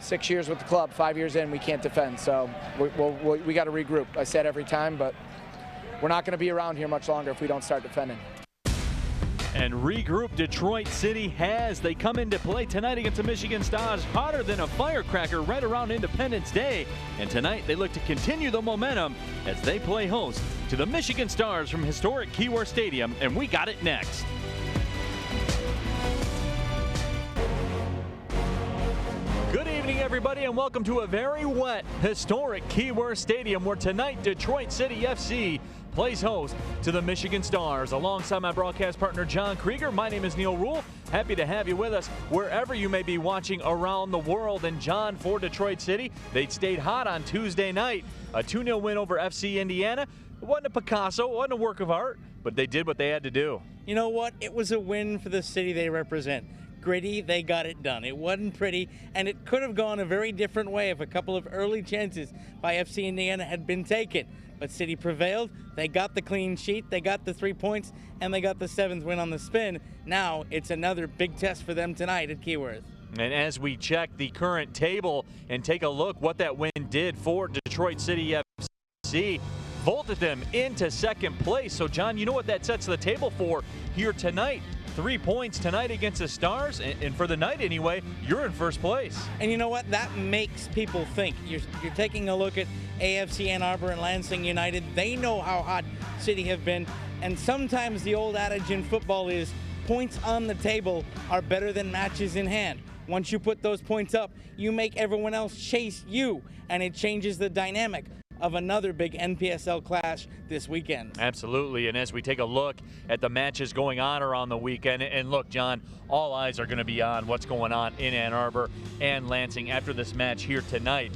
6 years with the club, 5 years in, we can't defend. So we got to regroup. I say it every time, but we're not going to be around here much longer if we don't start defending. And regroup Detroit City has. They come into play tonight against the Michigan Stars hotter than a firecracker right around Independence Day. And tonight they look to continue the momentum as they play host to the Michigan Stars from historic Keyworth Stadium. And we got it next. Good evening, everybody, and welcome to a very wet, historic Keyworth Stadium where tonight Detroit City FC plays host to the Michigan Stars. Alongside my broadcast partner, John Krieger, my name is Neil Rule. Happy to have you with us wherever you may be watching around the world. And John, for Detroit City, they stayed hot on Tuesday night. A 2-0 win over FC Indiana. It wasn't a Picasso, it wasn't a work of art, but they did what they had to do. You know what? It was a win for the city they represent. Gritty, they got it done. It wasn't pretty, and it could have gone a very different way if a couple of early chances by FC Indiana had been taken. But City prevailed. They got the clean sheet, they got the 3 points, and they got the 7th win on the spin. Now it's another big test for them tonight at Keyworth. And as we check the current table and take a look what that win did for Detroit City FC, vaulted them into second place. So, John, you know what that sets the table for here tonight. 3 points tonight against the Stars, and for the night anyway, you're in first place. And you know what? That makes people think. You're taking a look at AFC Ann Arbor and Lansing United. They know how hot City have been, and sometimes the old adage in football is points on the table are better than matches in hand. Once you put those points up, you make everyone else chase you, and it changes the dynamic of another big NPSL clash this weekend. Absolutely, and as we take a look at the matches going on around the weekend, and look, John, all eyes are going to be on what's going on in Ann Arbor and Lansing after this match here tonight.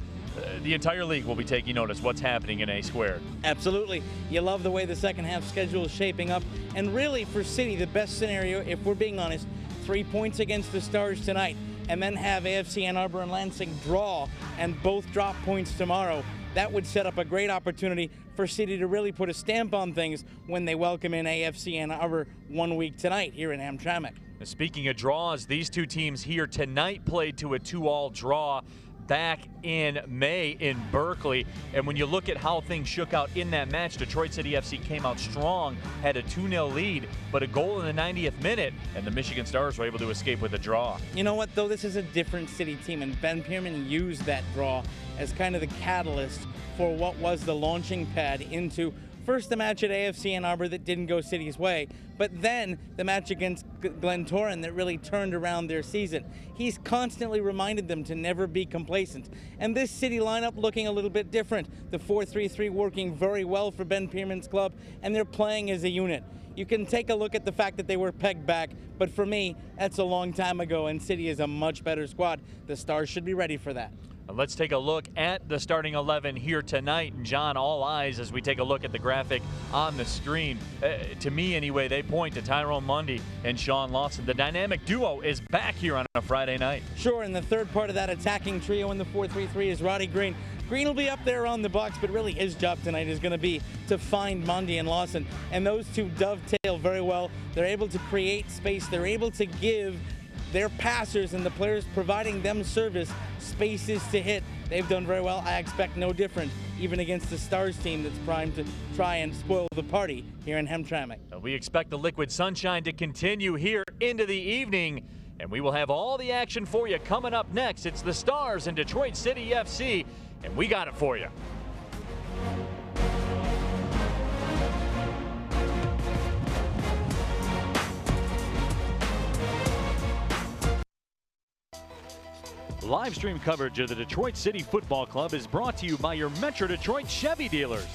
The entire league will be taking notice what's happening in A Squared. Absolutely. You love the way the second half schedule is shaping up, and really for City, the best scenario, if we're being honest, 3 points against the Stars tonight, and then have AFC Ann Arbor and Lansing draw and both drop points tomorrow. That would set up a great opportunity for City to really put a stamp on things when they welcome in AFC Ann Arbor 1 week tonight here in Hamtramck. Speaking of draws, these two teams here tonight played to a 2-all draw back in May in Berkeley. And when you look at how things shook out in that match, Detroit City FC came out strong, had a 2-0 lead, but a goal in the 90th minute, and the Michigan Stars were able to escape with a draw. You know what, though? This is a different City team, and Ben Pierman used that draw as kind of the catalyst for what was the launching pad into first the match at AFC Ann Arbor that didn't go City's way, but then the match against Glentoran that really turned around their season. He's constantly reminded them to never be complacent. And this City lineup looking a little bit different. The 4-3-3 working very well for Ben Pierman's club, and they're playing as a unit. You can take a look at the fact that they were pegged back, but for me, that's a long time ago, and City is a much better squad. The Stars should be ready for that. Let's take a look at the starting 11 here tonight. And John, all eyes as we take a look at the graphic on the screen. To me, anyway, they point to Tyrone Mundy and Sean Lawson. The dynamic duo is back here on a Friday night. Sure, and the third part of that attacking trio in the 4-3-3 is Roddy Green. Green will be up there on the box, but really his job tonight is going to be to find Mundy and Lawson. And those two dovetail very well. They're able to create space. They're able to give their passers and the players providing them service spaces to hit. They've done very well. I expect no different, even against the Stars team that's primed to try and spoil the party here in Hamtramck. We expect the liquid sunshine to continue here into the evening, and we will have all the action for you coming up next. It's the Stars and Detroit City FC, and we got it for you. Live stream coverage of the Detroit City Football Club is brought to you by your Metro Detroit Chevy dealers.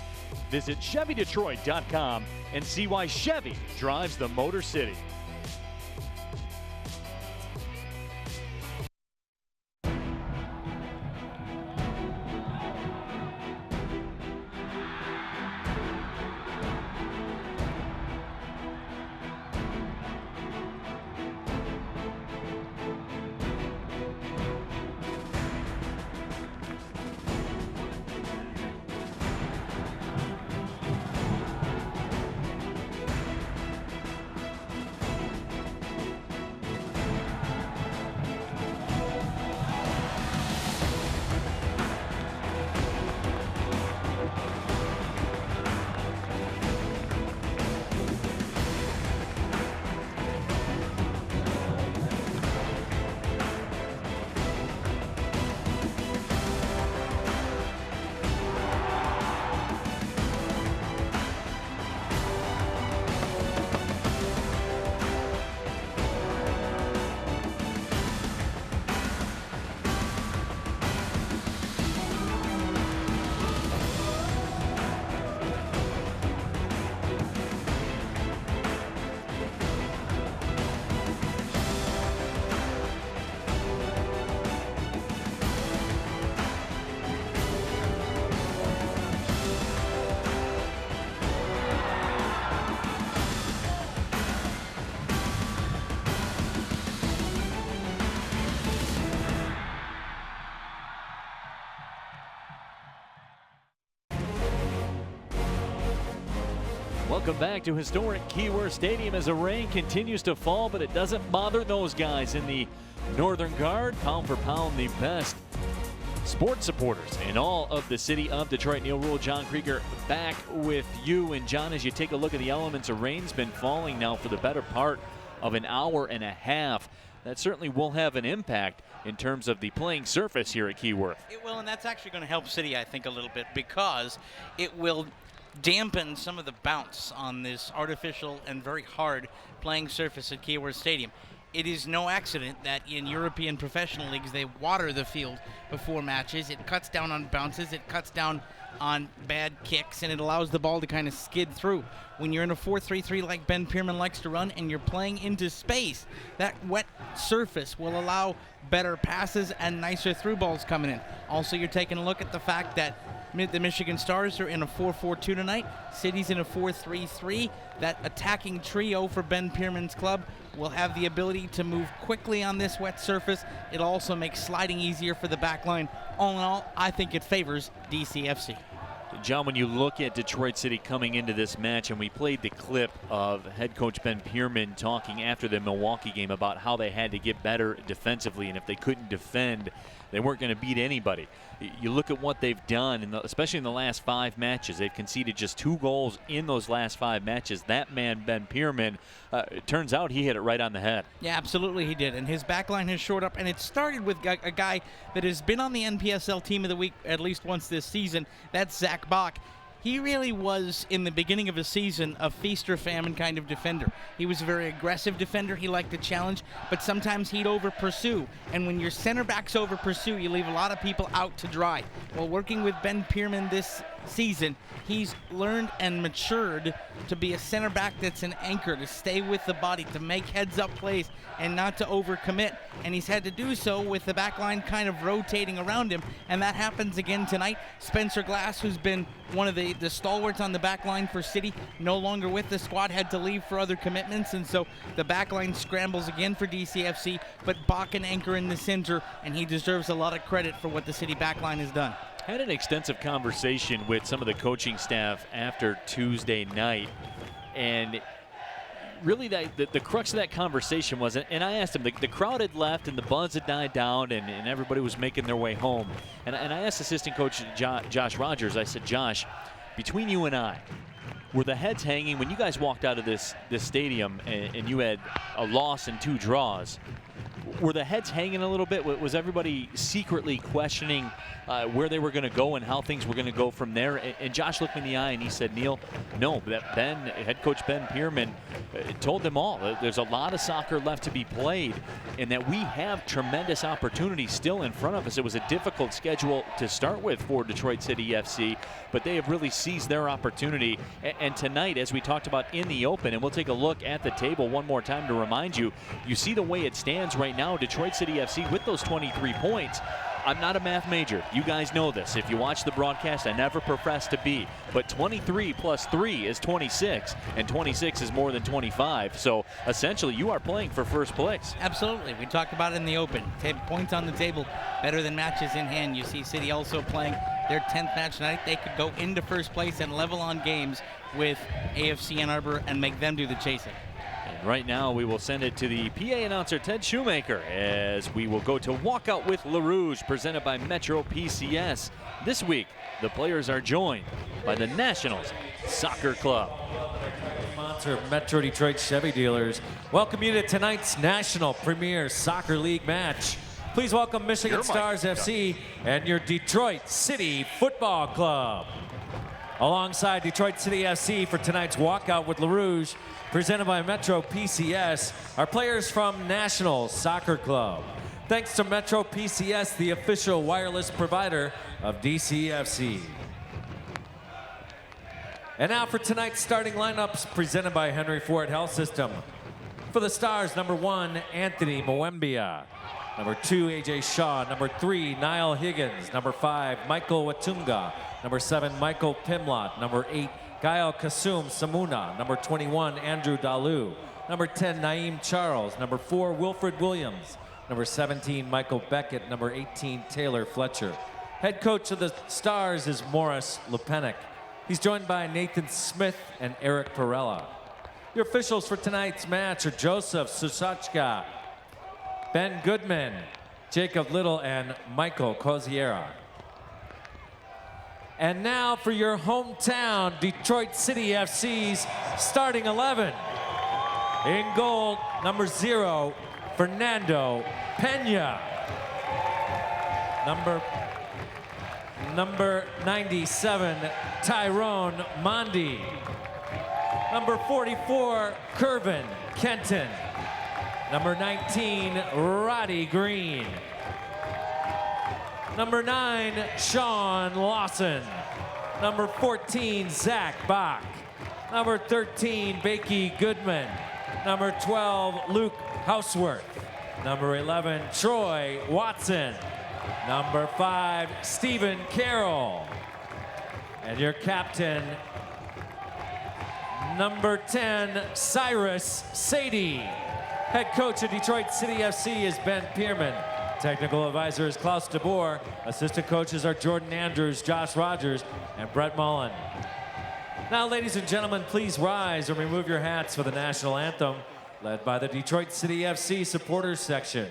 Visit ChevyDetroit.com and see why Chevy drives the Motor City. Welcome back to historic Keyworth Stadium as the rain continues to fall, but it doesn't bother those guys in the Northern Guard. Pound for pound, the best sports supporters in all of the city of Detroit. Neil Rule, John Krieger back with you. And John, as you take a look at the elements of rain's been falling now for the better part of an hour and a half. That certainly will have an impact in terms of the playing surface here at Keyworth. It will, and that's actually going to help City, I think, a little bit, because it will dampen some of the bounce on this artificial and very hard playing surface at Keyworth Stadium. It is no accident that in European professional leagues they water the field before matches. It cuts down on bounces, it cuts down on bad kicks, and it allows the ball to kind of skid through. When you're in a 4-3-3 like Ben Pierman likes to run and you're playing into space, that wet surface will allow better passes and nicer through balls coming in. Also, you're taking a look at the fact that the Michigan Stars are in a 4-4-2 tonight. City's in a 4-3-3. That attacking trio for Ben Pierman's club will have the ability to move quickly on this wet surface. It also makes sliding easier for the back line. All in all, I think it favors DCFC. John, when you look at Detroit City coming into this match, and we played the clip of head coach Ben Pierman talking after the Milwaukee game about how they had to get better defensively, and if they couldn't defend, they weren't going to beat anybody. You look at what they've done, especially in the last 5 matches. They've conceded just 2 goals in those last 5 matches. That man, Ben Pierman, it turns out he hit it right on the head. Yeah, absolutely he did. And his back line has shored up. And it started with a guy that has been on the NPSL Team of the Week at least once this season. That's Zach Bach. He really was, in the beginning of his season, a feast or famine kind of defender. He was a very aggressive defender. He liked to challenge, but sometimes he'd over-pursue. And when your center backs over-pursue, you leave a lot of people out to dry. Well, working with Ben Pierman this season, he's learned and matured to be a center back that's an anchor, to stay with the body, to make heads-up plays, and not to overcommit. And he's had to do so with the back line kind of rotating around him, and that happens again tonight. Spencer Glass, who's been one of the stalwarts on the back line for City, no longer with the squad, had to leave for other commitments, and so the back line scrambles again for DCFC, but Bach an anchor in the center, and he deserves a lot of credit for what the City back line has done. Had an extensive conversation with some of the coaching staff after Tuesday night, and really the crux of that conversation was, and I asked him, the crowd had left and the buzz had died down and everybody was making their way home. And I asked assistant coach Josh Rogers, I said, Josh, between you and I, were the heads hanging when you guys walked out of this stadium and you had a loss and 2 draws? Were the heads hanging a little bit? Was everybody secretly questioning where they were going to go and how things were going to go from there? And Josh looked me in the eye and he said, Neil, no, that head coach Ben Pierman told them all there's a lot of soccer left to be played and that we have tremendous opportunities still in front of us. It was a difficult schedule to start with for Detroit City FC, but they have really seized their opportunity. And tonight, as we talked about in the open, and we'll take a look at the table one more time to remind you, you see the way it stands right now, Detroit City FC with those 23 points. I'm not a math major. You guys know this. If you watch the broadcast, I never profess to be. But 23 plus 3 is 26, and 26 is more than 25. So essentially, you are playing for first place. Absolutely. We talked about it in the open. Points on the table, better than matches in hand. You see City also playing their 10th match tonight. They could go into first place and level on games with AFC Ann Arbor and make them do the chasing. Right now, we will send it to the PA announcer, Ted Shoemaker, as we will go to Walkout with LaRouge, presented by Metro PCS. This week, the players are joined by the Nationals Soccer Club. Sponsor of Metro Detroit Chevy dealers. Welcome you to tonight's National Premier Soccer League match. Please welcome Michigan Stars FC and your Detroit City Football Club. Alongside Detroit City FC for tonight's Walkout with LaRouge, presented by Metro PCS, are players from National Soccer Club. Thanks to Metro PCS, the official wireless provider of DCFC. And now for tonight's starting lineups, presented by Henry Ford Health System. For the Stars, number 1, Anthony Mwembia. Number 2, AJ Shaw. Number 3, Niall Higgins. Number 5, Michael Watunga. Number 7, Michael Pimlott. Number 8, Gael Kasum Samuna. Number 21, Andrew Dalu. Number 10, Naeem Charles. Number 4, Wilfred Williams. Number 17, Michael Beckett. Number 18, Taylor Fletcher. Head coach of the Stars is Morris Lepenick. He's joined by Nathan Smith and Eric Perella. Your officials for tonight's match are Joseph Susachka, Ben Goodman, Jacob Little, and Michael Coziera. And now for your hometown Detroit City FC's starting 11. In goal, number 0, Fernando Pena. Number 97, Tyrone Mondi. Number 44, Kervin Kenton. Number 19, Roddy Green. Number 9, Sean Lawson. Number 14, Zach Bach. Number 13, Bakey Goodman. Number 12, Luke Houseworth. Number 11, Troy Watson. Number 5, Stephen Carroll. And your captain, number 10, Cyrus Sadie. Head coach of Detroit City FC is Ben Pierman. Technical advisor is Klaus DeBoer. Assistant coaches are Jordan Andrews, Josh Rogers, and Brett Mullen. Now, ladies and gentlemen, please rise and remove your hats for the national anthem, led by the Detroit City FC supporters section.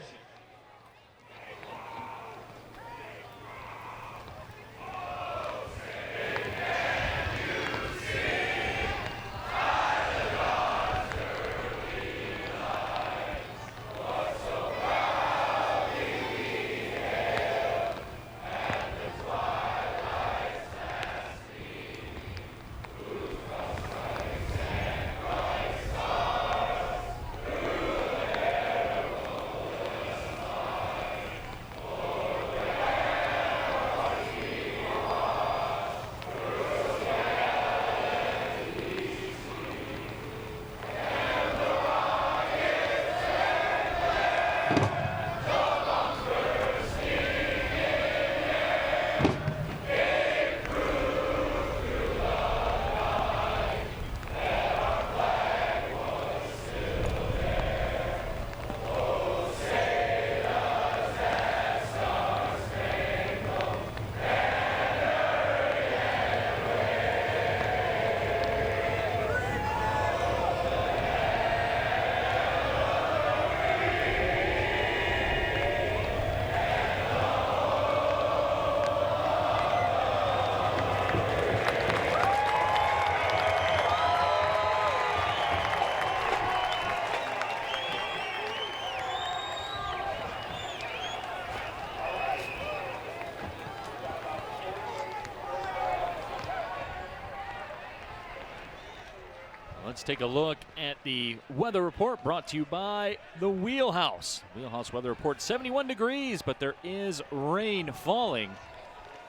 Let's take a look at the weather report brought to you by the Wheelhouse. Wheelhouse weather report, 71 degrees, but there is rain falling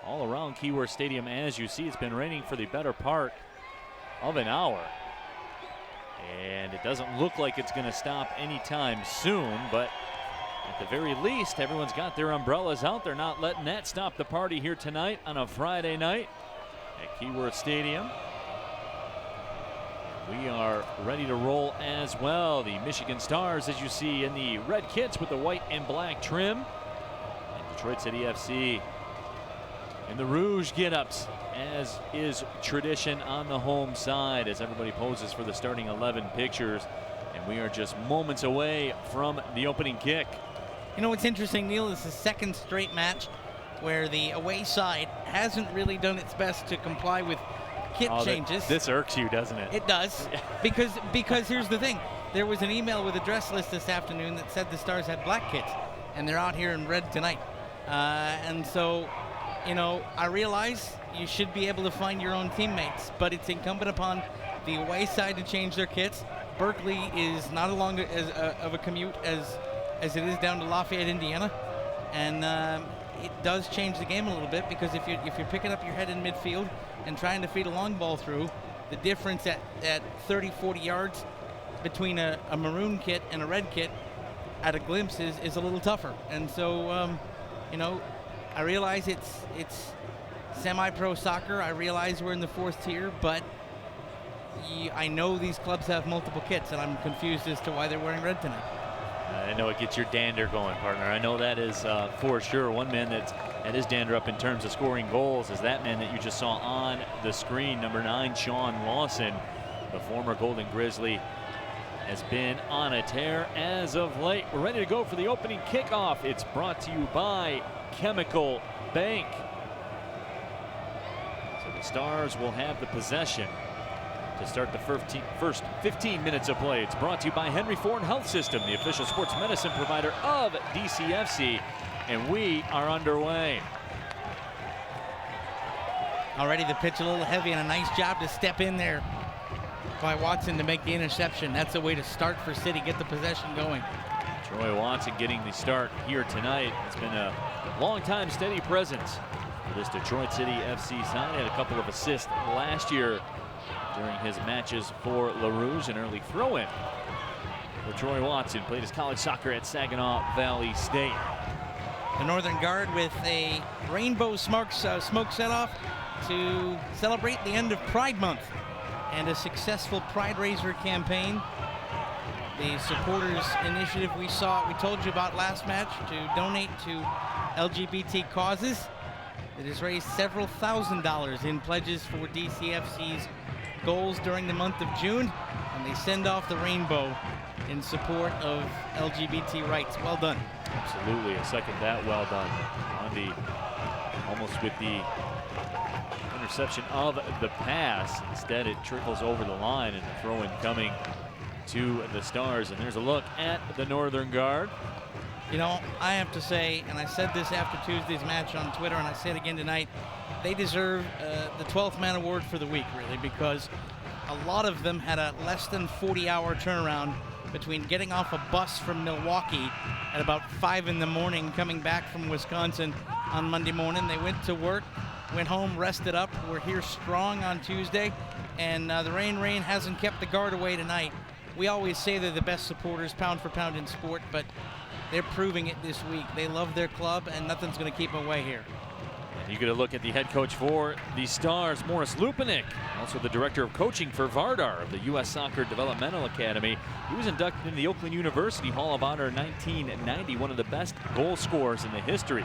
all around Keyworth Stadium. As you see, it's been raining for the better part of an hour. And it doesn't look like it's going to stop anytime soon, but at the very least, everyone's got their umbrellas out. They're not letting that stop the party here tonight on a Friday night at Keyworth Stadium. We are ready to roll as well. The Michigan Stars, as you see, in the red kits with the white and black trim. And Detroit City FC in the Rouge get-ups, as is tradition on the home side, as everybody poses for the starting 11 pictures. And we are just moments away from the opening kick. You know what's interesting, Neil, is the second straight match where the away side hasn't really done its best to comply with kit changes. This irks you, doesn't it? It does, because here's the thing. There was an email with a dress list this afternoon that said the Stars had black kits, and they're out here in red tonight. And so, you know, I realize you should be able to find your own teammates, but it's incumbent upon the away side to change their kits. Berkeley is not as long of a commute as it is down to Lafayette, Indiana, and it does change the game a little bit, because if you're picking up your head in midfield and trying to feed a long ball through, the difference at 30, 40 yards between a maroon kit and a red kit at a glimpse is a little tougher. And so, you know, I realize it's semi-pro soccer. I realize we're in the 4th tier, but I know these clubs have multiple kits, and I'm confused as to why they're wearing red tonight. I know it gets your dander going, partner. I know that is for sure. One man that is dander up in terms of scoring goals is that man that you just saw on the screen, number 9, Sean Lawson, the former Golden Grizzly, has been on a tear as of late. We're ready to go for the opening kickoff. It's brought to you by Chemical Bank. So the Stars will have the possession to start the first 15 minutes of play. It's brought to you by Henry Ford Health System, the official sports medicine provider of DCFC, and we are underway. Already the pitch a little heavy, and a nice job to step in there by Watson to make the interception. That's a way to start for City, get the possession going. Troy Watson getting the start here tonight. It's been a long time steady presence for this Detroit City FC side. Had a couple of assists last year during his matches for LaRouge, an early throw-in for Troy Watson. Played his college soccer at Saginaw Valley State. The Northern Guard with a rainbow smoke set-off to celebrate the end of Pride Month and a successful Pride Raiser campaign. The supporters initiative we told you about last match to donate to LGBT causes. It has raised several $1,000s in pledges for DCFC's goals during the month of June, and they send off the rainbow in support of LGBT rights. Well done. Absolutely, I second that. Well done. On the almost with the interception of the pass. Instead, it trickles over the line, and the throw-in coming to the Stars. And there's a look at the Northern Guard. You know, I have to say, and I said this after Tuesday's match on Twitter, and I say it again tonight, they deserve the 12th man award for the week, really, because a lot of them had a less than 40-hour turnaround between getting off a bus from Milwaukee at about 5 in the morning, coming back from Wisconsin on Monday morning. They went to work, went home, rested up. We're here strong on Tuesday, and the rain hasn't kept the guard away tonight. We always say they're the best supporters, pound for pound in sport, but they're proving it this week. They love their club, and nothing's going to keep them away here. You get a look at the head coach for the Stars, Morris Lupinik, also the director of coaching for Vardar of the U.S. Soccer Developmental Academy. He was inducted into the Oakland University Hall of Honor in 1990, one of the best goal scorers in the history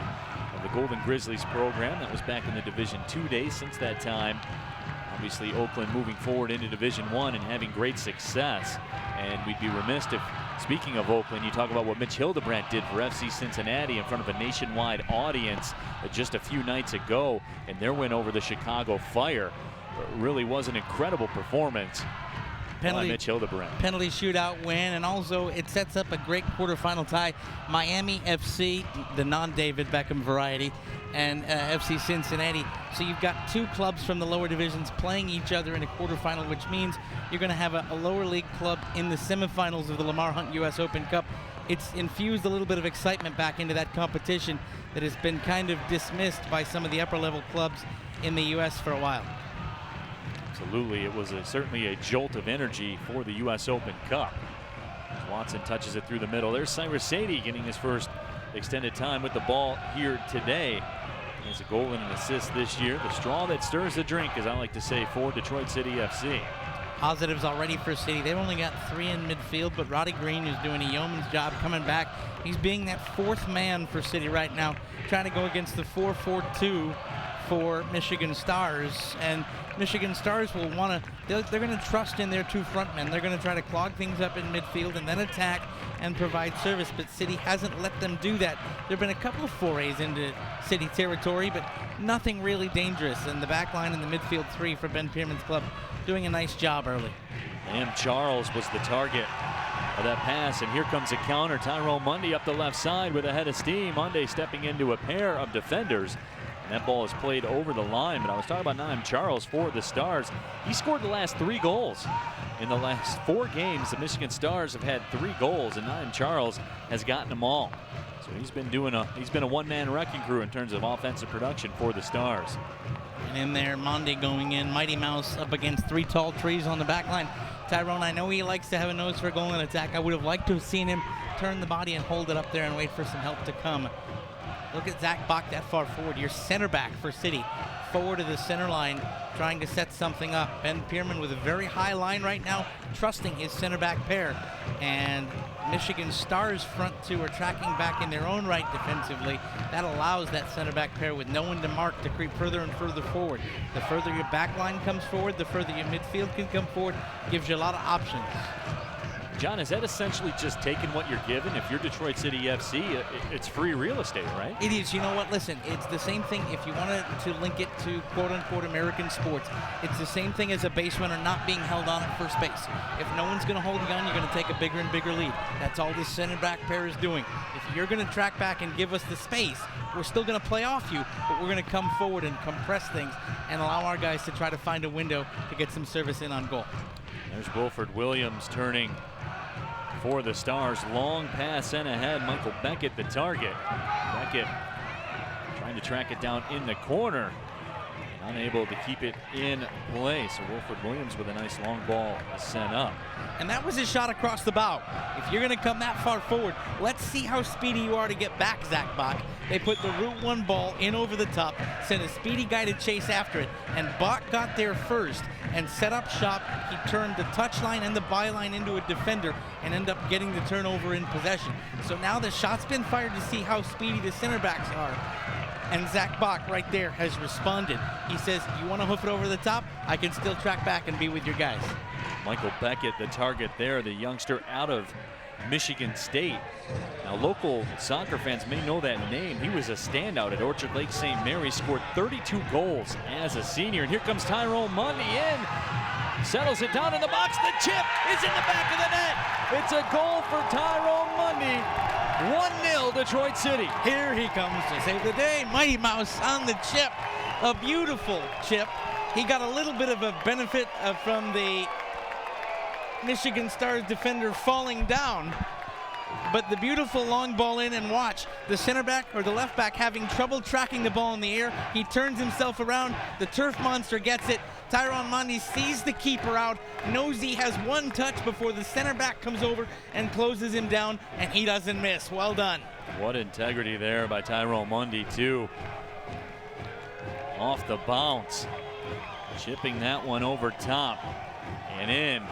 of the Golden Grizzlies program. That was back in the Division II days. Since that time, obviously Oakland moving forward into Division I and having great success. And we'd be remiss if, speaking of Oakland, you talk about what Mitch Hildebrandt did for FC Cincinnati in front of a nationwide audience just a few nights ago, and their win over the Chicago Fire really was an incredible performance by Mitch Hildebrandt. Penalty shootout win, and also it sets up a great quarterfinal tie. Miami FC, the non-David Beckham variety, and FC Cincinnati. So you've got two clubs from the lower divisions playing each other in a quarterfinal, which means you're going to have a lower league club in the semifinals of the Lamar Hunt U.S. Open Cup. It's infused a little bit of excitement back into that competition that has been kind of dismissed by some of the upper level clubs in the U.S. for a while. Absolutely, it was certainly a jolt of energy for the U.S. Open Cup. As Watson touches it through the middle. There's Cyrus Sadie getting his first extended time with the ball here today. He has a goal and an assist this year. The straw that stirs the drink, as I like to say, for Detroit City FC. Positives already for City. They've only got 3 in midfield, but Roddy Green is doing a yeoman's job coming back. He's being that 4th man for City right now, trying to go against the 4-4-2 for Michigan Stars. And Michigan Stars will want to, they're going to trust in their 2 front men. They're going to try to clog things up in midfield and then attack and provide service, but City hasn't let them do that. There have been a couple of forays into City territory, but nothing really dangerous. And the back line and the midfield 3 for Ben Pierman's club doing a nice job early. Liam Charles was the target of that pass, and here comes a counter. Tyrone Mundy up the left side with a head of steam. Mundy stepping into a pair of defenders, and that ball is played over the line. But I was talking about Liam Charles for the Stars. He scored the last 3 goals. In the last 4 games, the Michigan Stars have had 3 goals, and Liam Charles has gotten them all. So he's been a one-man wrecking crew in terms of offensive production for the Stars. And in there, Monday going in, Mighty Mouse up against 3 tall trees on the back line. Tyrone, I know he likes to have a nose for a goal and attack. I would have liked to have seen him turn the body and hold it up there and wait for some help to come. Look at Zach Bach that far forward, your center back for City. Forward to the center line, trying to set something up. Ben Pierman with a very high line right now, trusting his center back pair. And Michigan Stars front two are tracking back in their own right defensively. That allows that center back pair with no one to mark to creep further and further forward. The further your back line comes forward, the further your midfield can come forward. Gives you a lot of options. John, is that essentially just taking what you're given? If you're Detroit City FC, it's free real estate, right? It is. You know what? Listen, it's the same thing if you wanted to link it to quote-unquote American sports. It's the same thing as a base runner not being held on at first base. If no one's going to hold you on, you're going to take a bigger and bigger lead. That's all this center back pair is doing. If you're going to track back and give us the space, we're still going to play off you, but we're going to come forward and compress things and allow our guys to try to find a window to get some service in on goal. There's Wilford Williams turning for the Stars. Long pass sent ahead. Michael Beckett the target. Beckett trying to track it down in the corner. Unable to keep it in play. So Wilford Williams with a nice long ball sent up. And that was his shot across the bow. If you're going to come that far forward, let's see how speedy you are to get back, Zach Bach. They put the Route 1 ball in over the top, sent a speedy guy to chase after it, and Bach got there first and set up shop. He turned the touchline and the byline into a defender and ended up getting the turnover in possession. So now the shot's been fired to see how speedy the center backs are. And Zach Bach right there has responded. He says, you want to hoof it over the top? I can still track back and be with your guys. Michael Beckett, the target there, the youngster out of Michigan State. Now, local soccer fans may know that name. He was a standout at Orchard Lake St. Mary, scored 32 goals as a senior. And here comes Tyrone Mundy in, settles it down in the box. The chip is in the back of the net. It's a goal for Tyrone Mundy. 1-0 Detroit City. Here he comes to save the day. Mighty Mouse on the chip. A beautiful chip. He got a little bit of a benefit from the Michigan Stars defender falling down. But the beautiful long ball in, and watch the center back or the left back having trouble tracking the ball in the air. He turns himself around. The turf monster gets it. Tyrone Mundy sees the keeper out, knows he has one touch before the center back comes over and closes him down, and he doesn't miss. Well done. What integrity there by Tyrone Mundy, too. Off the bounce, chipping that one over top and in.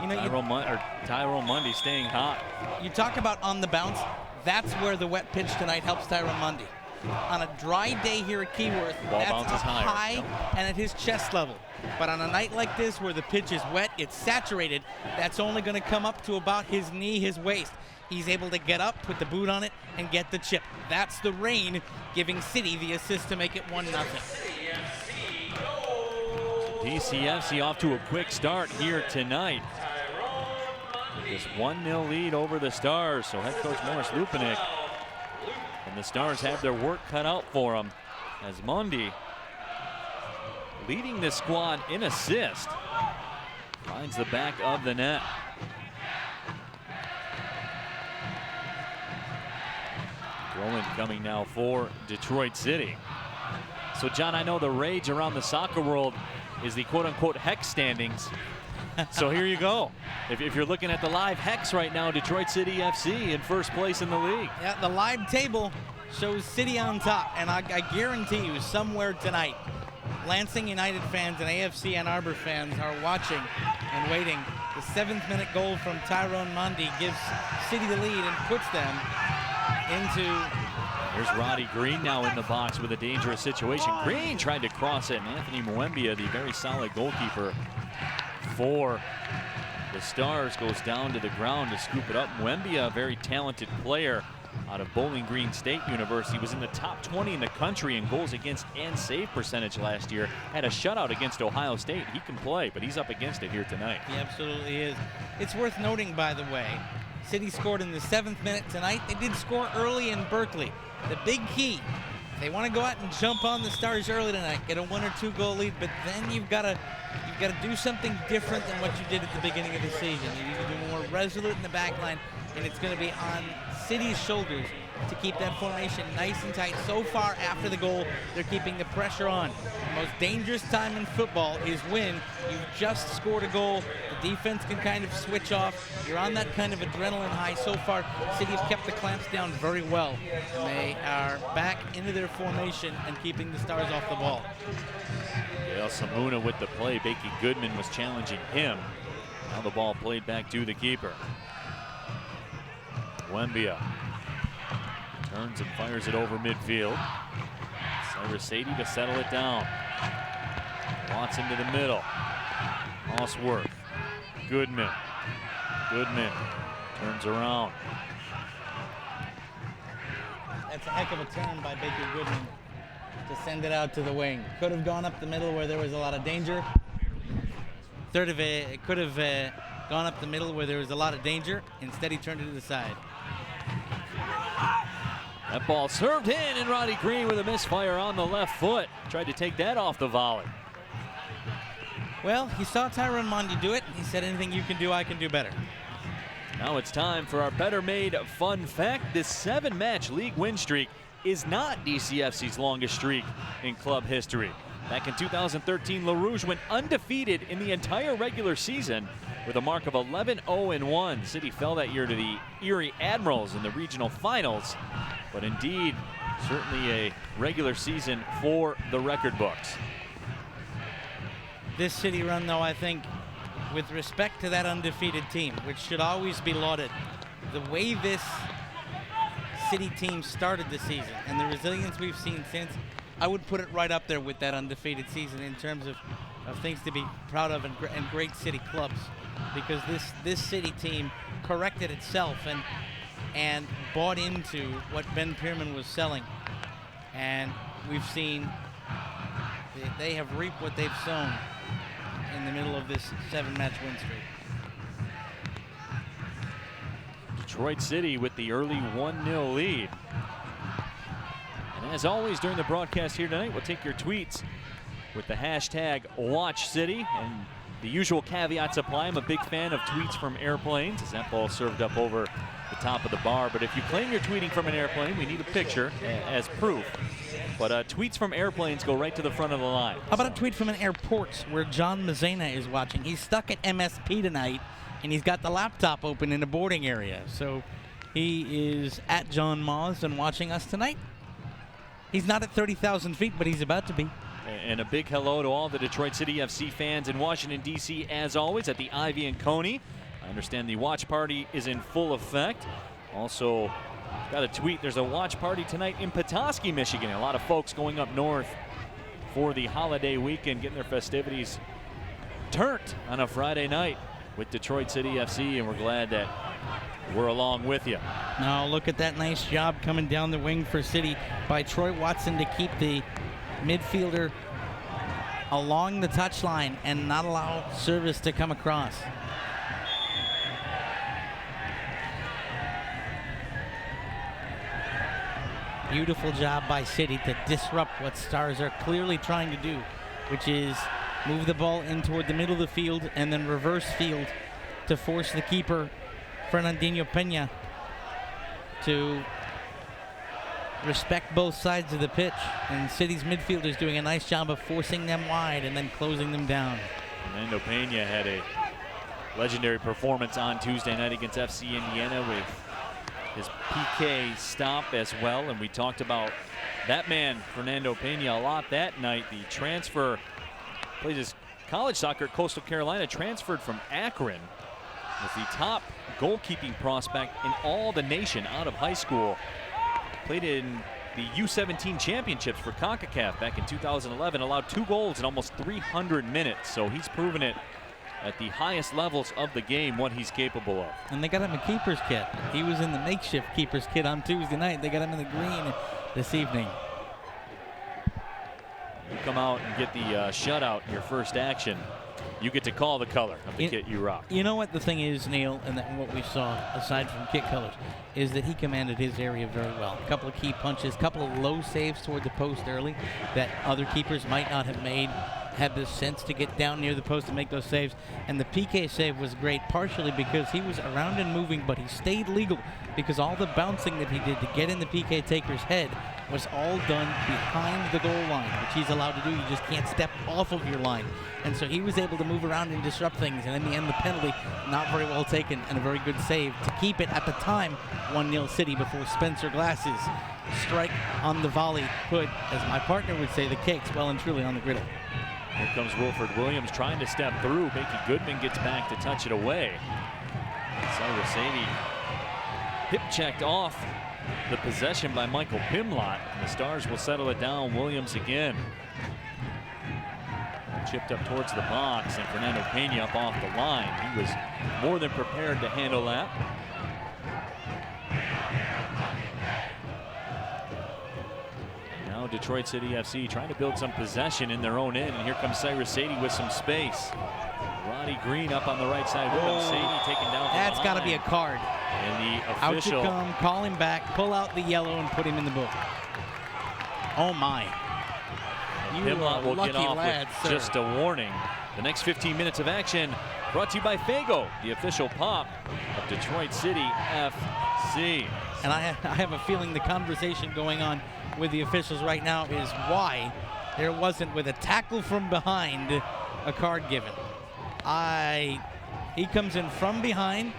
You know, Tyrone Mundy staying hot. You talk about on the bounce. That's where the wet pitch tonight helps Tyrone Mundy. On a dry day here at Keyworth, ball that's bounces up high yep. and at his chest level. But on a night like this where the pitch is wet, it's saturated, that's only going to come up to about his knee, his waist. He's able to get up, put the boot on it, and get the chip. That's the rain giving City the assist to make it 1-0. DCFC off to a quick start here tonight. This 1-0 lead over the Stars. So head coach Morris Lupinik and the Stars have their work cut out for them as Mundy, leading the squad in assist, finds the back of the net. Throw-in coming now for Detroit City. So John, I know the rage around the soccer world is the quote-unquote hex standings. So here you go. If you're looking at the live hex right now, Detroit City FC in first place in the league. Yeah, the live table shows City on top, and I guarantee you somewhere tonight, Lansing United fans and AFC Ann Arbor fans are watching and waiting. The 7th minute goal from Tyrone Mundy gives City the lead and puts them into... There's Roddy Green now in the box with a dangerous situation. Green tried to cross it, and Anthony Mwembia, the very solid goalkeeper for the Stars, goes down to the ground to scoop it up. Mwembia, a very talented player out of Bowling Green State University, was in the top 20 in the country in goals against and save percentage last year. Had a shutout against Ohio State. He can play, but he's up against it here tonight. He absolutely is. It's worth noting, by the way, City scored in the 7th minute tonight. They did score early in Berkeley. The big key, they want to go out and jump on the Stars early tonight, get a 1 or 2 goal lead, but then you've got to do something different than what you did at the beginning of the season. You need to be more resolute in the back line, and it's going to be on City's shoulders to keep that formation nice and tight. So far after the goal, they're keeping the pressure on. The most dangerous time in football is when you've just scored a goal. The defense can kind of switch off. You're on that kind of adrenaline high. So far, City have kept the clamps down very well. And they are back into their formation and keeping the Stars off the ball. Dale Samuna with the play. Bakey Goodman was challenging him. Now the ball played back to the keeper. Wembia turns and fires it over midfield. Cyrus Sadie to settle it down. Watson to the middle. Osworth. Goodman. Goodman turns around. That's a heck of a turn by Baker Goodman to send it out to the wing. Could have gone up the middle where there was a lot of danger. It could have gone up the middle where there was a lot of danger. Instead, he turned it to the side. That ball served in, and Roddy Green with a misfire on the left foot. Tried to take that off the volley. Well, he saw Tyron Mondi do it. He said, anything you can do, I can do better. Now it's time for our Better Made fun fact. This 7-match league win streak is not DCFC's longest streak in club history. Back in 2013, Le Rouge went undefeated in the entire regular season with a mark of 11-0-1. City fell that year to the Erie Admirals in the regional finals, but indeed, certainly a regular season for the record books. This City run, though, I think, with respect to that undefeated team, which should always be lauded, the way this City team started the season and the resilience we've seen since, I would put it right up there with that undefeated season in terms of things to be proud of and great City clubs, because this City team corrected itself and bought into what Ben Pierman was selling, and we've seen they have reaped what they've sown in the middle of this 7-match win streak. Detroit City with the early 1-0 lead. And as always during the broadcast here tonight, we'll take your tweets with the hashtag WatchCity and the usual caveats apply. I'm a big fan of tweets from airplanes, as that ball served up over the top of the bar. But if you claim you're tweeting from an airplane, we need a picture as proof. But tweets from airplanes go right to the front of the line. How about a tweet from an airport where John Mazzena is watching? He's stuck at MSP tonight, and he's got the laptop open in the boarding area. So he is at John Maz and watching us tonight. He's not at 30,000 feet, but he's about to be. And a big hello to all the Detroit City FC fans in Washington, D.C., as always, at the Ivy and Coney. I understand the watch party is in full effect. Also, got a tweet, there's a watch party tonight in Petoskey, Michigan. A lot of folks going up north for the holiday weekend, getting their festivities turned on a Friday night with Detroit City FC, and we're glad that we're along with you. Now look at that nice job coming down the wing for City by Troy Watson to keep the midfielder along the touchline and not allow service to come across. Beautiful job by City to disrupt what Stars are clearly trying to do, which is move the ball in toward the middle of the field and then reverse field to force the keeper, Fernandinho Pena, to respect both sides of the pitch. And City's midfielders doing a nice job of forcing them wide and then closing them down. Fernando Pena had a legendary performance on Tuesday night against FC Indiana with his PK stop as well, and we talked about that man, Fernando Pena, a lot that night. The transfer, played his college soccer at Coastal Carolina, transferred from Akron, was the top goalkeeping prospect in all the nation out of high school. Played in the U17 championships for CONCACAF back in 2011, allowed 2 goals in almost 300 minutes, so he's proven it at the highest levels of the game, what he's capable of. And they got him a keeper's kit. He was in the makeshift keeper's kit on Tuesday night. They got him in the green this evening. You come out and get the shutout in your first action, you get to call the color of the kit you rock. You know what the thing is, Neil, and what we saw, aside from kit colors, is that he commanded his area very well. A couple of key punches, a couple of low saves toward the post early that other keepers might not have made. Had the sense to get down near the post and make those saves. And the PK save was great, partially because he was around and moving, but he stayed legal because all the bouncing that he did to get in the PK taker's head was all done behind the goal line, which he's allowed to do. You just can't step off of your line. And so he was able to move around and disrupt things. And in the end, the penalty, not very well taken, and a very good save to keep it at the time 1-0 City before Spencer Glass's strike on the volley put, as my partner would say, the cakes well and truly on the griddle. Here comes Wilford Williams trying to step through. Becky Goodman gets back to touch it away. Cyrus Sadie hip checked off the possession by Michael Pimlott. And the Stars will settle it down. Williams again. Chipped up towards the box, and Fernando Pena up off the line. He was more than prepared to handle that. Now Detroit City FC trying to build some possession in their own end, and here comes Cyrus Sadie with some space. Roddy Green up on the right side with him. Sadie taken down from That's got to behind. be a card. And the Out official. you come, call him back, pull out the yellow, and put him in the book. Oh my. You Pimlott will lucky get off lad, with sir. just a warning. The next 15 minutes of action brought to you by Fago, the official pop of Detroit City FC. And I have a feeling the conversation going on with the officials right now is why there wasn't, with a tackle from behind, a card given. He comes in from behind,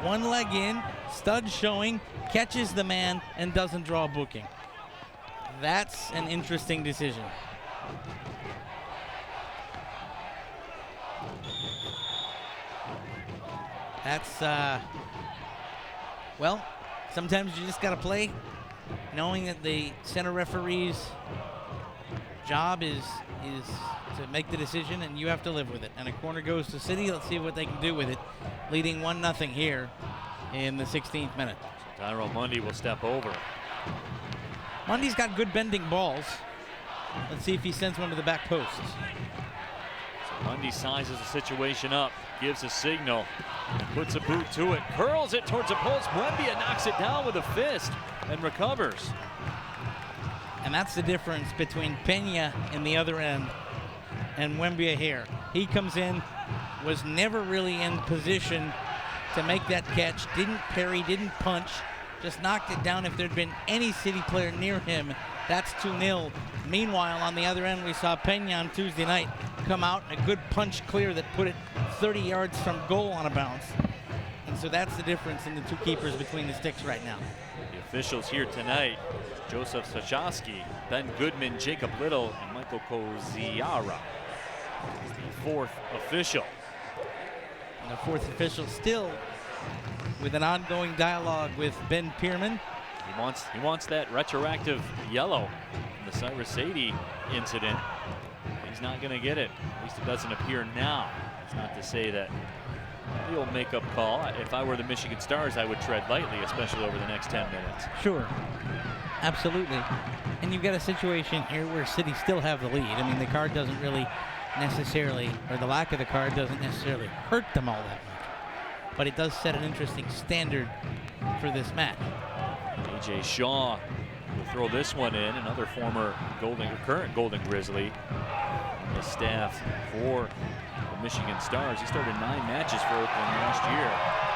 one leg in, stud showing, catches the man, and doesn't draw a booking. That's an interesting decision. That's, well, sometimes you just got to play knowing that the center referee's job is to make the decision, and you have to live with it. And a corner goes to City. Let's see what they can do with it. Leading 1-0 here in the 16th minute. Tyrone Mundy will step over. Mundy's got good bending balls. Let's see if he sends one to the back post. So Mundy sizes the situation up, gives a signal, and puts a boot to it, curls it towards the post. Buendia knocks it down with a fist and recovers. And that's the difference between Pena in the other end and Wembia here. He comes in, was never really in position to make that catch, didn't parry, didn't punch, just knocked it down. If there'd been any City player near him, that's 2-0. Meanwhile, on the other end, we saw Pena on Tuesday night come out, a good punch clear that put it 30 yards from goal on a bounce. And so that's the difference in the two keepers between the sticks right now. The officials here tonight, Joseph Sachowski, Ben Goodman, Jacob Little, and Michael Koziara is the fourth official. And the fourth official still with an ongoing dialogue with Ben Pierman. He wants that retroactive yellow from the Cyrus Sadie incident. He's not going to get it. At least it doesn't appear now. It's not to say that he'll make up call. If I were the Michigan Stars, I would tread lightly, especially over the next 10 minutes. Sure, absolutely. And you've got a situation here where City still have the lead. I mean, the card doesn't really necessarily, or the lack of the card doesn't necessarily hurt them all that much. But it does set an interesting standard for this match. A.J. Shaw will throw this one in, another former current Golden Grizzly on the staff for the Michigan Stars. He started 9 matches for Oakland last year.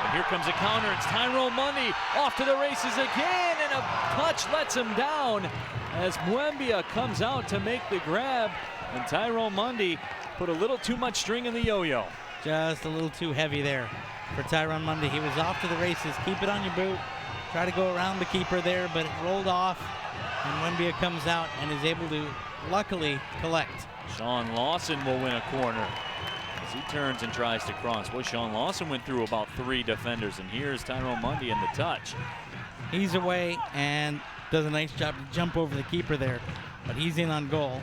And here comes a counter. It's Tyrone Mundy off to the races again, and a touch lets him down as Buendia comes out to make the grab. And Tyrone Mundy put a little too much string in the yo-yo. Just a little too heavy there for Tyrone Mundy. He was off to the races. Keep it on your boot. Try to go around the keeper there, but it rolled off, and Wembia comes out and is able to, luckily, collect. Sean Lawson will win a corner as he turns and tries to cross. Boy, Sean Lawson went through about 3 defenders, and here's Tyrone Mundy in the touch. He's away and does a nice job to jump over the keeper there, but he's in on goal.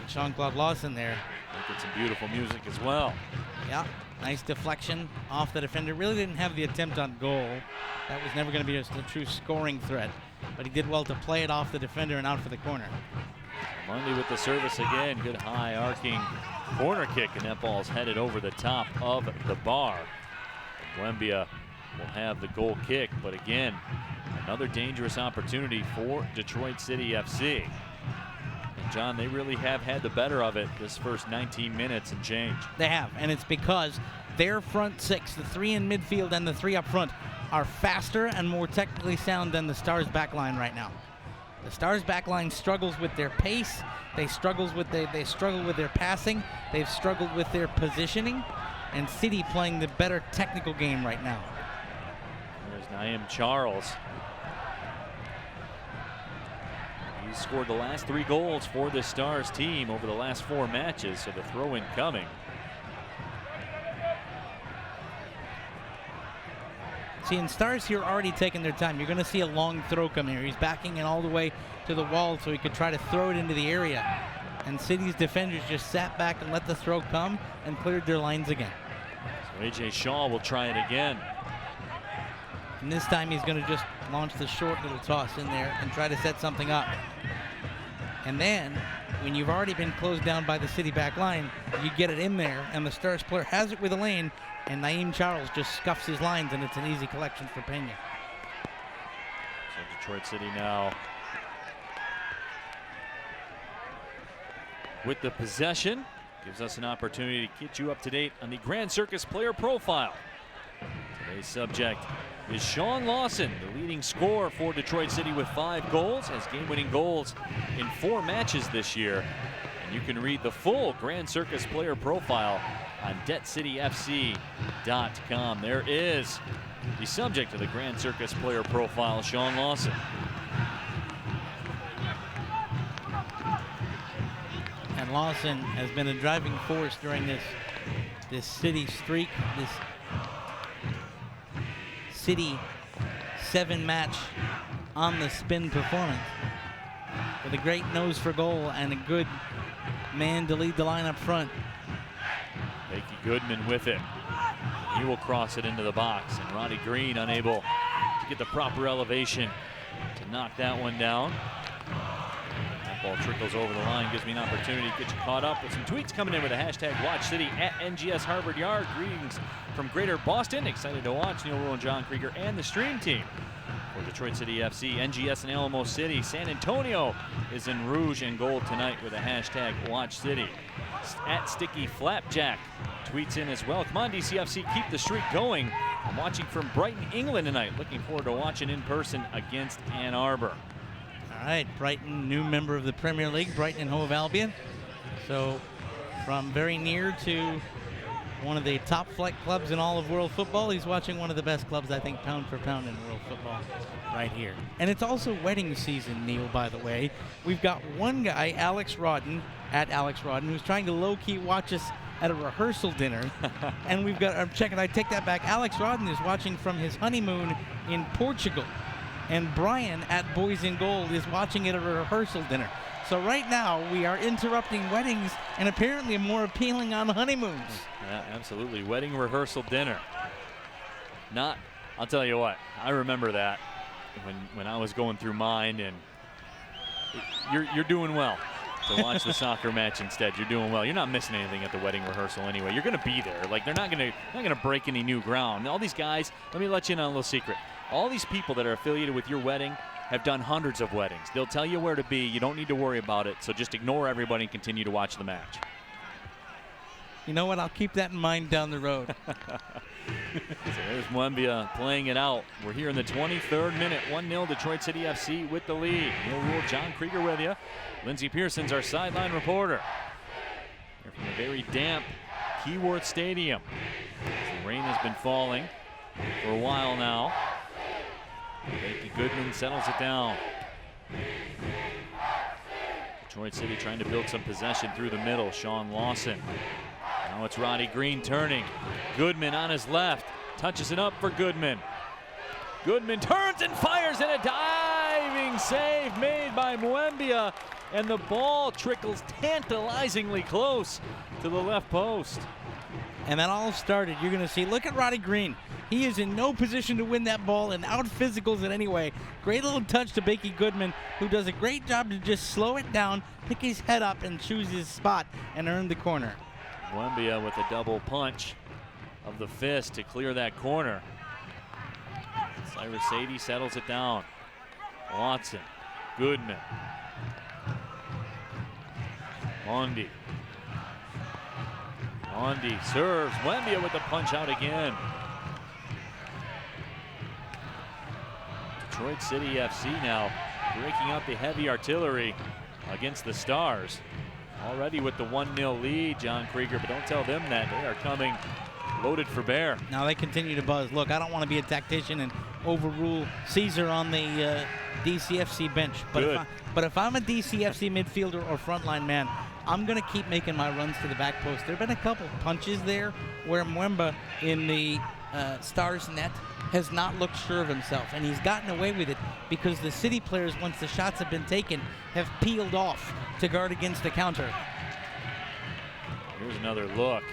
Jean-Claude Lawson there. Look at some beautiful music as well. Yeah, nice deflection off the defender. Really didn't have the attempt on goal. That was never going to be a true scoring threat, but he did well to play it off the defender and out for the corner. Mundy with the service again. Good high arcing corner kick, and that ball's headed over the top of the bar. Buendia will have the goal kick, but again, another dangerous opportunity for Detroit City FC. And John, they really have had the better of it this first 19 minutes and change. They have, and it's because their front 6, the 3 in midfield and the 3 up front, are faster and more technically sound than the Stars back line right now. The Stars back line struggles with their pace. They struggle with their passing. They've struggled with their positioning. And City playing the better technical game right now. There's Naeem Charles. He's scored the last 3 goals for the Stars team over the last 4 matches, so the throw-in coming. See, and Stars here already taking their time. You're going to see a long throw come here. He's backing it all the way to the wall so he could try to throw it into the area. And City's defenders just sat back and let the throw come and cleared their lines again. So A.J. Shaw will try it again. And this time he's going to just launch the short little toss in there and try to set something up. And then, when you've already been closed down by the City back line, you get it in there, and the Stars player has it with a lane, and Naeem Charles just scuffs his lines, and it's an easy collection for Pena. So Detroit City now with the possession. Gives us an opportunity to get you up to date on the Grand Circus player profile. Today's subject is Sean Lawson, the leading scorer for Detroit City with 5 goals, has game-winning goals in 4 matches this year. And you can read the full Grand Circus player profile on DebtCityFC.com. There is the subject of the Grand Circus player profile, Sean Lawson. And Lawson has been a driving force during this City streak, this City 7-match on the spin performance. With a great nose for goal and a good man to lead the line up front. Becky Goodman with it. He will cross it into the box, and Roddy Green unable to get the proper elevation to knock that one down. That ball trickles over the line, gives me an opportunity to get you caught up with some tweets coming in with the hashtag WatchCity at NGS Harvard Yard. Greetings from Greater Boston. Excited to watch Neil Rule and John Krieger and the stream team for Detroit City FC. NGS in Alamo City. San Antonio is in rouge and gold tonight with the hashtag WatchCity. At Sticky Flapjack tweets in as well. Come on, DCFC, keep the streak going. I'm watching from Brighton, England tonight. Looking forward to watching in person against Ann Arbor. All right, Brighton, new member of the Premier League, Brighton and Hove Albion. So from very near to one of the top flight clubs in all of world football, he's watching one of the best clubs, I think, pound for pound in world football right here. And it's also wedding season, Neil, by the way. We've got one guy, Alex Rodden, at Alex Rodden, who's trying to low-key watch us at a rehearsal dinner. And we've got, I take that back, Alex Rodden is watching from his honeymoon in Portugal. And Brian at Boys in Gold is watching it at a rehearsal dinner. So right now we are interrupting weddings and apparently more appealing on honeymoons. Yeah, absolutely. Wedding rehearsal dinner. I'll tell you what, I remember that when I was going through mine, and you're doing well to watch the soccer match instead. You're doing well. You're not missing anything at the wedding rehearsal anyway. You're going to be there. Like, they're not going to break any new ground. All these guys, let me let you in on a little secret. All these people that are affiliated with your wedding have done hundreds of weddings. They'll tell you where to be. You don't need to worry about it. So just ignore everybody and continue to watch the match. You know what? I'll keep that in mind down the road. So there's Mwembia playing it out. We're here in the 23rd minute. 1-0 Detroit City FC with the lead. Neil Rule, John Krieger with you. Lindsey Pearson's our sideline reporter. Here from the very damp Keyworth Stadium. The rain has been falling for a while now. Becky Goodman settles it down. Detroit City trying to build some possession through the middle. Sean Lawson. Now it's Roddy Green turning. Goodman on his left. Touches it up for Goodman. Goodman turns and fires, and a diving save made by Mwembia. And the ball trickles tantalizingly close to the left post. And that all started, you're going to see, look at Roddy Green. He is in no position to win that ball and out physicals it anyway. Great little touch to Becky Goodman, who does a great job to just slow it down, pick his head up, and choose his spot and earn the corner. Mwembia with a double punch of the fist to clear that corner. Cyrus Sadie settles it down. Watson, Goodman. Mondi. Mondi serves. Mwembia with the punch out again. Detroit City FC now breaking up the heavy artillery against the Stars. Already with the 1-0 lead, John Krieger, but don't tell them that. They are coming loaded for bear. Now they continue to buzz. Look, I don't want to be a tactician and overrule Caesar on the DCFC bench. But if I'm a DCFC midfielder or frontline man, I'm going to keep making my runs to the back post. There have been a couple punches there where Mwemba in the Stars net has not looked sure of himself, and he's gotten away with it because the City players, once the shots have been taken, have peeled off to guard against the counter. Here's another look.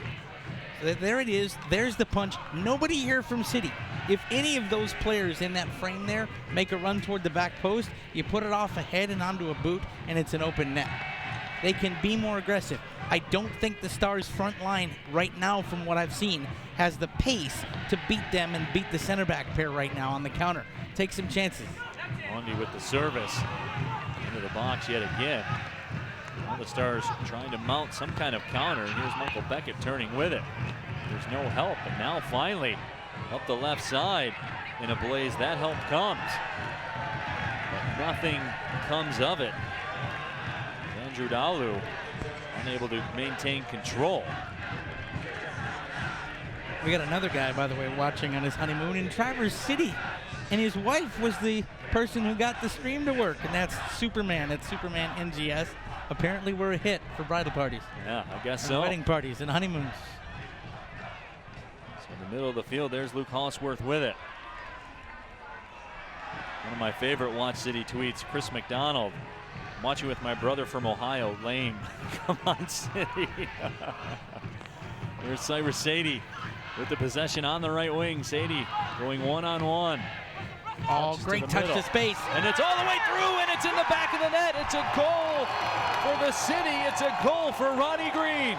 There it is. There's the punch. Nobody here from City. If any of those players in that frame there make a run toward the back post, you put it off a head and onto a boot, and it's an open net. They can be more aggressive. I don't think the Stars' front line right now, from what I've seen, has the pace to beat them and beat the center back pair right now on the counter. Take some chances. Lundy with the service. Into the box yet again. All the Stars trying to mount some kind of counter, and here's Michael Beckett turning with it. There's no help, but now finally up the left side in a blaze. That help comes, but nothing comes of it. Andrew Dalu unable to maintain control. We got another guy, by the way, watching on his honeymoon in Traverse City, and his wife was the person who got the stream to work, and that's Superman. That's Superman NGS. Apparently we're a hit for bridal parties. Yeah, I guess and so. Wedding parties and honeymoons. So in the middle of the field, there's Luke Hollisworth with it. One of my favorite Watch City tweets, Chris McDonald. I'm watching with my brother from Ohio, Lame. Come on, City. There's Cyrus Sadie with the possession on the right wing. Sadie going one-on-one. Oh, great touch to space. And it's all the way through, and it's in the back of the net. It's a goal for the City. It's a goal for Roddy Green.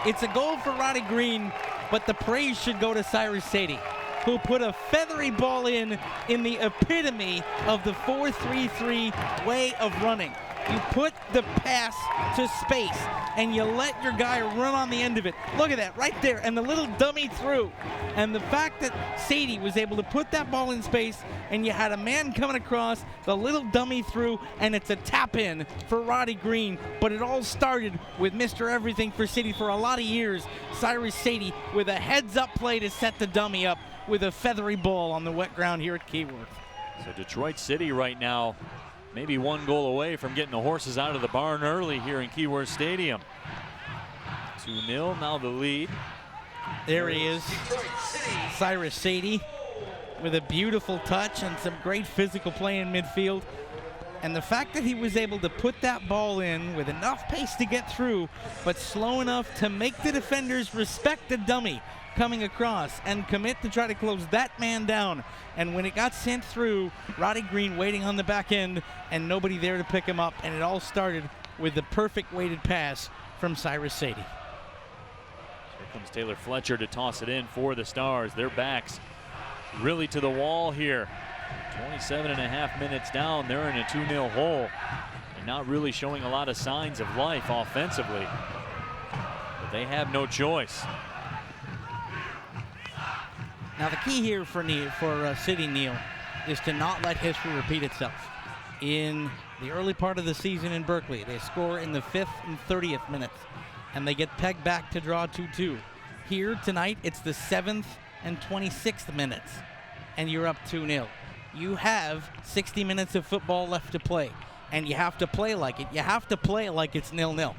It's a goal for Roddy Green, but the praise should go to Cyrus Sadie, who put a feathery ball in the epitome of the 4-3-3 way of running. You put the pass to space, and you let your guy run on the end of it. Look at that right there, and the little dummy through. And the fact that Sadie was able to put that ball in space, and you had a man coming across, the little dummy through, and it's a tap in for Roddy Green. But it all started with Mr. Everything for City for a lot of years, Cyrus Sadie, with a heads-up play to set the dummy up with a feathery ball on the wet ground here at Keyworth. So Detroit City right now, maybe one goal away from getting the horses out of the barn early here in Keyworth Stadium. 2-0, now the lead. There he is, Cyrus Sadie, with a beautiful touch and some great physical play in midfield. And the fact that he was able to put that ball in with enough pace to get through, but slow enough to make the defenders respect the dummy coming across and commit to try to close that man down. And when it got sent through, Roddy Green waiting on the back end and nobody there to pick him up. And it all started with the perfect weighted pass from Cyrus Sadie. Here comes Taylor Fletcher to toss it in for the Stars. Their backs really to the wall here. 27.5 minutes down, they're in a 2-0 hole. And not really showing a lot of signs of life offensively. But they have no choice. Now the key here for City, Neil, is to not let history repeat itself. In the early part of the season in Berkeley, they score in the 5th and 30th minutes, and they get pegged back to draw 2-2. Here tonight, it's the 7th and 26th minutes, and you're up 2-0. You have 60 minutes of football left to play, and you have to play like it. You have to play like it's 0-0.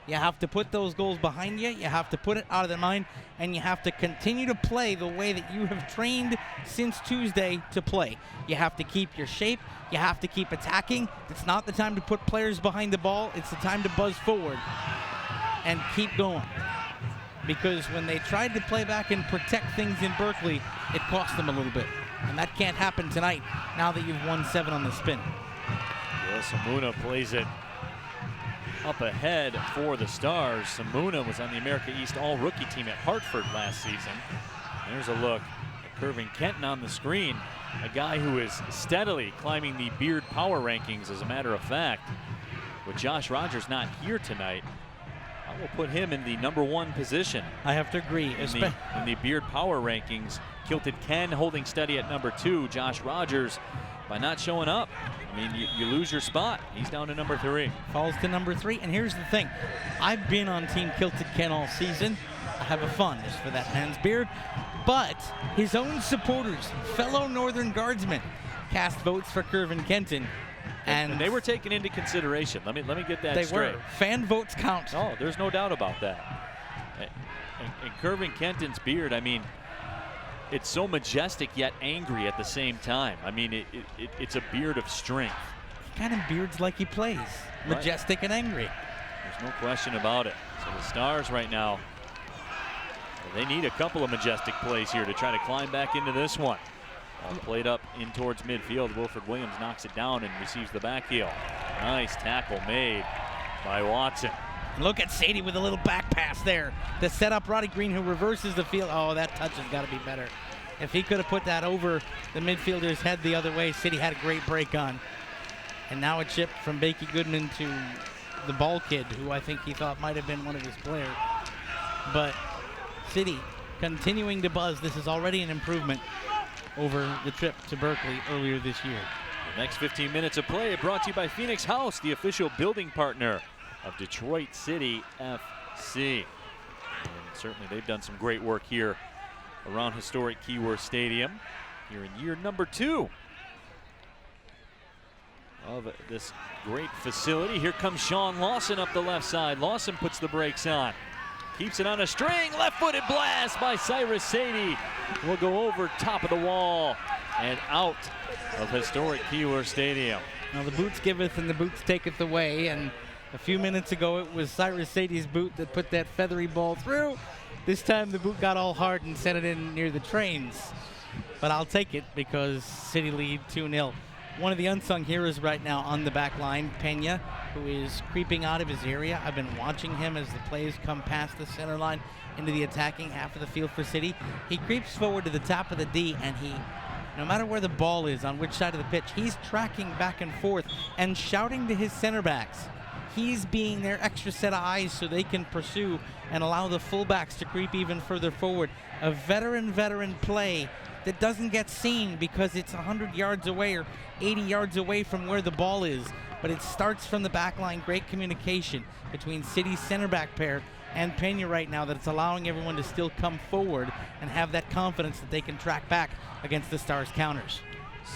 You have to put those goals behind you. You have to put it out of their mind, and you have to continue to play the way that you have trained since Tuesday to play. You have to keep your shape. You have to keep attacking. It's not the time to put players behind the ball. It's the time to buzz forward and keep going. Because when they tried to play back and protect things in Berkeley, it cost them a little bit. And that can't happen tonight now that you've won 7 on the spin. Well, Samuna plays it up ahead for the Stars. Samuna was on the America East All-Rookie team at Hartford last season. There's a look at Kervin Kenton on the screen, a guy who is steadily climbing the Beard Power Rankings, as a matter of fact. With Josh Rogers not here tonight, I will put him in the #1 position. I have to agree. In the Beard Power Rankings, Kilted Ken holding steady at #2. Josh Rogers, by not showing up, I mean, you lose your spot. He's down to #3. Falls to #3. And here's the thing. I've been on Team Kilted Ken all season. I have a fun just for that man's beard. But his own supporters, fellow Northern Guardsmen, cast votes for Kervin Kenton. And they were taken into consideration. Let me get that straight. They were. Fan votes count. Oh, there's no doubt about that. And Kervin Kenton's beard, I mean, it's so majestic yet angry at the same time. I mean, it's a beard of strength. He kind of beards like he plays, majestic and angry. There's no question about it. So the Stars right now, they need a couple of majestic plays here to try to climb back into this one. Played up in towards midfield. Wilfred Williams knocks it down and receives the back heel. Nice tackle made by Watson. Look at Sadie with a little back pass there to set up Roddy Green, who reverses the field. Oh, that touch has got to be better. If he could have put that over the midfielder's head the other way, City had a great break on. And now a chip from Bakey Goodman to the ball kid, who I think he thought might have been one of his players. But City continuing to buzz. This is already an improvement over the trip to Berkeley earlier this year. The next 15 minutes of play brought to you by Phoenix House, the official building partner of Detroit City FC. And certainly they've done some great work here around historic Keyworth Stadium here in year number 2 of this great facility. Here comes Sean Lawson up the left side. Lawson puts the brakes on. Keeps it on a string. Left-footed blast by Cyrus Sadie. Will go over top of the wall and out of historic Keyworth Stadium. Now the boots giveth and the boots taketh away, and a few minutes ago it was Cyrus Sadie's boot that put that feathery ball through. This time the boot got all hard and sent it in near the trains. But I'll take it because City lead 2-0. One of the unsung heroes right now on the back line, Pena, who is creeping out of his area. I've been watching him as the plays come past the center line into the attacking half of the field for City. He creeps forward to the top of the D, and he, no matter where the ball is, on which side of the pitch, he's tracking back and forth and shouting to his center backs. He's being their extra set of eyes so they can pursue and allow the fullbacks to creep even further forward. A veteran play that doesn't get seen because it's 100 yards away or 80 yards away from where the ball is. But it starts from the back line. Great communication between City's center back pair and Pena right now, that it's allowing everyone to still come forward and have that confidence that they can track back against the Stars' counters.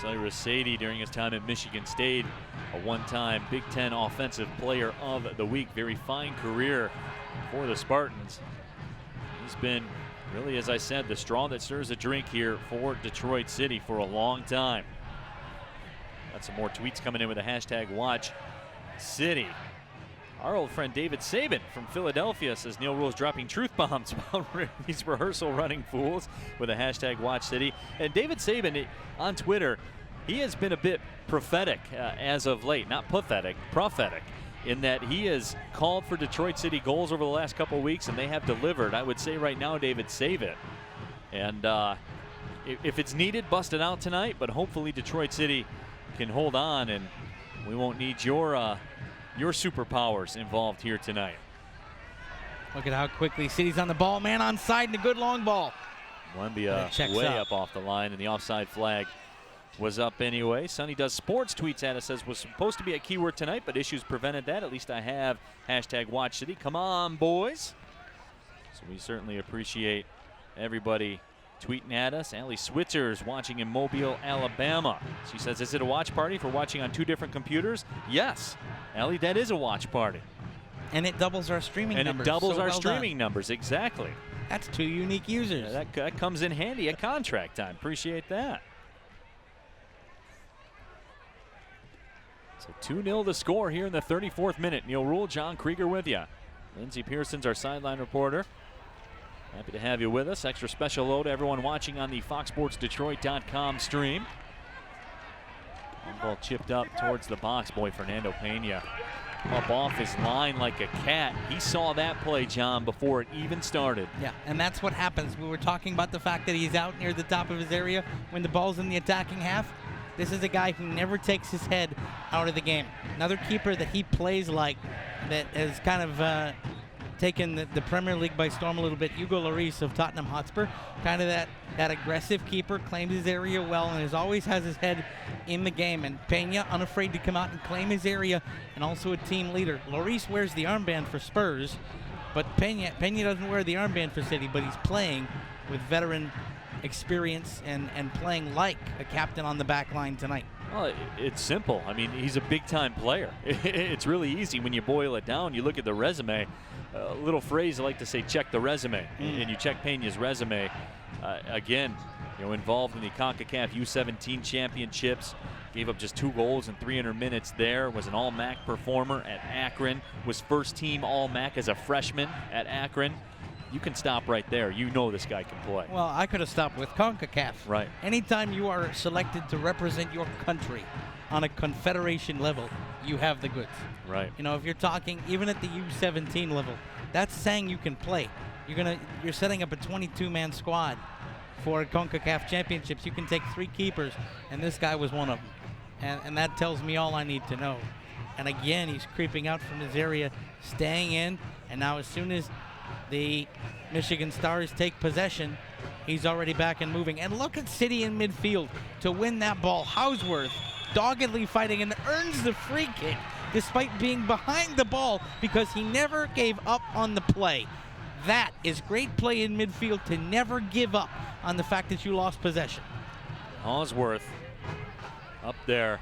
Cyrus Sadie, during his time at Michigan State, a one-time Big Ten Offensive Player of the Week. Very fine career for the Spartans. He's been, really, as I said, the straw that stirs the drink here for Detroit City for a long time. Got some more tweets coming in with the hashtag Watch City. Our old friend David Saban from Philadelphia says Neil Rule's dropping truth bombs about these rehearsal running fools with a hashtag Watch City. And David Saban on Twitter, he has been a bit prophetic as of late. Not pathetic, prophetic, in that he has called for Detroit City goals over the last couple of weeks, and they have delivered. I would say right now, David, save it. And if it's needed, bust it out tonight, but hopefully Detroit City can hold on, and we won't need your superpowers involved here tonight. Look at how quickly City's on the ball. Man on side and a good long ball. Columbia way up off the line, and the offside flag was up anyway. Sonny Does Sports tweets at us, says was supposed to be at Keyworth tonight, but issues prevented that. At least I have hashtag Watch City. Come on, boys. So we certainly appreciate everybody tweeting at us. Allie Switzer's watching in Mobile, Alabama. She says, is it a watch party for watching on 2 different computers? Yes, Allie, that is a watch party. And it doubles our streaming numbers. And it doubles our streaming numbers, exactly. That's 2 unique users. Yeah, that comes in handy at contract time. Appreciate that. So 2-0 the score here in the 34th minute. Neil Rule, John Krieger with you. Lindsey Pearson's our sideline reporter. Happy to have you with us. Extra special hello to everyone watching on the FoxSportsDetroit.com stream. One ball chipped up towards the box. Boy, Fernando Pena up off his line like a cat. He saw that play, John, before it even started. Yeah, and that's what happens. We were talking about the fact that he's out near the top of his area when the ball's in the attacking half. This is a guy who never takes his head out of the game. Another keeper that he plays like, that has kind of taken the Premier League by storm a little bit. Hugo Lloris of Tottenham Hotspur, kind of that aggressive keeper, claims his area well and always has his head in the game. And Pena, unafraid to come out and claim his area, and also a team leader. Lloris wears the armband for Spurs, but Pena doesn't wear the armband for City, but he's playing with veteran experience and playing like a captain on the back line tonight. Well, it's simple. I mean, he's a big-time player. It's really easy when you boil it down. You look at the resume. A little phrase I like to say, check the resume. And you check Pena's resume. Again, involved in the CONCACAF U17 championships. Gave up just 2 goals in 300 minutes there. Was an All-MAC performer at Akron. Was first team All-MAC as a freshman at Akron. You can stop right there. You know this guy can play. Well, I could have stopped with CONCACAF. Right. Anytime you are selected to represent your country on a confederation level, you have the goods. Right. You know, if you're talking even at the U17 level, that's saying you can play. You're setting up a 22-man squad for CONCACAF championships. You can take 3 keepers, and this guy was one of them. And that tells me all I need to know. And again, he's creeping out from his area, staying in, and now as soon as the Michigan Stars take possession, he's already back and moving. And look at City in midfield to win that ball. Hausworth doggedly fighting and earns the free kick despite being behind the ball because he never gave up on the play. That is great play in midfield, to never give up on the fact that you lost possession. Hausworth up there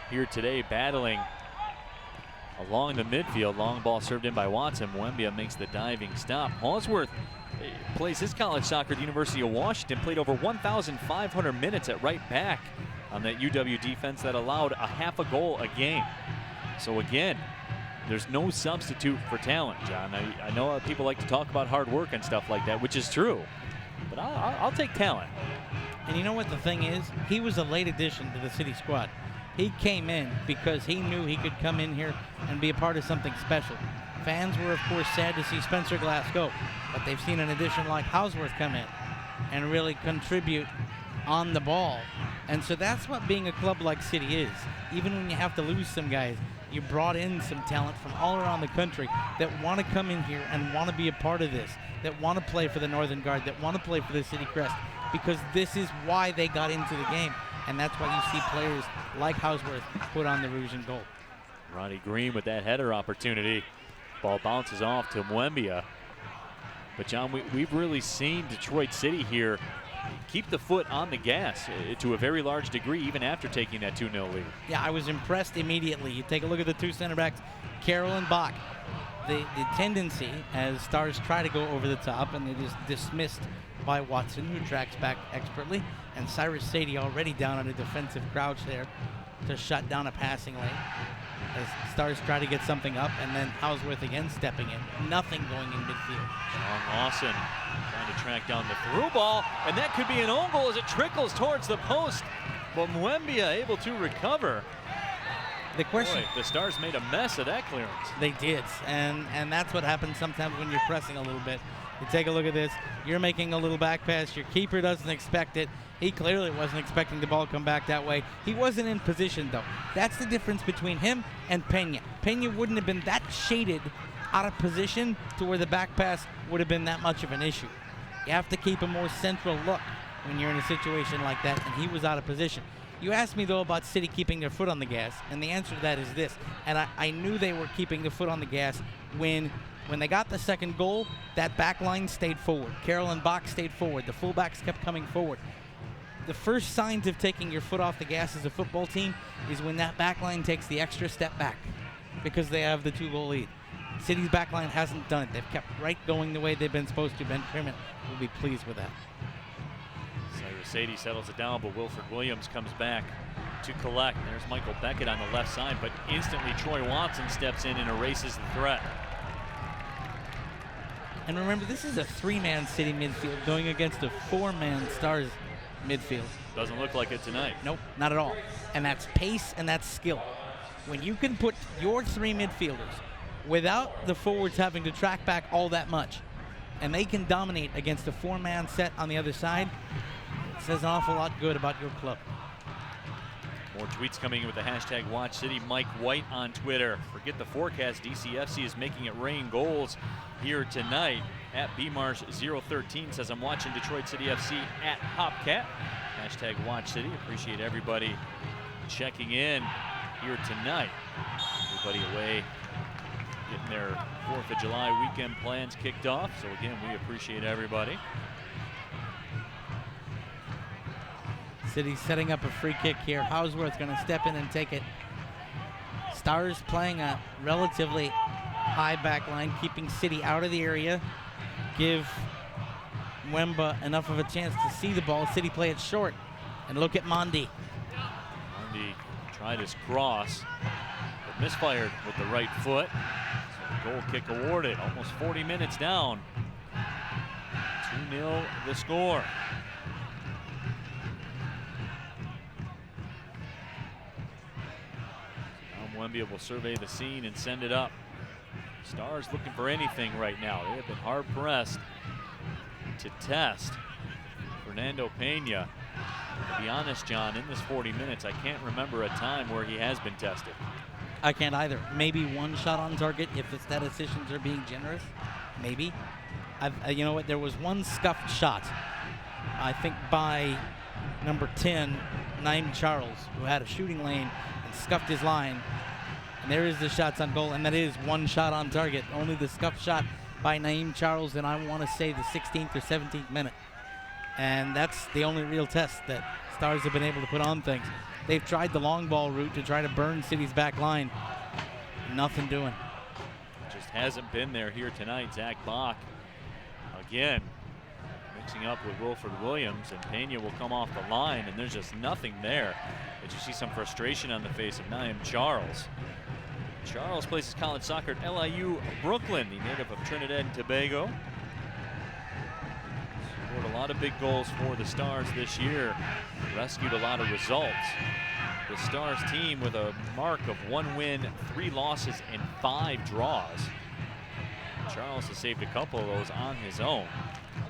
here today battling along the midfield. Long ball served in by Watson. Mwembia makes the diving stop. Hausworth plays his college soccer at the University of Washington, played over 1,500 minutes at right back on that UW defense that allowed a half a goal a game. So again, there's no substitute for talent, John. I know people like to talk about hard work and stuff like that, which is true, but I'll take talent. And you know what the thing is? He was a late addition to the City squad. He came in because he knew he could come in here and be a part of something special. Fans were, of course, sad to see Spencer Glass go, but they've seen an addition like Hausworth come in and really contribute on the ball. And so that's what being a club like City is. Even when you have to lose some guys, you brought in some talent from all around the country that want to come in here and want to be a part of this, that want to play for the Northern Guard, that want to play for the City Crest, because this is why they got into the game. And that's why you see players like Hausworth put on the Rouge and Gold. Ronnie Green with that header opportunity. Ball bounces off to Mwembia. But John, we've really seen Detroit City here keep the foot on the gas to a very large degree, even after taking that 2-0 lead. Yeah, I was impressed immediately. You take a look at the 2 center backs, Carroll and Bach. The tendency, as Stars try to go over the top, and it is dismissed by Watson, who tracks back expertly, and Cyrus Sadie already down on a defensive crouch there to shut down a passing lane. As Stars try to get something up, and then Hausworth again stepping in. Nothing going in midfield. Sean Lawson trying to track down the through ball, and that could be an own goal as it trickles towards the post. But Mwembia able to recover. The question, boy, the Stars made a mess of that clearance. They did, and that's what happens sometimes when you're pressing a little bit. You take a look at this. You're making a little back pass. Your keeper doesn't expect it. He clearly wasn't expecting the ball to come back that way. He wasn't in position, though. That's the difference between him and Pena. Pena wouldn't have been that shaded out of position to where the back pass would have been that much of an issue. You have to keep a more central look when you're in a situation like that, and he was out of position. You asked me, though, about City keeping their foot on the gas, and the answer to that is this. And I knew they were keeping the foot on the gas when they got the second goal. That back line stayed forward. Carroll and Bach stayed forward. The fullbacks kept coming forward. The first signs of taking your foot off the gas as a football team is when that back line takes the extra step back because they have the 2-goal lead. City's back line hasn't done it. They've kept right going the way they've been supposed to. Ben Pierman will be pleased with that. Cyrus Sadie settles it down, but Wilfred Williams comes back to collect. There's Michael Beckett on the left side, but instantly Troy Watson steps in and erases the threat. And remember, this is a 3-man City midfield going against a 4-man Stars midfield. Doesn't look like it tonight. Nope, not at all. And that's pace and that's skill. When you can put your 3 midfielders without the forwards having to track back all that much, and they can dominate against a 4-man set on the other side, it says an awful lot good about your club. More tweets coming in with the hashtag WatchCity. Mike White on Twitter. Forget the forecast. DCFC is making it rain goals here tonight. At BMarsh013 says, I'm watching Detroit City FC at Hopcat. Hashtag WatchCity. Appreciate everybody checking in here tonight. Everybody away getting their 4th of July weekend plans kicked off. So again, we appreciate everybody. City setting up a free kick here. Hausworth going to step in and take it. Stars playing a relatively high back line, keeping City out of the area. Give Mwemba enough of a chance to see the ball. City play it short. And look at Mondi. Mondi tried his cross, but misfired with the right foot. So the goal kick awarded. Almost 40 minutes down. 2-0 the score. Now Mwemba will survey the scene and send it up. Stars looking for anything right now. They have been hard pressed to test Fernando Pena. To be honest, John, in this 40 minutes, I can't remember a time where he has been tested. I can't either. Maybe one shot on target if the statisticians are being generous. Maybe. You know what? There was one scuffed shot, I think by number 10, Naim Charles, who had a shooting lane and scuffed his line. And there is the shots on goal, and that is one shot on target. Only the scuffed shot by Naim Charles, and I want to say the 16th or 17th minute. And that's the only real test that Stars have been able to put on things. They've tried the long ball route to try to burn City's back line. Nothing doing. Just hasn't been there here tonight. Zach Bach, again, mixing up with Wilford Williams, and Pena will come off the line, and there's just nothing there. Did you see some frustration on the face of Naim Charles? Charles plays his college soccer at LIU Brooklyn, the native of Trinidad and Tobago. Scored a lot of big goals for the Stars this year. Rescued a lot of results. The Stars team with a mark of 1 win, 3 losses, and 5 draws. Charles has saved a couple of those on his own.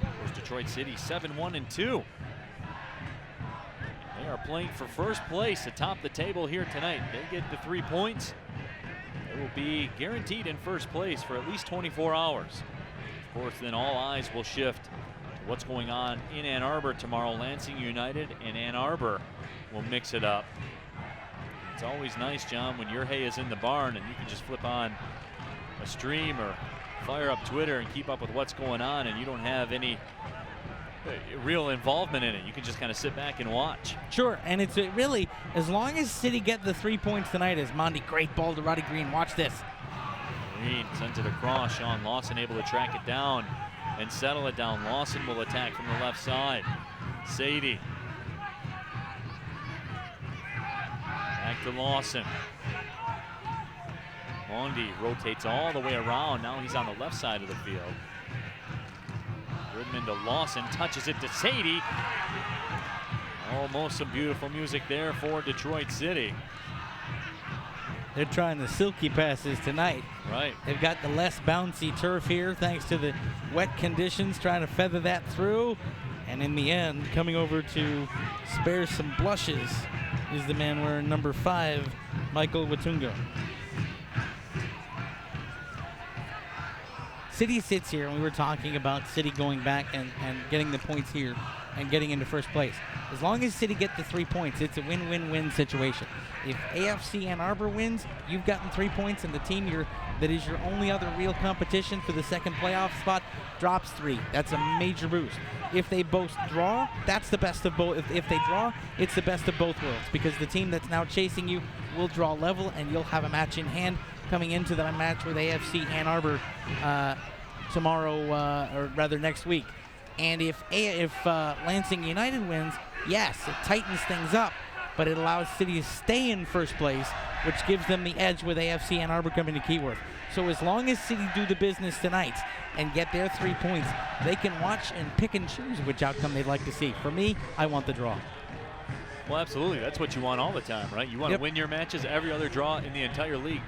Of course, Detroit City 7-1-2. They are playing for first place atop the table here tonight. They get the 3 points. They will be guaranteed in first place for at least 24 hours. Of course, then all eyes will shift to what's going on in Ann Arbor tomorrow. Lansing United and Ann Arbor will mix it up. It's always nice, John, when your hay is in the barn and you can just flip on a stream or fire up Twitter and keep up with what's going on, and you don't have any real involvement in it. You can just kind of sit back and watch. Sure, and it's really, as long as City get the 3 points tonight, as Mondi, great ball to Roddy Green. Watch this. Green sends it across. Sean Lawson able to track it down and settle it down. Lawson will attack from the left side. Sadie. Back to Lawson. Mondi rotates all the way around. Now he's on the left side of the field. Goodman to Lawson, touches it to Sadie. Almost some beautiful music there for Detroit City. They're trying the silky passes tonight. Right. They've got the less bouncy turf here thanks to the wet conditions, trying to feather that through. And in the end, coming over to spare some blushes is the man wearing number 5, Michael Watungo. City sits here, and we were talking about City going back and getting the points here and getting into first place. As long as City get the 3 points, it's a win-win-win situation. If AFC Ann Arbor wins, you've gotten 3 points, and the team that is your only other real competition for the second playoff spot drops 3. That's a major boost. If they both draw, that's the best of both. If they draw, it's the best of both worlds, because the team that's now chasing you will draw level, and you'll have a match in hand coming into that match with AFC Ann Arbor tomorrow, or rather next week. And if Lansing United wins, yes, it tightens things up, but it allows City to stay in first place, which gives them the edge with AFC Ann Arbor coming to Keyworth. So as long as City do the business tonight and get their 3 points, they can watch and pick and choose which outcome they'd like to see. For me, I want the draw. Well, absolutely. That's what you want all the time, right? You want to win your matches. Every other draw in the entire league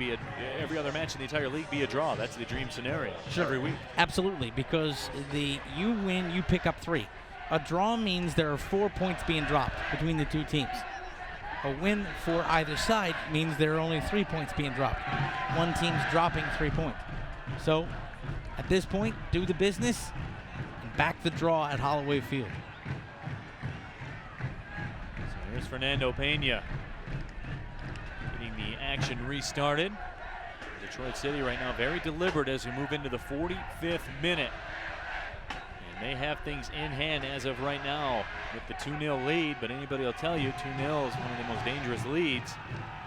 every other match in the entire league be a draw. That's the dream scenario. Sure. Every week. Absolutely, because you win, you pick up 3. A draw means there are 4 points being dropped between the two teams. A win for either side means there are only 3 points being dropped. One team's dropping 3 points. So, at this point, do the business and back the draw at Holloway Field. Here's Fernando Pena getting the action restarted. Detroit City right now very deliberate as we move into the 45th minute. And they have things in hand as of right now with the 2-0 lead, but anybody will tell you 2-0 is one of the most dangerous leads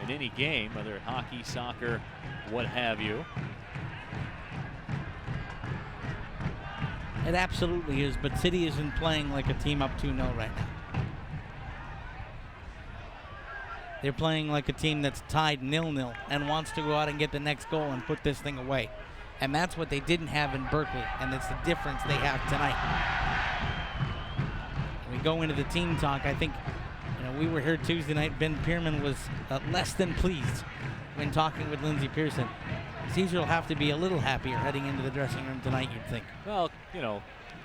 in any game, whether hockey, soccer, what have you. It absolutely is, but City isn't playing like a team up 2-0 right now. They're playing like a team that's tied 0-0 and wants to go out and get the next goal and put this thing away. And that's what they didn't have in Berkeley, and it's the difference they have tonight. When we go into the team talk, I think, we were here Tuesday night. Ben Pierman was less than pleased when talking with Lindsey Pearson. Caesar will have to be a little happier heading into the dressing room tonight, you'd think. Well,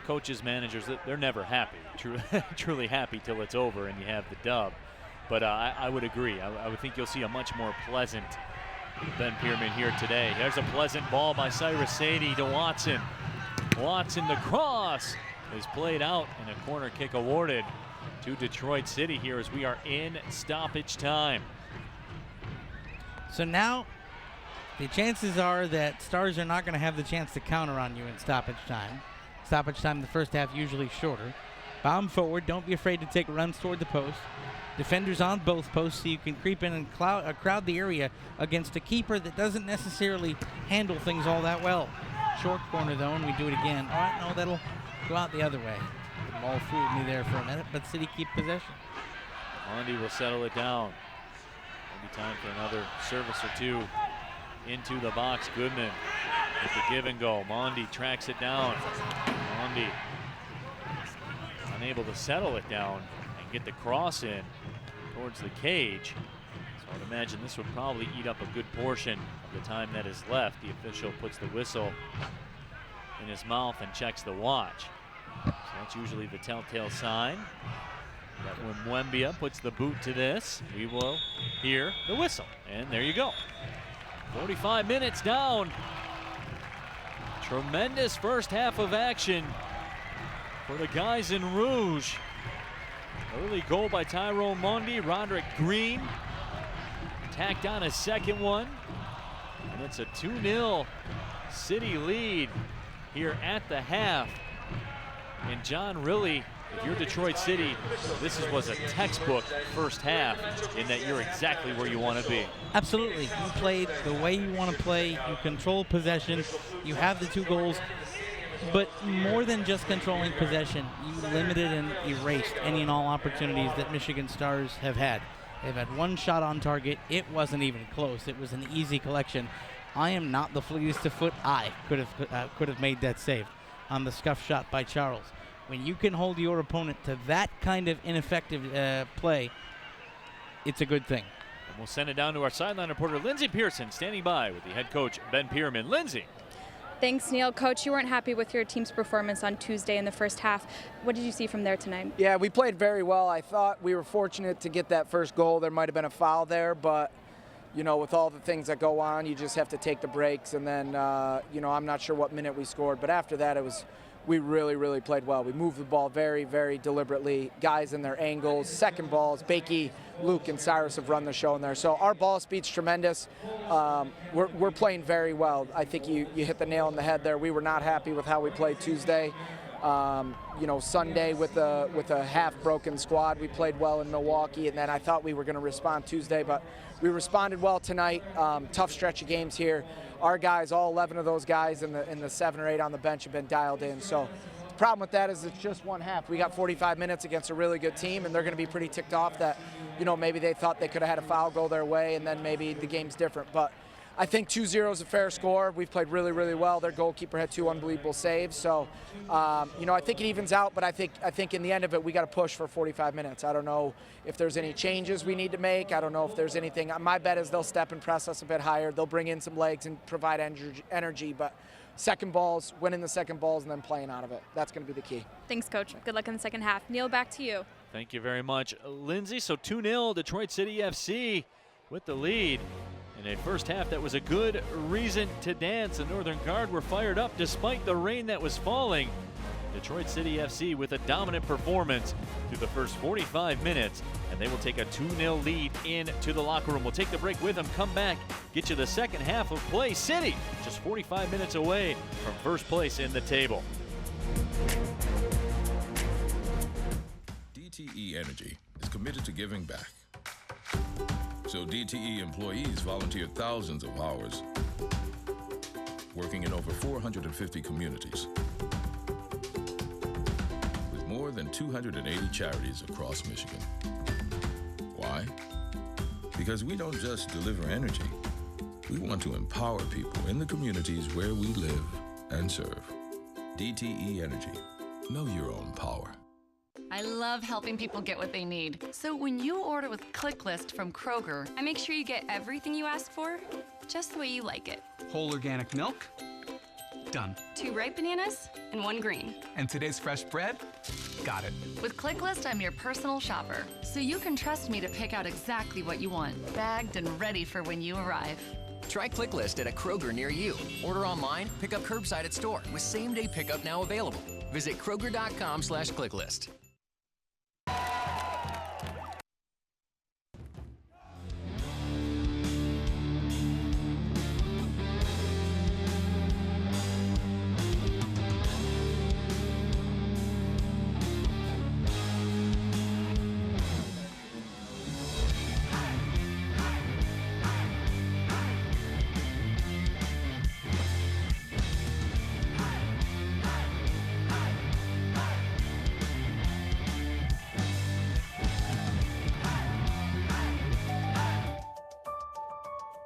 coaches, managers, they're never happy, truly happy till it's over and you have the dub. But I would agree. I would think you'll see a much more pleasant Ben Pierman here today. There's a pleasant ball by Cyrus Sadie to Watson. Watson, the cross is played out and a corner kick awarded to Detroit City here as we are in stoppage time. So now the chances are that Stars are not going to have the chance to counter on you in stoppage time. Stoppage time in the first half usually shorter. Bomb forward. Don't be afraid to take runs toward the post. Defenders on both posts so you can creep in and crowd the area against a keeper that doesn't necessarily handle things all that well. Short corner though, and we do it again. All right, no, that'll go out the other way. The ball fooled me there for a minute, but City keep possession. Mondy will settle it down. Maybe time for another service or two into the box. Goodman with the give and go. Mondy tracks it down. Mondy unable to settle it down and get the cross in towards the cage. So I'd imagine this would probably eat up a good portion of the time that is left. The official puts the whistle in his mouth and checks the watch. So that's usually the telltale sign that when Mwembia puts the boot to this, we will hear the whistle. And there you go. 45 minutes down. Tremendous first half of action for the guys in Rouge. Early goal by Tyrone Mundy. Roderick Green tacked on a second one. And it's a 2-0 City lead here at the half. And John, really, if you're Detroit City, this was a textbook first half in that you're exactly where you want to be. Absolutely. You played the way you want to play. You control possession. You have the 2 goals. But more than just controlling possession, you limited and erased any and all opportunities that Michigan Stars have had. They've had 1 shot on target. It wasn't even close. It was an easy collection. I am not the fleetest of foot. I could have made that save on the scuff shot by Charles. When you can hold your opponent to that kind of ineffective play, it's a good thing. And we'll send it down to our sideline reporter, Lindsey Pearson, standing by with the head coach, Ben Pierman. Lindsey. Thanks, Neil. Coach, you weren't happy with your team's performance on Tuesday in the first half. What did you see from there tonight? Yeah, we played very well. I thought we were fortunate to get that first goal. There might have been a foul there, but, with all the things that go on, you just have to take the breaks. And then, I'm not sure what minute we scored, but after that, we really, really played well. We moved the ball very, very deliberately. Guys in their angles, second balls. Bakey, Luke, and Cyrus have run the show in there. So our ball speed's tremendous. We're playing very well. I think you hit the nail on the head there. We were not happy with how we played Tuesday. Sunday with a half-broken squad, we played well in Milwaukee, and then I thought we were going to respond Tuesday, but we responded well tonight. Tough stretch of games here. Our guys, all 11 of those guys and the 7 or 8 on the bench have been dialed in. So the problem with that is it's just one half. We got 45 minutes against a really good team, and they're going to be pretty ticked off that, maybe they thought they could have had a foul go their way, and then maybe the game's different. But I think 2-0 is a fair score. We've played really, really well. Their goalkeeper had 2 unbelievable saves. So, I think it evens out, but I think in the end of it, we got to push for 45 minutes. I don't know if there's any changes we need to make. I don't know if there's anything. My bet is they'll step and press us a bit higher. They'll bring in some legs and provide energy, but second balls, winning the second balls, and then playing out of it. That's going to be the key. Thanks, Coach. Good luck in the second half. Neil, back to you. Thank you very much, Lindsey. So 2-0 Detroit City FC with the lead. In a first half that was a good reason to dance. The Northern Guard were fired up despite the rain that was falling. Detroit City FC with a dominant performance through the first 45 minutes, and they will take a 2-0 lead into the locker room. We'll take the break with them, come back, get you the second half of play. City just 45 minutes away from first place in the table. DTE Energy is committed to giving back. So DTE employees volunteered thousands of hours, working in over 450 communities. than 280 charities across Michigan. Why? Because we don't just deliver energy. We want to empower people in the communities where we live and serve. DTE Energy. Know your own power. I love helping people get what they need. So when you order with ClickList from Kroger, I make sure you get everything you ask for, just the way you like it. Whole organic milk? Done. 2 ripe bananas and 1 green. And today's fresh bread? Got it. With ClickList, I'm your personal shopper, so you can trust me to pick out exactly what you want, bagged and ready for when you arrive. Try ClickList at a Kroger near you. Order online, pick up curbside at store with same-day pickup now available. Visit Kroger.com/ClickList.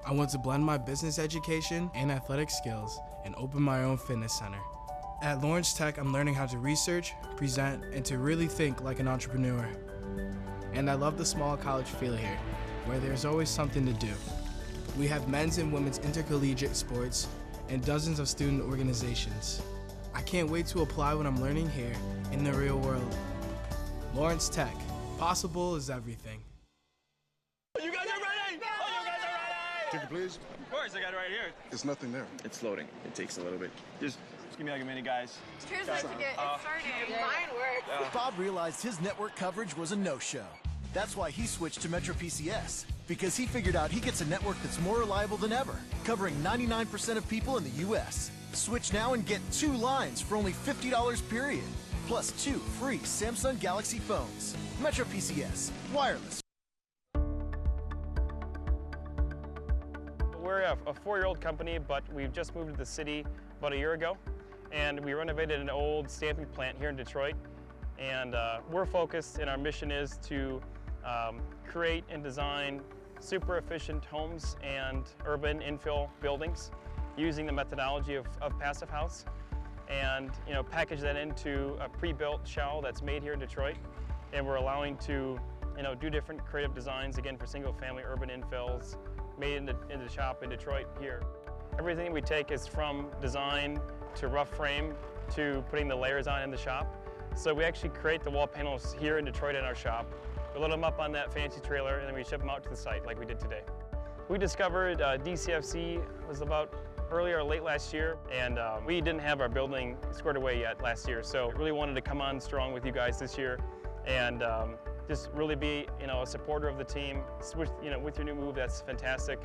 I want to blend my business education and athletic skills and open my own fitness center. At Lawrence Tech, I'm learning how to research, present, and to really think like an entrepreneur. And I love the small college feel here, where there's always something to do. We have men's and women's intercollegiate sports and dozens of student organizations. I can't wait to apply what I'm learning here in the real world. Lawrence Tech, possible is everything. You guys are ready? Oh, you guys are ready! Ticket, please. Of course, I got it right here. There's nothing there. It's loading. It takes a little bit. Just give me like a minute, guys. Here's my ticket. It's starting. Mine works. Bob realized his network coverage was a no-show. That's why he switched to Metro PCS, because he figured out he gets a network that's more reliable than ever, covering 99% of people in the U.S. Switch now and get 2 lines for only $50 period, plus 2 free Samsung Galaxy phones. Metro PCS, wireless. We're a 4-year-old company, but we've just moved to the city about a year ago, and we renovated an old stamping plant here in Detroit. And we're focused, and our mission is to create and design super efficient homes and urban infill buildings using the methodology of Passive House, and package that into a pre-built shell that's made here in Detroit. And we're allowing to do different creative designs, again, for single-family urban infills, made in the shop in Detroit here. Everything we take is from design to rough frame to putting the layers on in the shop. So we actually create the wall panels here in Detroit in our shop. We load them up on that fancy trailer, and then we ship them out to the site like we did today. We discovered DCFC was about early or late last year, and we didn't have our building squared away yet last year. So really wanted to come on strong with you guys this year, and just really be a supporter of the team. With your new move, that's fantastic,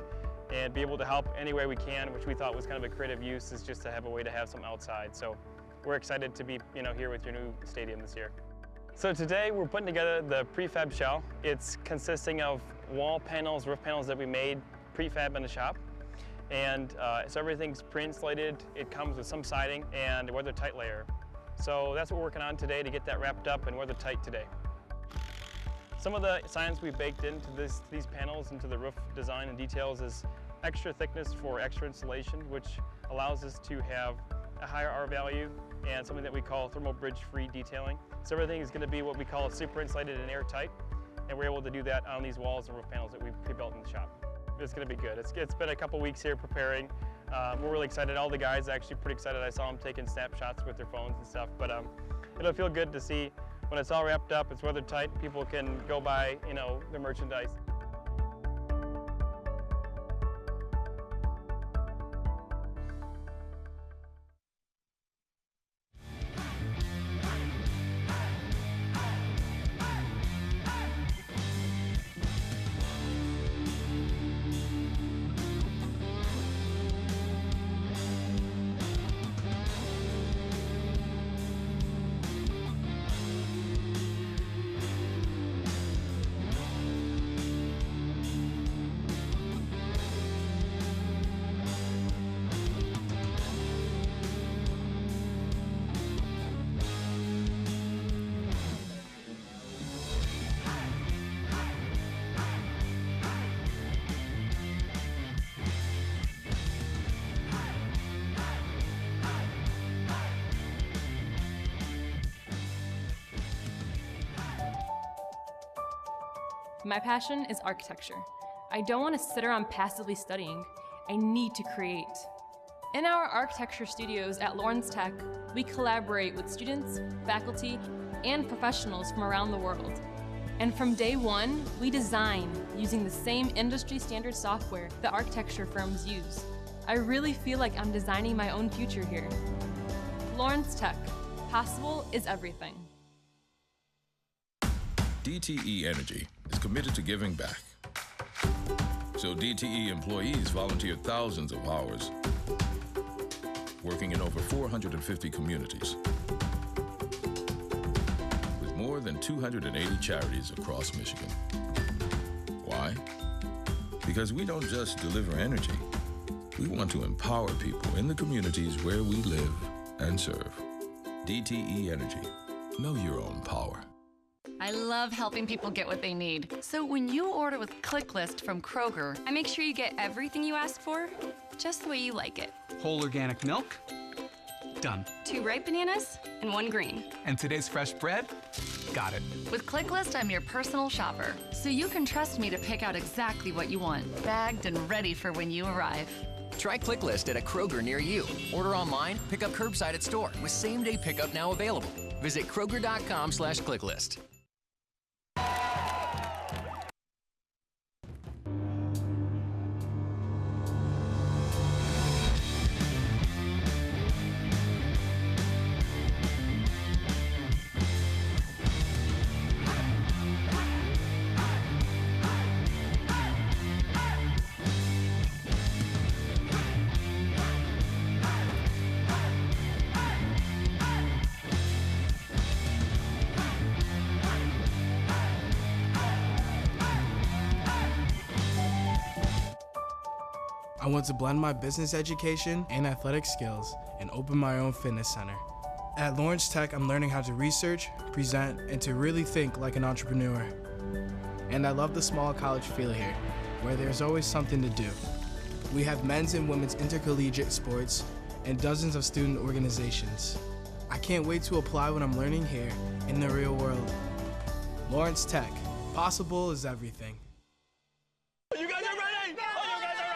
and be able to help any way we can, which we thought was kind of a creative use, is just to have a way to have some outside. So we're excited to be here with your new stadium this year. So today we're putting together the prefab shell. It's consisting of wall panels, roof panels that we made prefab in the shop. And so everything's pre-insulated. It comes with some siding and a weather-tight layer. So that's what we're working on today to get that wrapped up and weather-tight today. Some of the science we baked into these panels, into the roof design and details, is extra thickness for extra insulation, which allows us to have a higher R value and something that we call thermal bridge-free detailing. So everything is going to be what we call super insulated and airtight, and we're able to do that on these walls and roof panels that we've pre-built in the shop. It's going to be good. It's been a couple weeks here preparing. We're really excited. All the guys are actually pretty excited. I saw them taking snapshots with their phones and stuff, but it'll feel good to see when it's all wrapped up, it's weather tight, people can go buy their merchandise. My passion is architecture. I don't want to sit around passively studying. I need to create. In our architecture studios at Lawrence Tech, we collaborate with students, faculty, and professionals from around the world. And from day one, we design using the same industry standard software that architecture firms use. I really feel like I'm designing my own future here. Lawrence Tech. Possible is everything. DTE Energy is committed to giving back. So DTE employees volunteer thousands of hours, working in over 450 communities, with more than 280 charities across Michigan. Why? Because we don't just deliver energy. We want to empower people in the communities where we live and serve. DTE Energy. Know your own power. I love helping people get what they need. So when you order with ClickList from Kroger, I make sure you get everything you ask for, just the way you like it. Whole organic milk? Done. 2 ripe bananas and 1 green. And today's fresh bread? Got it. With ClickList, I'm your personal shopper, so you can trust me to pick out exactly what you want, bagged and ready for when you arrive. Try ClickList at a Kroger near you. Order online, pick up curbside at store with same-day pickup now available. Visit Kroger.com/ClickList. I want to blend my business education and athletic skills and open my own fitness center. At Lawrence Tech, I'm learning how to research, present, and to really think like an entrepreneur. And I love the small college feel here, where there's always something to do. We have men's and women's intercollegiate sports and dozens of student organizations. I can't wait to apply what I'm learning here in the real world. Lawrence Tech. Possible is everything. You guys are ready? You guys are ready?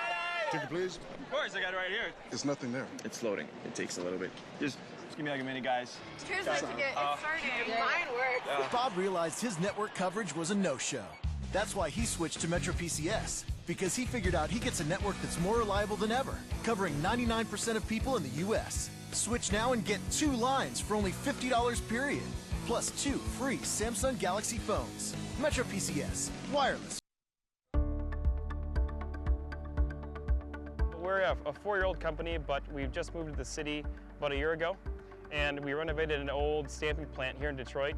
Ticket, please. Of course, I got it right here. There's nothing there. It's loading. It takes a little bit. Just give me like a minute, guys. Here's my ticket. It's starting. Mine works. Bob realized his network coverage was a no-show. That's why he switched to Metro PCS, because he figured out he gets a network that's more reliable than ever, covering 99% of people in the U.S. Switch now and get 2 lines for only $50 period, plus 2 free Samsung Galaxy phones. Metro PCS, wireless. We're a 4-year-old company, but we've just moved to the city about a year ago, and we renovated an old stamping plant here in Detroit.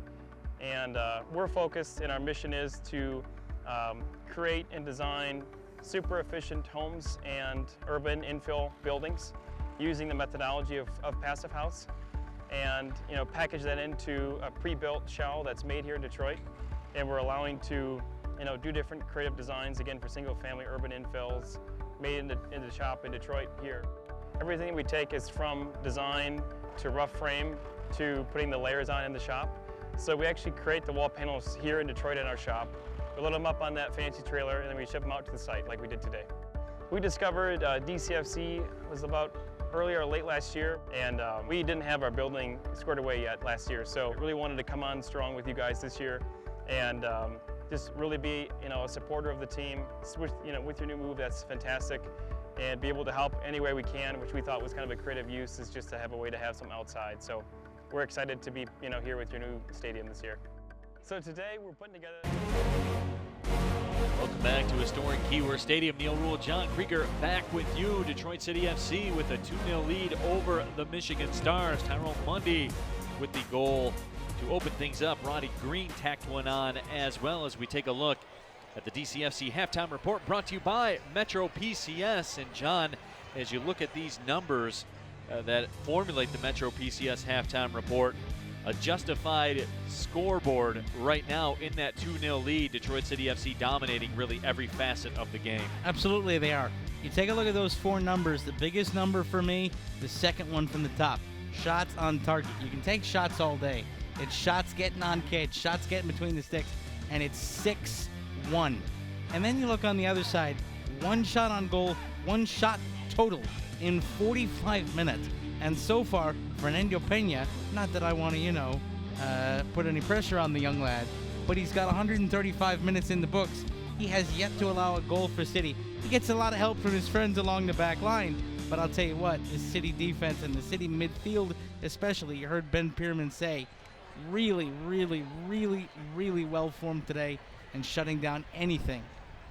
And we're focused, and our mission is to create and design super efficient homes and urban infill buildings using the methodology of Passive House, and package that into a pre-built shell that's made here in Detroit. And we're allowing to do different creative designs, again, for single-family urban infills made in the shop in Detroit here. Everything we take is from design to rough frame to putting the layers on in the shop. So we actually create the wall panels here in Detroit in our shop. We load them up on that fancy trailer, and then we ship them out to the site like we did today. We discovered DCFC was about earlier or late last year, and we didn't have our building squared away yet last year. So really wanted to come on strong with you guys this year, and just really be a supporter of the team. With your new move, that's fantastic, and be able to help any way we can, which we thought was kind of a creative use, is just to have a way to have some outside. So we're excited to be here with your new stadium this year. So today we're putting together. Welcome back to historic Keyworth Stadium. Neil Rule, John Krieger back with you. Detroit City FC with a 2-0 lead over the Michigan Stars. Tyrone Mundy with the goal to open things up. Roddy Green tacked one on as well, as we take a look at the DCFC halftime report, brought to you by Metro PCS. And John, as you look at these numbers that formulate the Metro PCS halftime report, a justified scoreboard right now in that 2-0 lead. Detroit City FC dominating really every facet of the game. Absolutely they are. You take a look at those 4 numbers. The biggest number for me, the second one from the top, shots on target. You can take shots all day. It's shots getting on kids, shots getting between the sticks, and it's 6 1. And then you look on the other side, 1 shot on goal, 1 shot total in 45 minutes. And so far, Fernando Pena, not that I want to, put any pressure on the young lad, but he's got 135 minutes in the books. He has yet to allow a goal for City. He gets a lot of help from his friends along the back line, but I'll tell you what, the City defense and the City midfield especially, you heard Ben Pierman say, really, really, really, really well formed today and shutting down anything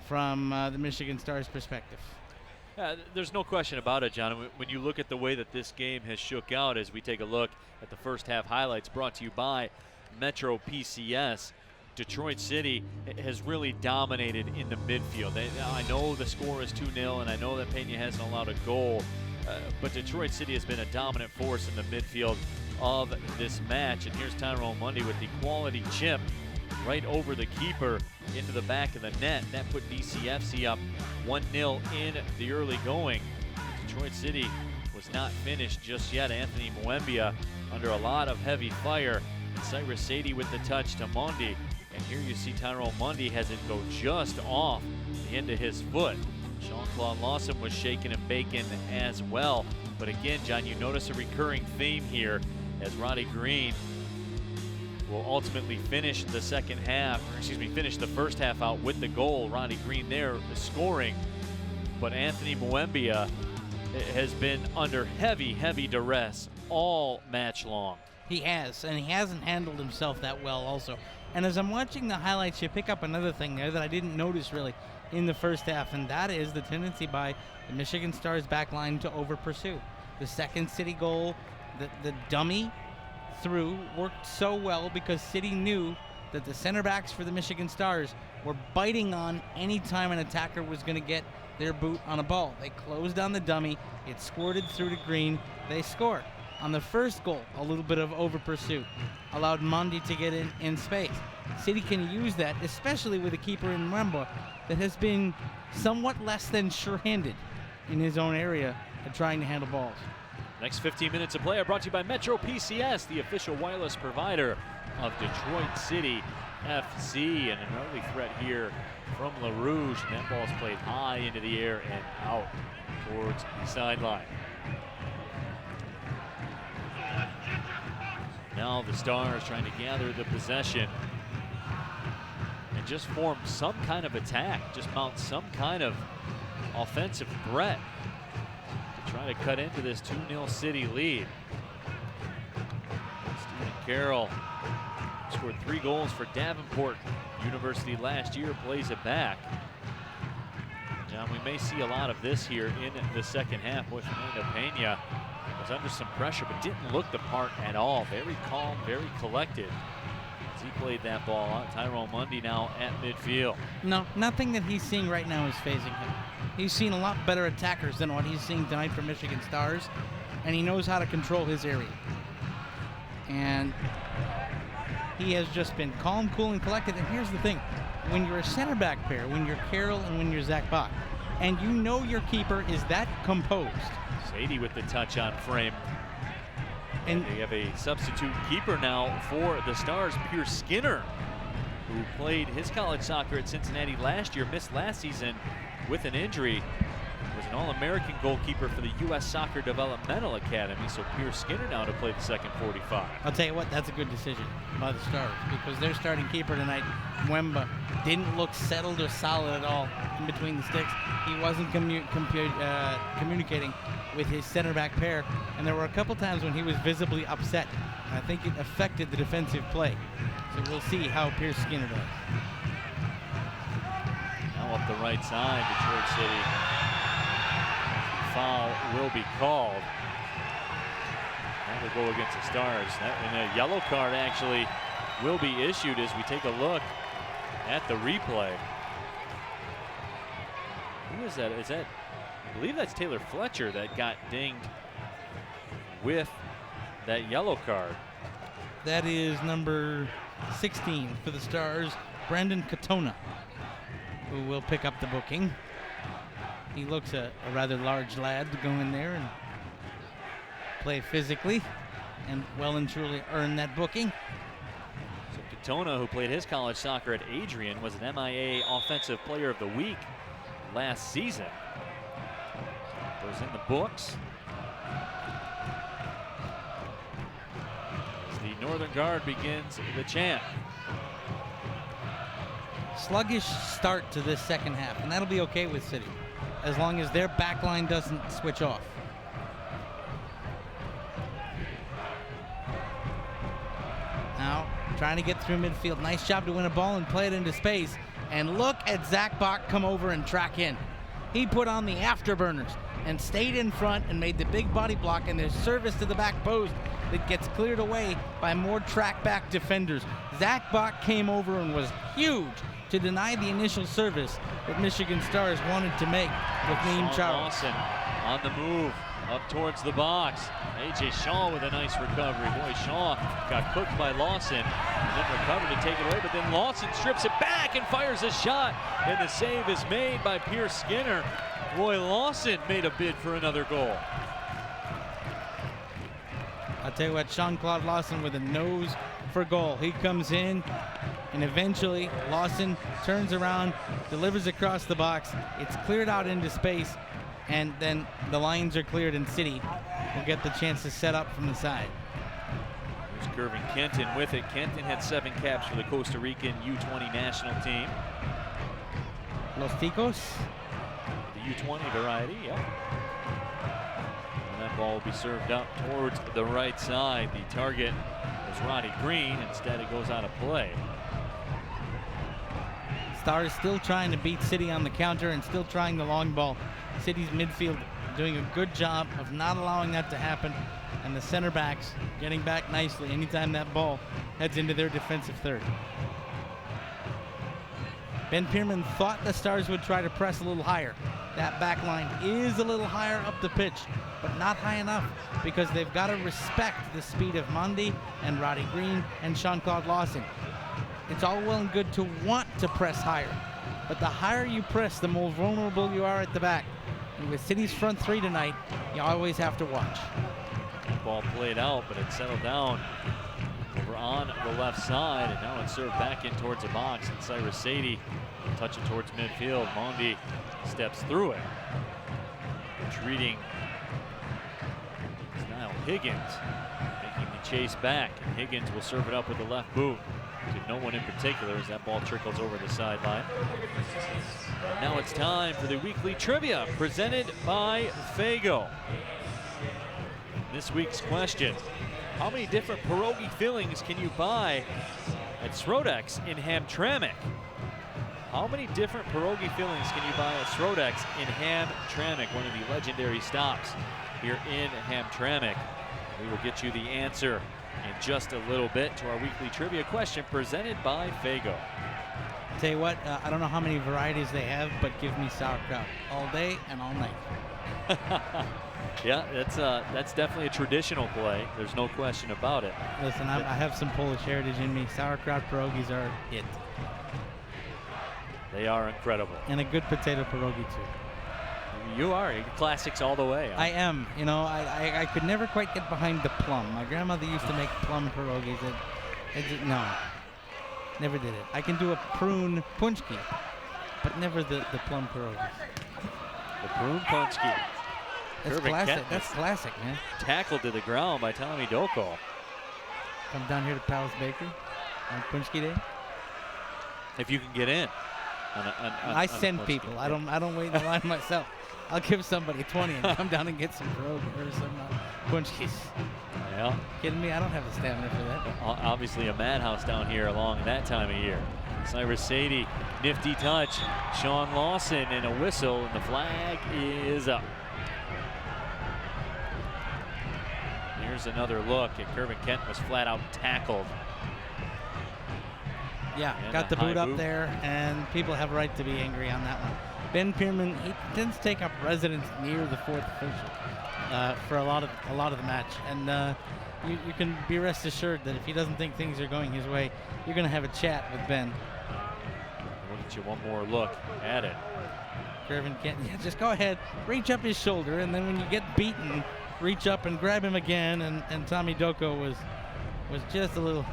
from the Michigan Stars perspective. There's no question about it, John. When you look at the way that this game has shook out as we take a look at the first half highlights brought to you by Metro PCS, Detroit City has really dominated in the midfield. I know the score is 2-0, and I know that Pena hasn't allowed a goal, but Detroit City has been a dominant force in the midfield of this match. And here's Tyrone Mundy with the quality chip right over the keeper into the back of the net. That put DCFC up 1-0 in the early going. Detroit City was not finished just yet. Anthony Mwembia under a lot of heavy fire. And Cyrus Sadie with the touch to Mundy. And here you see Tyrone Mundy has it go just off the end of his foot. Jean-Claude Lawson was shaken and baking as well. But again, John, you notice a recurring theme here as Roddy Green will ultimately finish the finish the first half out with the goal. Roddy Green there scoring. But Anthony Mwembia has been under heavy, heavy duress all match long. He has, and he hasn't handled himself that well also. And as I'm watching the highlights, you pick up another thing there that I didn't notice really in the first half, and that is the tendency by the Michigan Stars back line to over-pursue. The second City goal, the dummy through worked so well because City knew that the center backs for the Michigan Stars were biting on any time an attacker was going to get their boot on a ball. They closed on the dummy, it squirted through to Green, they scored. On the first goal, a little bit of over-pursuit allowed Mundy to get in space. City can use that, especially with a keeper in Mwemba that has been somewhat less than sure-handed in his own area at trying to handle balls. Next 15 minutes of play are brought to you by Metro PCS, the official wireless provider of Detroit City FC. And an early threat here from LaRouge. And that ball's played high into the air and out towards the sideline. Now the Stars trying to gather the possession and just form some kind of attack, just mount some kind of offensive threat to try to cut into this 2-0 City lead. Stephen Carroll scored 3 goals for Davenport University last year, plays it back. John, we may see a lot of this here in the second half. Boy, Fernando Pena was under some pressure, but didn't look the part at all. Very calm, very collected as he played that ball out. Tyrone Mundy now at midfield. No, nothing that he's seeing right now is phasing him. He's seen a lot better attackers than what he's seeing tonight from Michigan Stars, and he knows how to control his area. And he has just been calm, cool, and collected. And here's the thing. When you're a center back pair, when you're Carroll and when you're Zach Bach, and you know your keeper is that composed. Sadie with the touch on frame. And they have a substitute keeper now for the Stars, Pierce Skinner, who played his college soccer at Cincinnati last year, missed last season with an injury. Was an All-American goalkeeper for the U.S. Soccer Developmental Academy, so Pierce Skinner now to play the second 45. I'll tell you what, that's a good decision by the Stars because their starting keeper tonight, Mwemba, didn't look settled or solid at all in between the sticks. He wasn't communicating with his center back pair, and there were a couple times when he was visibly upset. I think it affected the defensive play. So we'll see how Pierce Skinner does. Now up the right side, Detroit City. Foul will be called. That will go against the Stars. And a yellow card actually will be issued as we take a look at the replay. Who is that? I believe that's Taylor Fletcher that got dinged with that yellow card. That is number 16 for the Stars, Brandon Katona, who will pick up the booking. He looks a rather large lad to go in there and play physically and well and truly earn that booking. So Katona, who played his college soccer at Adrian, was an MIA Offensive Player of the Week last season. Goes in the books. As the Northern Guard begins the chant. Sluggish start to this second half, and that'll be okay with City, as long as their back line doesn't switch off. Now, trying to get through midfield. Nice job to win a ball and play it into space. And look at Zach Bach come over and track in. He put on the afterburners and stayed in front and made the big body block, and there's service to the back post that gets cleared away by more track back defenders. Zach Bach came over and was huge to deny the initial service that Michigan Stars wanted to make with Naeem Charles. Lawson on the move up towards the box. A.J. Shaw with a nice recovery. Boy, Shaw got cooked by Lawson and then recovered to take it away, but then Lawson strips it back and fires a shot, and the save is made by Pierce Skinner. Roy Lawson made a bid for another goal. I'll tell you what, Jean-Claude Lawson with a nose for goal. He comes in, and eventually Lawson turns around, delivers across the box. It's cleared out into space, and then the lines are cleared, and City will get the chance to set up from the side. There's Gervin Kenton with it. Kenton had 7 caps for the Costa Rican U20 national team. Los Ticos? The U20 variety, yeah. And that ball will be served up towards the right side. The target was Roddy Green. Instead, it goes out of play. Stars still trying to beat City on the counter and still trying the long ball. City's midfield doing a good job of not allowing that to happen, and the center backs getting back nicely anytime that ball heads into their defensive third. Ben Pierman thought the Stars would try to press a little higher. That back line is a little higher up the pitch, but not high enough, because they've got to respect the speed of Mondi and Roddy Green and Jean-Claude Lawson. It's all well and good to want to press higher, but the higher you press, the more vulnerable you are at the back. And with City's front three tonight, you always have to watch. Ball played out, but it settled down over on the left side, and now it's served back in towards the box, and Cyrus Sadie will touch it towards midfield. Mondi steps through it. Retreating is Niall Higgins, making the chase back, and Higgins will serve it up with the left boot to no one in particular as that ball trickles over the sideline. Now it's time for the weekly trivia presented by Fago. This week's question: how many different pierogi fillings can you buy at Srodex in Hamtramck? How many different pierogi fillings can you buy at Srodex in Hamtramck, one of the legendary stops here in Hamtramck? We will get you the answer in just a little bit to our weekly trivia question presented by Fago. Tell you what, I don't know how many varieties they have, but give me sauerkraut all day and all night. Yeah, that's definitely a traditional play. There's no question about it. Listen, I have some Polish heritage in me. Sauerkraut pierogies are it. They are incredible. And a good potato pierogi too. You are. Classics all the way. I am. You know, I could never quite get behind the plum. My grandmother used to make plum pierogies. No, never did it. I can do a prune punchki, but never the plum pierogies. The prune punchki. That's classic. That's classic, man. Tackled to the ground by Tommy Doko. Come down here to Palace Bakery on Punchki Day. If you can get in. I send people. I don't wait in the line myself. I'll give somebody 20 and come down and get some pierogi or some punchkis. Yeah. Kidding me? I don't have the stamina for that. Obviously a madhouse down here along that time of year. Cyrus Sadie, nifty touch. Sean Lawson and a whistle, and the flag is up. Here's another look at Kervin Kent was flat out tackled. Yeah, and got the boot up there, and people have a right to be angry on that one. Ben Pierman, he tends to take up residence near the fourth official for a lot of the match, and you can be rest assured that if he doesn't think things are going his way, you're going to have a chat with Ben. We'll get you one more look at it. Kervin Kent, yeah, just go ahead, reach up his shoulder, and then when you get beaten, reach up and grab him again, and Tommy Doko was just a little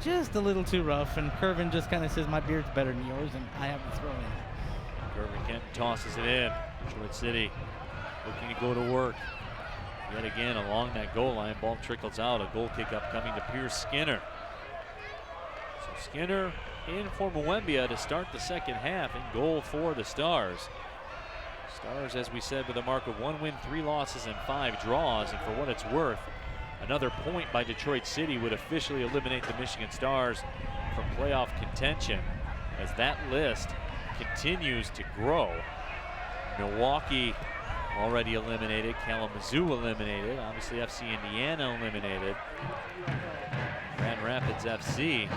just a little too rough, and Curvin just kind of says, my beard's better than yours, and I have to throw in. Curvin Kenton tosses it in. Detroit City looking to go to work. Yet again along that goal line, ball trickles out. A goal kick upcoming to Pierce Skinner. So Skinner in for Mwembia to start the second half, in goal for the Stars. Stars, as we said, with a mark of 1 win, 3 losses, and 5 draws. And for what it's worth, another point by Detroit City would officially eliminate the Michigan Stars from playoff contention, as that list continues to grow. Milwaukee already eliminated, Kalamazoo eliminated, obviously FC Indiana eliminated. Grand Rapids FC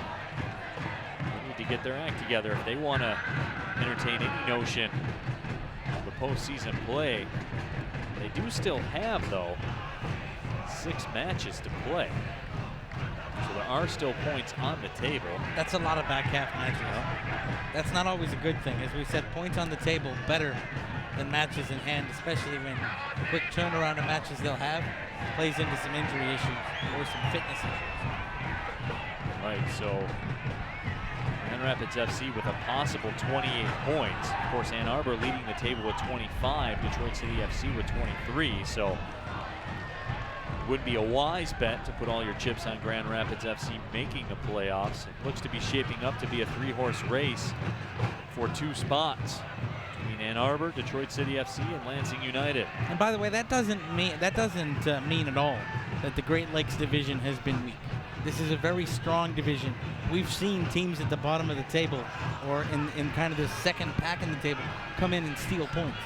need to get their act together if they want to entertain any notion of the postseason play. They do still have, though, 6 matches to play. So there are still points on the table. That's a lot of back half matches. That's not always a good thing. As we said, points on the table better than matches in hand, especially when the quick turnaround of matches they'll have plays into some injury issues or some fitness issues. Right, so Grand Rapids FC with a possible 28 points. Of course, Ann Arbor leading the table with 25, Detroit City FC with 23. So would be a wise bet to put all your chips on Grand Rapids FC making the playoffs. It looks to be shaping up to be a 3-horse race for 2 spots between Ann Arbor, Detroit City FC, and Lansing United. And by the way, that doesn't mean at all that the Great Lakes division has been weak. This is a very strong division. We've seen teams at the bottom of the table or in kind of the second pack in the table come in and steal points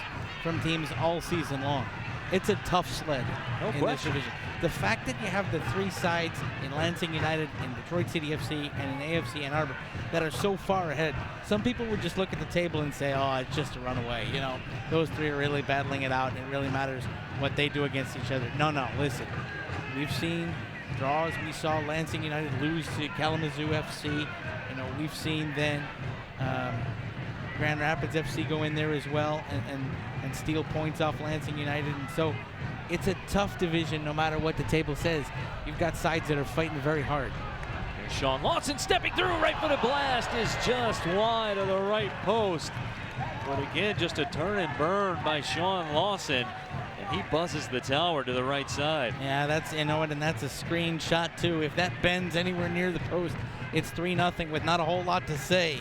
from teams all season long. It's a tough sled in this division. The fact that you have the 3 sides in Lansing United, in Detroit City FC, and in AFC Ann Arbor that are so far ahead, some people would just look at the table and say, oh, it's just a runaway. You know, those 3 are really battling it out, and it really matters what they do against each other. No, listen. We've seen draws. We saw Lansing United lose to Kalamazoo FC. You know, we've seen then Grand Rapids FC go in there as well and steal points off Lansing United. And so it's a tough division no matter what the table says. You've got sides that are fighting very hard. And Sean Lawson stepping through, right-footed blast is just wide of the right post. But again, just a turn and burn by Sean Lawson. And he buzzes the tower to the right side. Yeah, that's, you know what, and that's a screen shot too. If that bends anywhere near the post, it's 3-0 with not a whole lot to say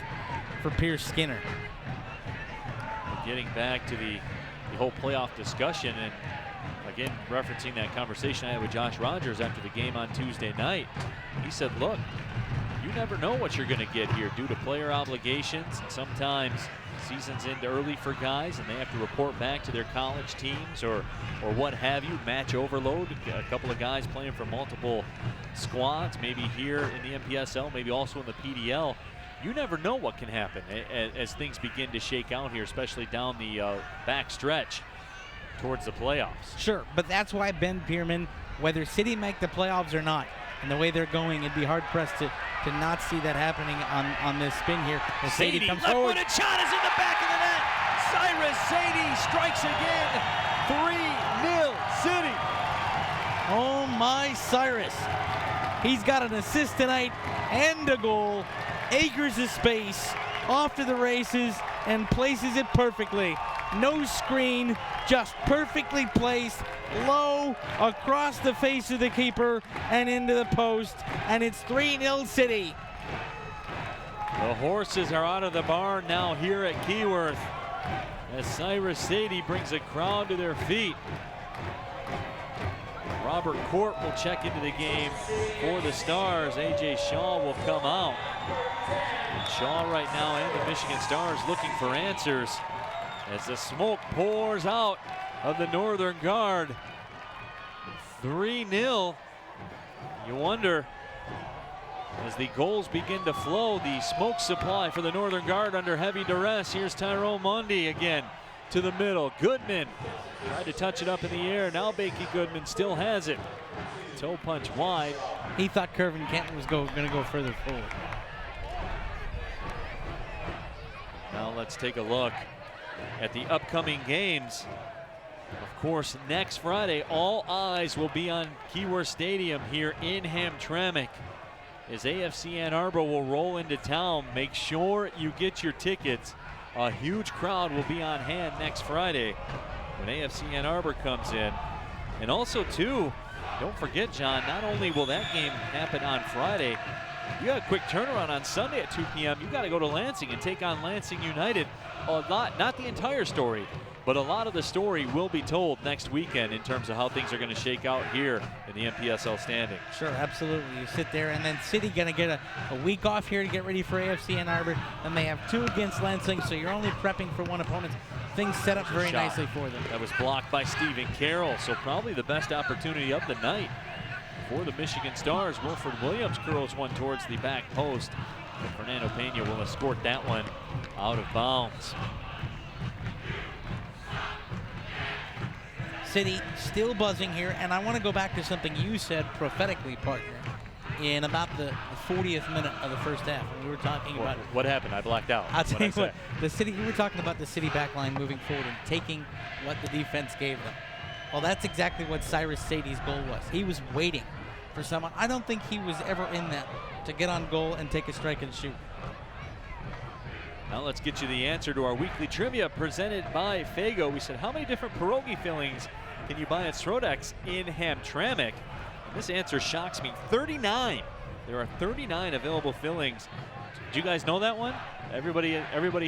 for Pierce Skinner. Getting back to the whole playoff discussion, and again referencing that conversation I had with Josh Rogers after the game on Tuesday night. He said, look, you never know what you're going to get here due to player obligations. And sometimes seasons end early for guys and they have to report back to their college teams or what have you, match overload. A couple of guys playing for multiple squads, maybe here in the MPSL, maybe also in the PDL. You never know what can happen as things begin to shake out here, especially down the back stretch towards the playoffs. Sure, but that's why Ben Pierman, whether City make the playoffs or not, and the way they're going, it'd be hard-pressed to not see that happening on this spin here. As Sadie comes forward. Left-footed shot is in the back of the net. Cyrus Sadie strikes again. 3-0 City. Oh, my Cyrus. He's got an assist tonight and a goal. Acres of space, off to the races, and places it perfectly. No screen, just perfectly placed, low, across the face of the keeper, and into the post, and it's 3-0 City. The horses are out of the barn now here at Keyworth, as Cyrus Sadie brings a crowd to their feet. Robert Court will check into the game for the Stars. A.J. Shaw will come out. And Shaw right now and the Michigan Stars looking for answers as the smoke pours out of the Northern Guard. 3-0. You wonder, as the goals begin to flow, the smoke supply for the Northern Guard under heavy duress. Here's Tyrone Mundy again to the middle. Goodman tried to touch it up in the air. Now Bakey Goodman still has it. Toe punch wide. He thought Curvin Kenton was going to go further forward. Now let's take a look at the upcoming games. Of course, next Friday, all eyes will be on Keyworth Stadium here in Hamtramck as AFC Ann Arbor will roll into town. Make sure you get your tickets. A huge crowd will be on hand next Friday when AFC Ann Arbor comes in. And also, too, don't forget, John, not only will that game happen on Friday, you got a quick turnaround on Sunday at 2 p.m. You got to go to Lansing and take on Lansing United. Not the entire story, but a lot of the story will be told next weekend in terms of how things are going to shake out here in the MPSL standing. Sure, absolutely. You sit there, and then City going to get a week off here to get ready for AFC Ann Arbor. Then they have 2 against Lansing, so you're only prepping for one opponent. Things set up very nicely for them. That was blocked by Stephen Carroll, so probably the best opportunity of the night for the Michigan Stars. Wilfred Williams curls one towards the back post, but Fernando Pena will escort that one out of bounds. City still buzzing here, and I want to go back to something you said prophetically, partner, in about the 40th minute of the first half. When we were talking about what happened. I blacked out. I'll tell you what, the City. You were talking about the City back line moving forward and taking what the defense gave them. Well, that's exactly what Cyrus Sadie's goal was. He was waiting for someone. I don't think he was ever in that to get on goal and take a strike and shoot. Now let's get you the answer to our weekly trivia presented by Fago. We said, how many different pierogi fillings can you buy at Srodex in Hamtramck? And this answer shocks me. 39. There are 39 available fillings. Do you guys know that one? Everybody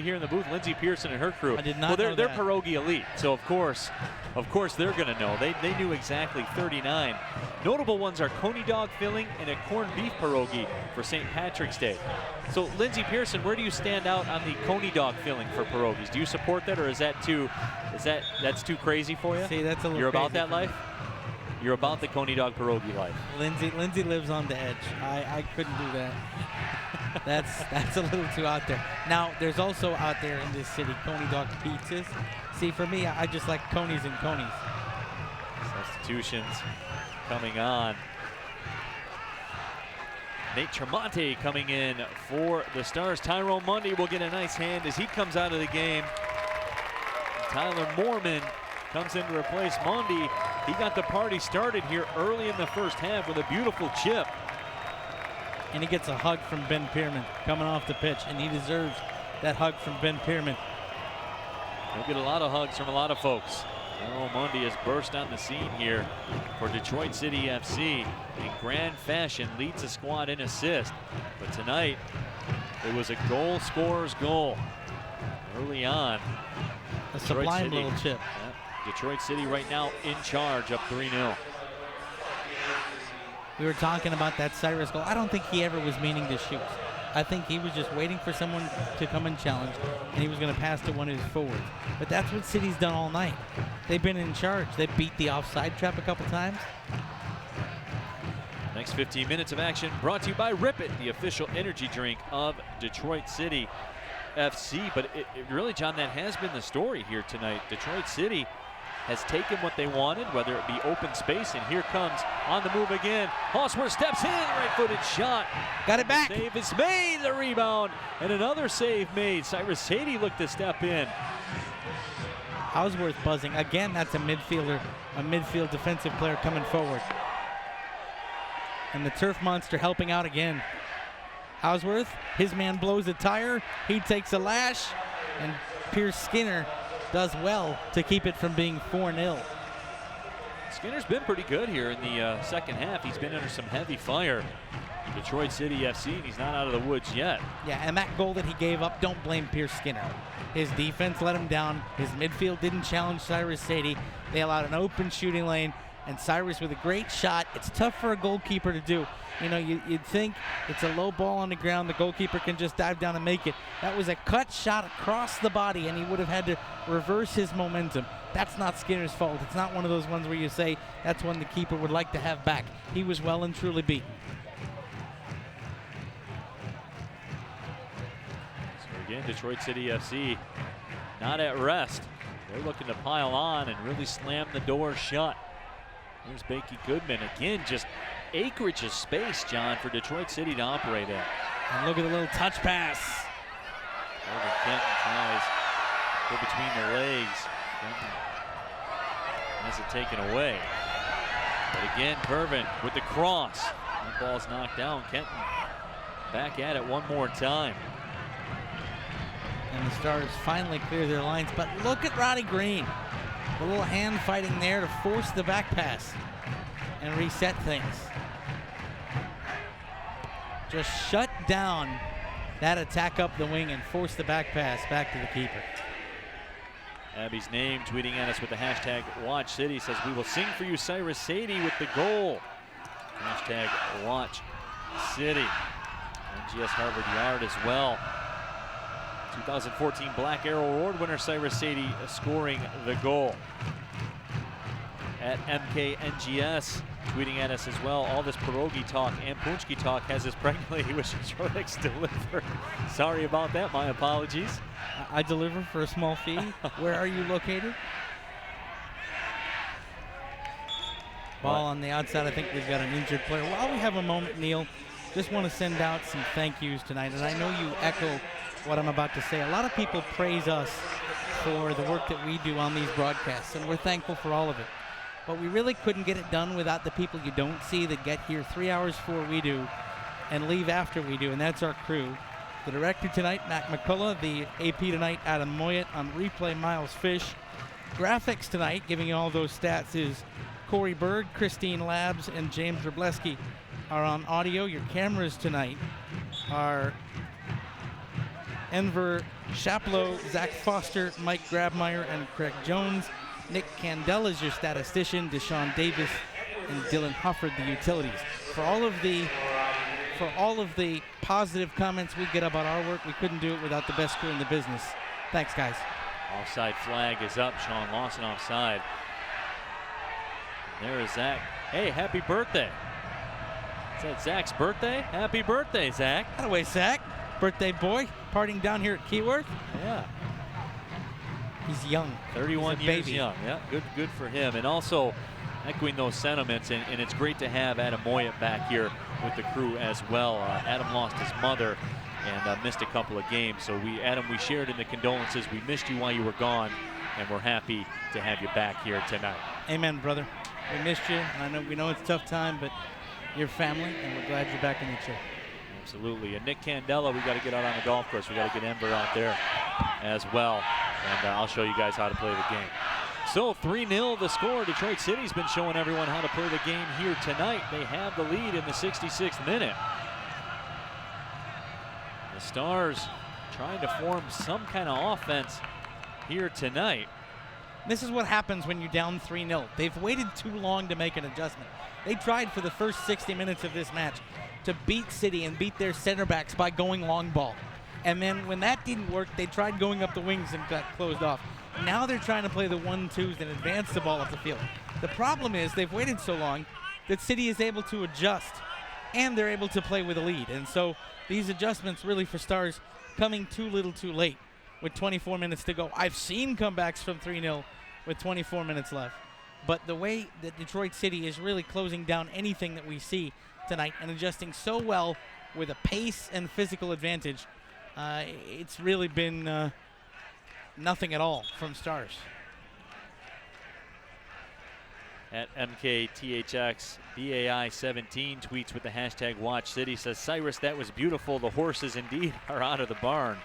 here in the booth, Lindsey Pearson and her crew. I did not know they're that. pierogi elite, so of course they're going to know. They knew exactly 39. Notable ones are coney dog filling and a corned beef pierogi for St. Patrick's Day. So Lindsey Pearson, where do you stand out on the coney dog filling for pierogies? Do you support that, or that's too crazy for you? See, that's a little You're about crazy that life? You're about the coney dog pierogi life. Lindsey lives on the edge. I couldn't do that. That's a little too out there. Now, there's also out there in this city coney dog pizzas. See, for me, I just like conies and conies. Substitutions coming on. Nate Tremonti coming in for the Stars. Tyrone Mundy will get a nice hand as he comes out of the game. Tyler Moorman comes in to replace Mundy. He got the party started here early in the first half with a beautiful chip. And he gets a hug from Ben Pierman coming off the pitch, and he deserves that hug from Ben Pierman. He'll get a lot of hugs from a lot of folks. Oh, Mundy has burst on the scene here for Detroit City FC in grand fashion, leads the squad in assist. But tonight, it was a goal scorer's goal early on. A sublime little chip. Yeah, Detroit City right now in charge, up 3-0. We were talking about that Cyrus goal. I don't think he ever was meaning to shoot. I think he was just waiting for someone to come and challenge, and he was going to pass to one of his forwards. But that's what City's done all night. They've been in charge. They beat the offside trap a couple times. Next 15 minutes of action brought to you by Rip It, the official energy drink of Detroit City FC. But it really, John, that has been the story here tonight. Detroit City has taken what they wanted, whether it be open space, and here comes on the move again. Hawsworth steps in, right-footed shot. Got it back. The save is made, the rebound, and another save made. Cyrus Sadie looked to step in. Hawsworth buzzing. Again, that's a midfielder, a midfield defensive player coming forward. And the Turf Monster helping out again. Hawsworth, his man blows a tire. He takes a lash, and Pierce Skinner does well to keep it from being 4-0. Skinner's been pretty good here in the second half. He's been under some heavy fire. Detroit City FC, and he's not out of the woods yet. Yeah, and that goal that he gave up, don't blame Pierce Skinner. His defense let him down. His midfield didn't challenge Cyrus Sadie. They allowed an open shooting lane, and Cyrus with a great shot. It's tough for a goalkeeper to do. You know, you'd think it's a low ball on the ground. The goalkeeper can just dive down and make it. That was a cut shot across the body, and he would have had to reverse his momentum. That's not Skinner's fault. It's not one of those ones where you say that's one the keeper would like to have back. He was well and truly beaten. So again, Detroit City FC not at rest. They're looking to pile on and really slam the door shut. Here's Bakey Goodman again, just acreage of space, John, for Detroit City to operate at. And look at the little touch pass. Over Kenton tries to go between the legs. Kenton has it taken away. But again, Pervin with the cross. That ball's knocked down. Kenton back at it one more time. And the Stars finally clear their lines, but look at Roddy Green. A little hand fighting there to force the back pass and reset things. Just shut down that attack up the wing and force the back pass back to the keeper. Abby's name tweeting at us with the hashtag Watch City says, "We will sing for you, Cyrus Sadie, with the goal." Hashtag Watch City. NGS Harvard Yard as well. 2014 Black Arrow Award winner Cyrus Sadie scoring the goal. At MKNGS tweeting at us as well. All this pierogi talk and punchki talk has us pregnantly. He wishes Detroit's delivered. Sorry about that. My apologies. I deliver for a small fee. Where are you located? Ball on the outside. I think we've got an injured player. While we have a moment, Neil, just want to send out some thank yous tonight. And I know you echo what I'm about to say. A lot of people praise us for the work that we do on these broadcasts, and we're thankful for all of it. But we really couldn't get it done without the people you don't see that get here 3 hours before we do and leave after we do, and that's our crew. The director tonight, Matt McCullough. The AP tonight, Adam Moyet. On replay, Miles Fish. Graphics tonight, giving you all those stats, is Corey Bird, Christine Labs, and James Robleski are on audio. Your cameras tonight are Enver Shaplow, Zach Foster, Mike Grabmeyer, and Craig Jones. Nick Candela is your statistician, Deshaun Davis, and Dylan Hufford, the utilities. For all of the positive comments we get about our work, we couldn't do it without the best crew in the business. Thanks, guys. Offside flag is up. Sean Lawson offside. There is Zach. Hey, happy birthday. Is that Zach's birthday? Happy birthday, Zach. That way, Zach. Birthday boy, partying down here at Keyworth. Yeah. He's young. 31 years young. Yeah, good for him. And also echoing those sentiments, and it's great to have Adam Moyet back here with the crew as well. Adam lost his mother and missed a couple of games. So Adam, we shared in the condolences. We missed you while you were gone, and we're happy to have you back here tonight. Amen, brother. We missed you, and we know it's a tough time, but you're family, and we're glad you're back in the chair. Absolutely. And Nick Candela, we got to get out on the golf course. We got to get Ember out there as well. And I'll show you guys how to play the game. So 3-0 the score. Detroit City's been showing everyone how to play the game here tonight. They have the lead in the 66th minute. The Stars trying to form some kind of offense here tonight. This is what happens when you're down 3-0. They've waited too long to make an adjustment. They tried for the first 60 minutes of this match to beat City and beat their center backs by going long ball. And then when that didn't work, they tried going up the wings and got closed off. Now they're trying to play the 1-2s and advance the ball up the field. The problem is they've waited so long that City is able to adjust, and they're able to play with a lead. And so these adjustments really for Stars coming too little too late with 24 minutes to go. I've seen comebacks from 3-0 with 24 minutes left. But the way that Detroit City is really closing down anything that we see tonight and adjusting so well with a pace and physical advantage, it's really been nothing at all from Stars. At MKTHX BAI17 tweets with the hashtag Watch City, says, "Cyrus, that was beautiful. The horses indeed are out of the barn."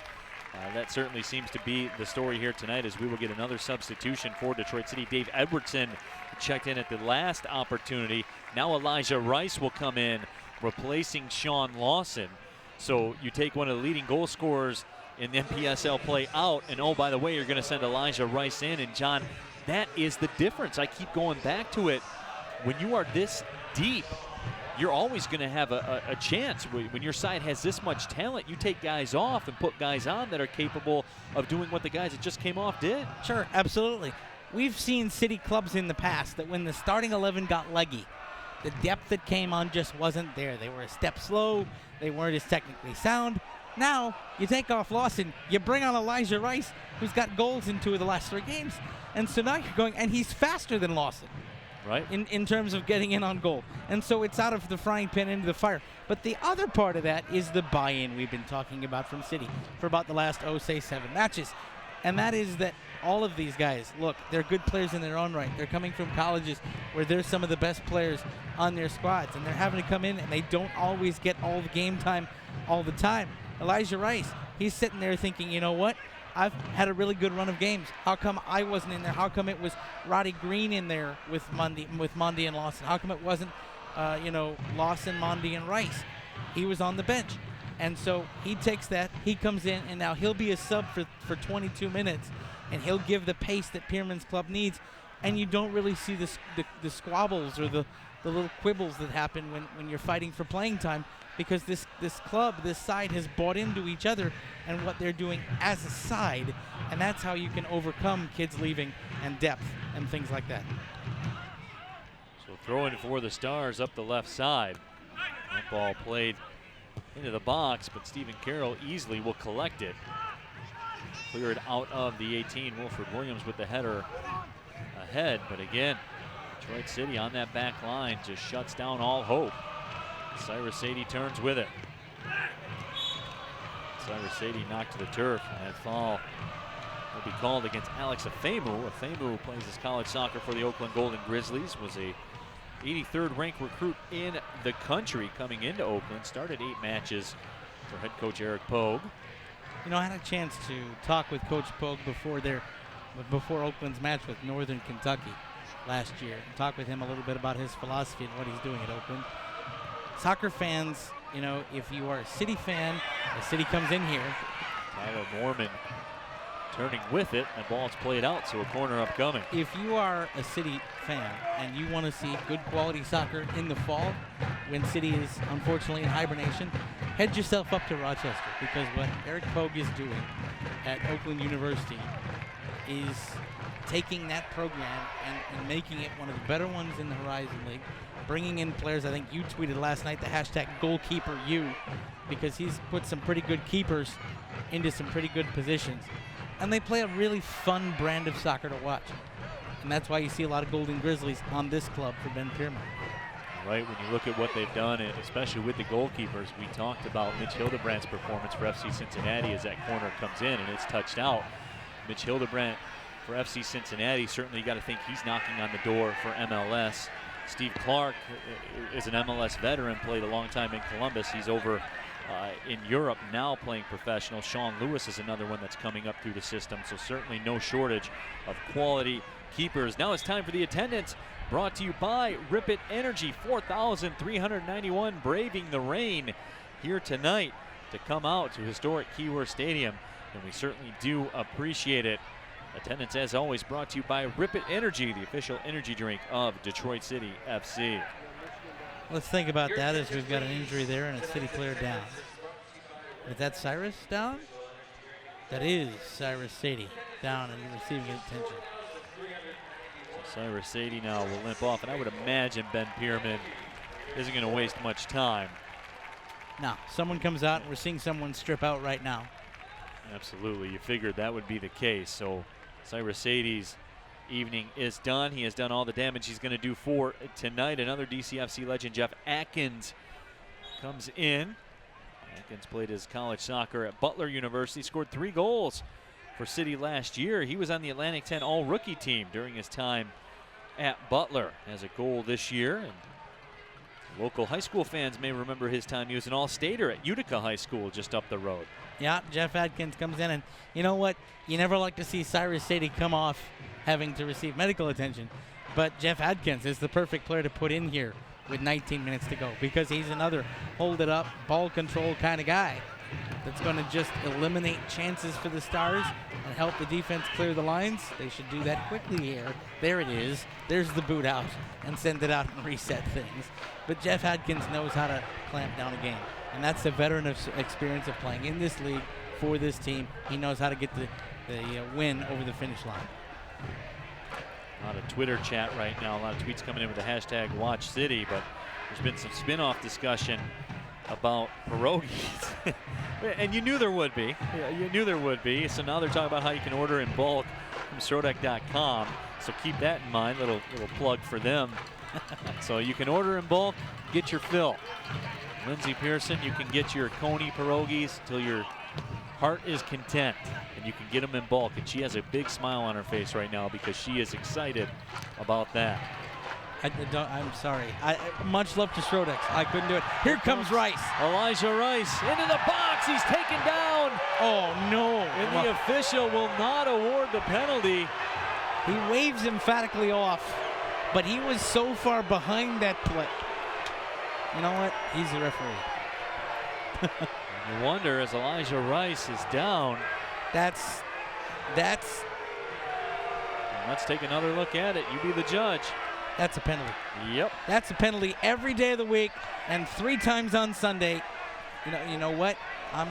That certainly seems to be the story here tonight, as we will get another substitution for Detroit City. Dave Edwardson checked in at the last opportunity. Now Elijah Rice will come in, replacing Sean Lawson. So you take one of the leading goal scorers in the NPSL play out, and oh, by the way, you're going to send Elijah Rice in. And John, that is the difference. I keep going back to it. When you are this deep, you're always going to have a chance. When your side has this much talent, you take guys off and put guys on that are capable of doing what the guys that just came off did. Sure, absolutely. We've seen City clubs in the past that when the starting 11 got leggy, the depth that came on just wasn't there. They were a step slow. They weren't as technically sound. Now, you take off Lawson, you bring on Elijah Rice, who's got goals in 2 of the last 3 games. And so now you're going, and he's faster than Lawson. Right. In terms of getting in on goal. And so it's out of the frying pan into the fire. But the other part of that is the buy-in we've been talking about from City for about the last, 7 matches. And that is that all of these guys, look, they're good players in their own right. They're coming from colleges where they're some of the best players on their squads, and they're having to come in, and they don't always get all the game time all the time. Elijah Rice, he's sitting there thinking, you know what? I've had a really good run of games. How come I wasn't in there? How come it was Roddy Green in there with Mondi and Lawson? How come it wasn't, Lawson, Mondi, and Rice? He was on the bench. And so he takes that, he comes in, and now he'll be a sub for 22 minutes, and he'll give the pace that Pierman's club needs. And you don't really see the squabbles or the little quibbles that happen when you're fighting for playing time, because this club, this side, has bought into each other and what they're doing as a side, and that's how you can overcome kids leaving and depth and things like that. So throwing for the Stars up the left side. That ball played into the box, but Stephen Carroll easily will collect it. Cleared out of the 18. Wilfred Williams with the header ahead, but again, Detroit City on that back line just shuts down all hope. Cyrus Sadie turns with it. Cyrus Sadie knocked to the turf, and that foul will be called against Alex Afemu. Afemu plays his college soccer for the Oakland Golden Grizzlies, was a 83rd ranked recruit in the country coming into Oakland, started 8 matches for head coach Eric Pogue. You know, I had a chance to talk with Coach Pogue before Oakland's match with Northern Kentucky last year, and talk with him a little bit about his philosophy and what he's doing at Oakland. Soccer fans, you know, if you are a City fan, the City comes in here. Tyler Norman turning with it, and ball's played out, so a corner upcoming. If you are a City fan and you want to see good quality soccer in the fall, when City is unfortunately in hibernation, head yourself up to Rochester, because what Eric Pogue is doing at Oakland University is taking that program and making it one of the better ones in the Horizon League, bringing in players. I think you tweeted last night the hashtag #GoalkeeperU, because he's put some pretty good keepers into some pretty good positions. And they play a really fun brand of soccer to watch. And that's why you see a lot of Golden Grizzlies on this club for Ben Pierman. Right, when you look at what they've done, especially with the goalkeepers, we talked about Mitch Hildebrandt's performance for FC Cincinnati as that corner comes in and it's touched out. Mitch Hildebrandt for FC Cincinnati, certainly you got to think he's knocking on the door for MLS. Steve Clark is an MLS veteran, played a long time in Columbus. He's over in Europe now playing professional. Sean Lewis is another one that's coming up through the system, so certainly no shortage of quality keepers. Now it's time for the attendance, brought to you by Rip It Energy. 4,391 braving the rain here tonight to come out to historic Keyworth Stadium, and we certainly do appreciate it. Attendance, as always, brought to you by Rip It Energy, the official energy drink of Detroit City FC. Let's think about that as we've got an injury there and a City player down. Is that Cyrus down? That is Cyrus Sadie down and receiving attention. So Cyrus Sadie now will limp off, and I would imagine Ben Pierman isn't going to waste much time. No, someone comes out, and we're seeing someone strip out right now. Absolutely, you figured that would be the case. So Cyrus Sadie's evening is done. He has done all the damage he's going to do for tonight. Another DCFC legend, Jeff Atkins, comes in. Atkins played his college soccer at Butler University, scored 3 goals for City last year. He was on the Atlantic 10 All-Rookie team during his time at Butler. Has a goal this year, and local high school fans may remember his time. He was an All-Stater at Utica High School just up the road. Yeah, Jeff Atkins comes in, and you know what? You never like to see Cyrus Sadie come off having to receive medical attention, but Jeff Atkins is the perfect player to put in here with 19 minutes to go, because he's another hold it up, ball control kind of guy that's going to just eliminate chances for the Stars and help the defense clear the lines. They should do that quickly here. There it is. There's the boot out and send it out and reset things. But Jeff Atkins knows how to clamp down a game, and that's the veteran of experience of playing in this league for this team. He knows how to get the win over the finish line. A lot of Twitter chat right now, a lot of tweets coming in with the hashtag #WatchCity, but there's been some spin-off discussion about pierogies. And you knew there would be. Yeah, you knew there would be. So now they're talking about how you can order in bulk from Srodek.com. So keep that in mind, little plug for them. So you can order in bulk, get your fill. Lindsey Pearson, you can get your Coney pierogies till you're heart is content and you can get them in bulk. And she has a big smile on her face right now because she is excited about that. I'm sorry. Much love to Schrodex. I couldn't do it. Here comes Rice. Elijah Rice into the box. He's taken down. Oh, no. And the official will not award the penalty. He waves emphatically off, but he was so far behind that play. You know what? He's the referee. You wonder, as Elijah Rice is down. That's. Let's take another look at it. You be the judge. That's a penalty. Yep. That's a penalty every day of the week and 3 times on Sunday. You know what? I'm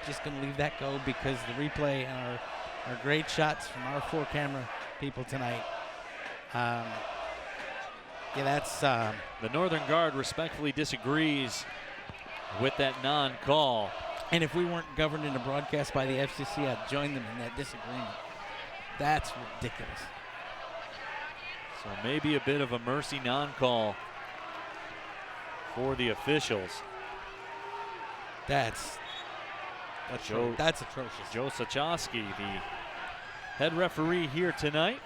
just going to leave that go because the replay and our great shots from our 4 camera people tonight. That's the Northern Guard respectfully disagrees with that non-call. And if we weren't governed in a broadcast by the FCC, I'd join them in that disagreement. That's ridiculous. So maybe a bit of a mercy non-call for the officials. That's atrocious. Joe Sachowski, the head referee here tonight.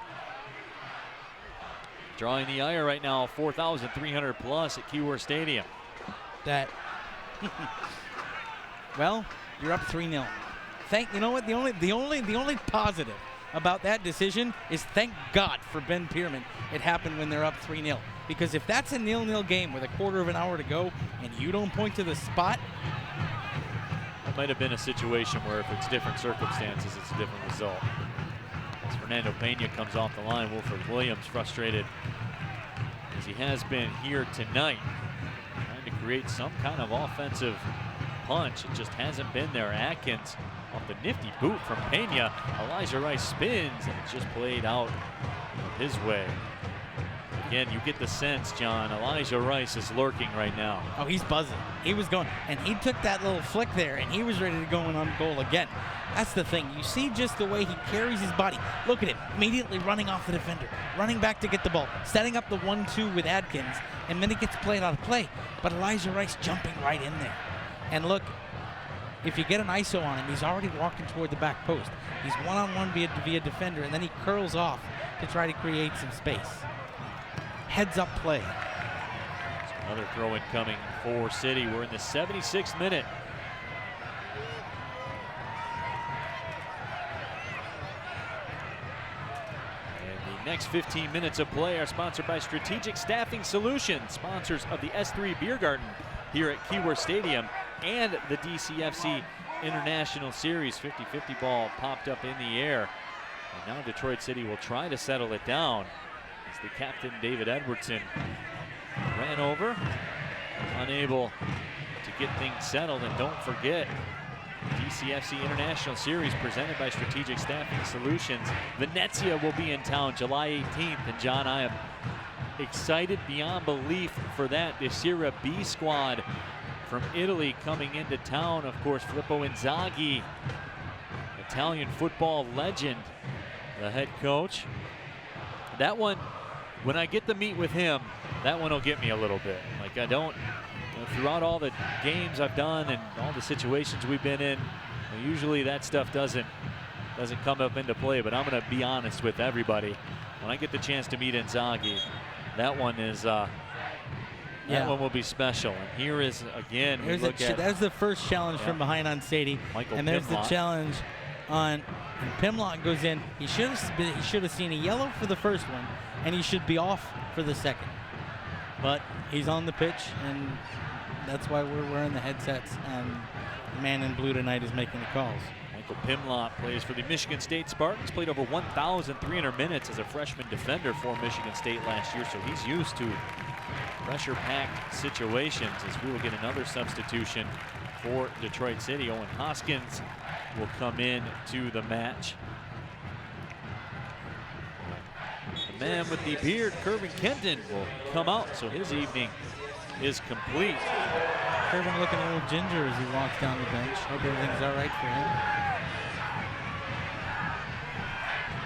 Drawing the ire right now, 4,300 plus at Keyworth Stadium. Well, you're up 3-0. You know what? The only positive about that decision is thank God for Ben Pierman it happened when they're up 3-0. Because if that's a 0-0 game with a quarter of an hour to go and you don't point to the spot. It might have been a situation where if it's different circumstances, it's a different result. As Fernando Pena comes off the line, Wilford Williams frustrated as he has been here tonight, trying to create some kind of offensive punch. It just hasn't been there. Atkins off the nifty boot from Pena. Elijah Rice spins and it's just played out his way. Again, you get the sense, John, Elijah Rice is lurking right now. Oh, he's buzzing. He was going, and he took that little flick there, and he was ready to go in on goal again. That's the thing. You see just the way he carries his body. Look at him, immediately running off the defender, running back to get the ball, setting up the 1-2 with Atkins, and then he gets played out of play. But Elijah Rice jumping right in there. And look, if you get an ISO on him, he's already walking toward the back post. He's one-on-one via defender, and then he curls off to try to create some space. Heads-up play. So another throw-in coming for City. We're in the 76th minute. And the next 15 minutes of play are sponsored by Strategic Staffing Solutions, sponsors of the S3 Beer Garden here at Keyworth Stadium and the DCFC International Series. 50-50 ball popped up in the air. And now Detroit City will try to settle it down. The captain, David Edwardson, ran over, unable to get things settled. And don't forget, DCFC International Series presented by Strategic Staffing Solutions. Venezia will be in town July 18th. And John, I am excited beyond belief for that. The Serie B squad from Italy coming into town. Of course, Filippo Inzaghi, Italian football legend, the head coach. That one, when I get to meet with him, that one will get me a little bit. Like I don't, throughout all the games I've done and all the situations we've been in, usually that stuff doesn't come up into play, but I'm going to be honest with everybody. When I get the chance to meet Inzaghi, that one is, that one will be special. And here is, again, there's the first challenge from behind on Sadie. And there's the challenge on, and Pimlock goes in. He should have seen a yellow for the first one, and he should be off for the second. But he's on the pitch, and that's why we're wearing the headsets, and the man in blue tonight is making the calls. Michael Pimlock plays for the Michigan State Spartans, played over 1,300 minutes as a freshman defender for Michigan State last year, so he's used to pressure-packed situations. As we will get another substitution for Detroit City. Owen Hoskins will come in to the match. The man with the beard, Kervin Kenton, will come out, so his evening is complete. Kervin looking a little ginger as he walks down the bench. Hope everything's all right for him.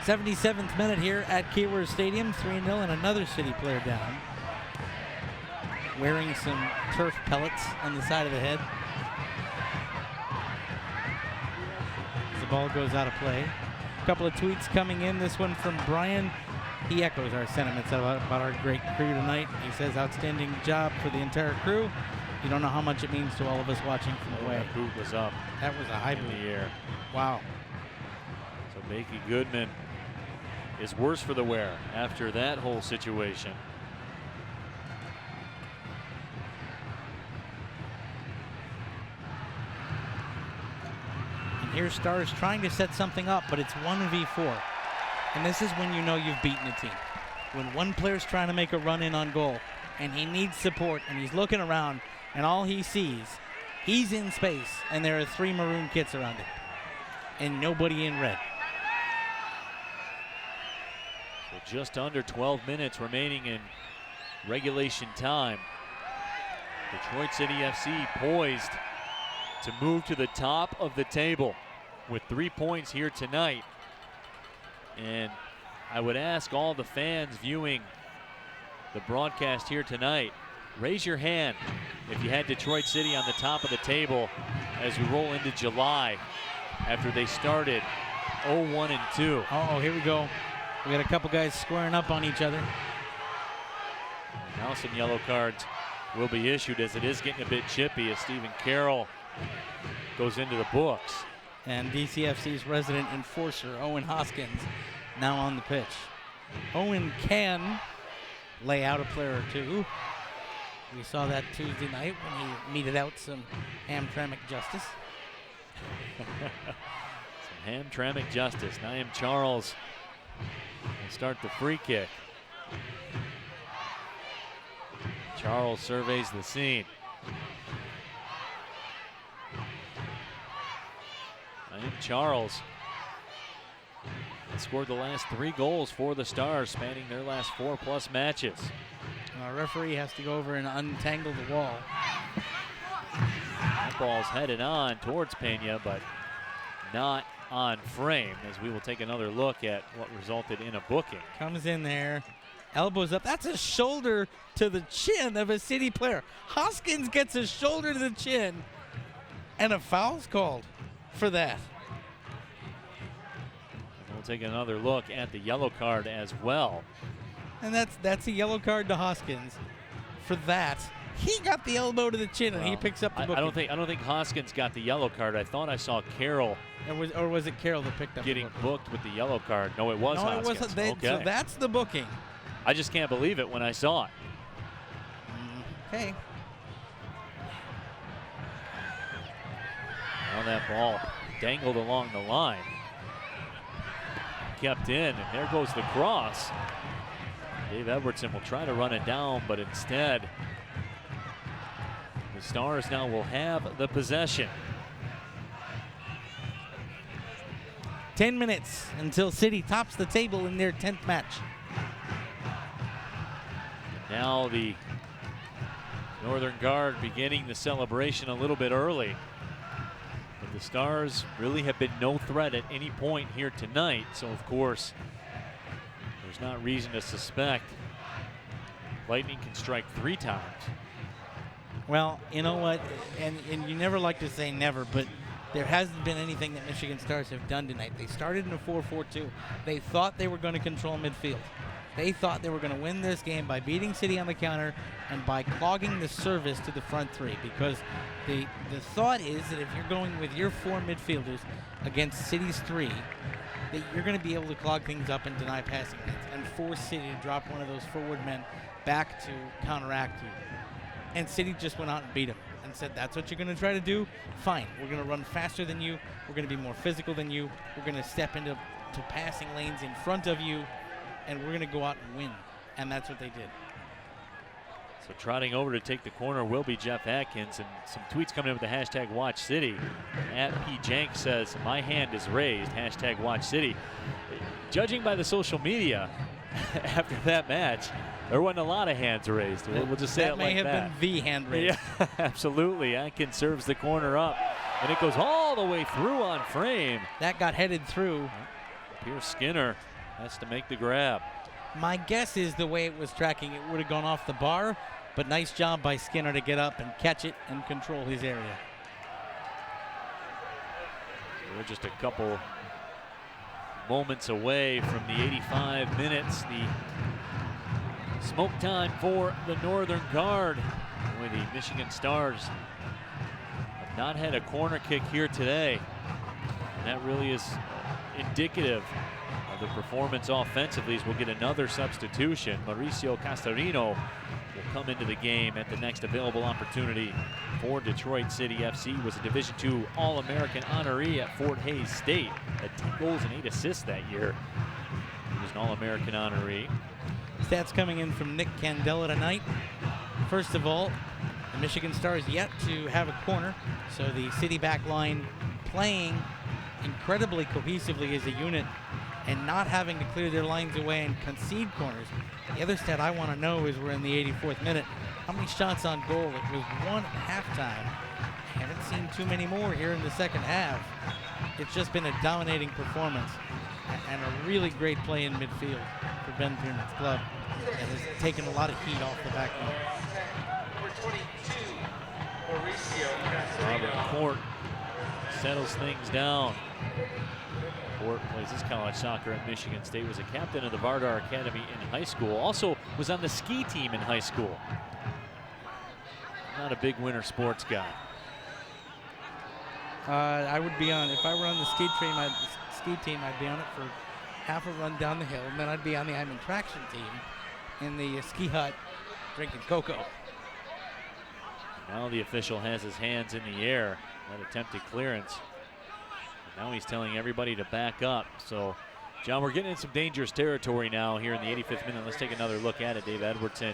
77th minute here at Keyworth Stadium, 3-0, and another City player down. Wearing some turf pellets on the side of the head. as the ball goes out of play. A couple of tweets coming in. This one from Brian. He echoes our sentiments about our great crew tonight. He says, outstanding job for the entire crew. You don't know how much it means to all of us watching from away. That boot was up. That was a high boot. In the air. Wow. So Bakey Goodman is worse for the wear after that whole situation. And here's Stars trying to set something up, but it's 1v4. And this is when you know you've beaten a team. When one player's trying to make a run in on goal, and he needs support, and he's looking around, and all he sees, he's in space, and there are 3 maroon kits around him, and nobody in red. So just under 12 minutes remaining in regulation time. Detroit City FC poised to move to the top of the table with 3 points here tonight. And I would ask all the fans viewing the broadcast here tonight, raise your hand if you had Detroit City on the top of the table as we roll into July after they started 0-1-2. Oh, here we go. We got a couple guys squaring up on each other. Now some yellow cards will be issued as it is getting a bit chippy as Stephen Carroll goes into the books. And DCFC's resident enforcer, Owen Hoskins, now on the pitch. Owen can lay out a player or two. We saw that Tuesday night when he meted out some Hamtramck justice. Some Hamtramck justice. Naeem Charles will start the free kick. Charles surveys the scene. Naeem Charles scored the last 3 goals for the Stars, spanning their last 4+ matches. Our referee has to go over and untangle the wall. That ball's headed on towards Pena, but not on frame, as we will take another look at what resulted in a booking. Comes in there, elbows up. That's a shoulder to the chin of a City player. Hoskins gets a shoulder to the chin, and a foul's called for that. We'll take another look at the yellow card as well. And that's a yellow card to Hoskins for that. He got the elbow to the chin, and he picks up the booking. I don't think Hoskins got the yellow card. I thought I saw Carroll. Or was it Carroll that picked up getting the booked with the yellow card? No, it was Hoskins. It wasn't. Okay. So that's the booking. I just can't believe it when I saw it. Okay. Now that ball dangled along the line. Kept in, and there goes the cross. Dave Edwardson will try to run it down, but instead, the Stars now will have the possession. 10 minutes until City tops the table in their 10th match. Now the Northern Guard beginning the celebration a little bit early. But the Stars really have been no threat at any point here tonight. So, of course, there's not reason to suspect Lightning can strike 3 times. Well, you know what? And you never like to say never, but there hasn't been anything that Michigan Stars have done tonight. They started in a 4-4-2. They thought they were going to control midfield. They thought they were going to win this game by beating City on the counter and by clogging the service to the front 3, because the thought is that if you're going with your 4 midfielders against City's 3, that you're going to be able to clog things up and deny passing lanes and force City to drop one of those forward men back to counteract you. And City just went out and beat them and said, that's what you're going to try to do? Fine. We're going to run faster than you. We're going to be more physical than you. We're going to step into passing lanes in front of you, and we're going to go out and win. And that's what they did. So trotting over to take the corner will be Jeff Atkins, and some tweets coming in with the hashtag Watch City. At P. Jank says, my hand is raised, hashtag Watch City. Judging by the social media after that match, there wasn't a lot of hands raised. We'll just say it like that. That may have been the hand raise. Yeah, absolutely. Atkins serves the corner up, and it goes all the way through on frame. That got headed through. Pierce Skinner has to make the grab. My guess is the way it was tracking, it would have gone off the bar, but nice job by Skinner to get up and catch it and control his area. We're just a couple moments away from the 85 minutes. The smoke time for the Northern Guard. Boy, the Michigan Stars have not had a corner kick here today. And that really is indicative of the performance offensively, as we'll get another substitution. Mauricio Castorino will come into the game at the next available opportunity for Detroit City FC. Was a Division II All-American honoree at Fort Hays State. Had 10 goals and 8 assists that year. He was an All-American honoree. Stats coming in from Nick Candela tonight. First of all, the Michigan Stars yet to have a corner, so the City back line playing incredibly cohesively as a unit and not having to clear their lines away and concede corners. The other stat I want to know is we're in the 84th minute. How many shots on goal? It was 1 at halftime. Haven't seen too many more here in the second half. It's just been a dominating performance and a really great play in midfield for Ben Pierman's club that has taken a lot of heat off the back line. Robert Court settles things down. Court plays his college soccer at Michigan State, was a captain of the Vardar Academy in high school, also was on the ski team in high school. Not a big winter sports guy. I would be on, if I were on the ski team, I'd be on it for half a run down the hill, and then I'd be on the Ironman traction team in the ski hut drinking cocoa. Now the official has his hands in the air. That attempted clearance. And now he's telling everybody to back up. So, John, we're getting in some dangerous territory now here in the 85th minute. Let's take another look at it. Dave Edwardson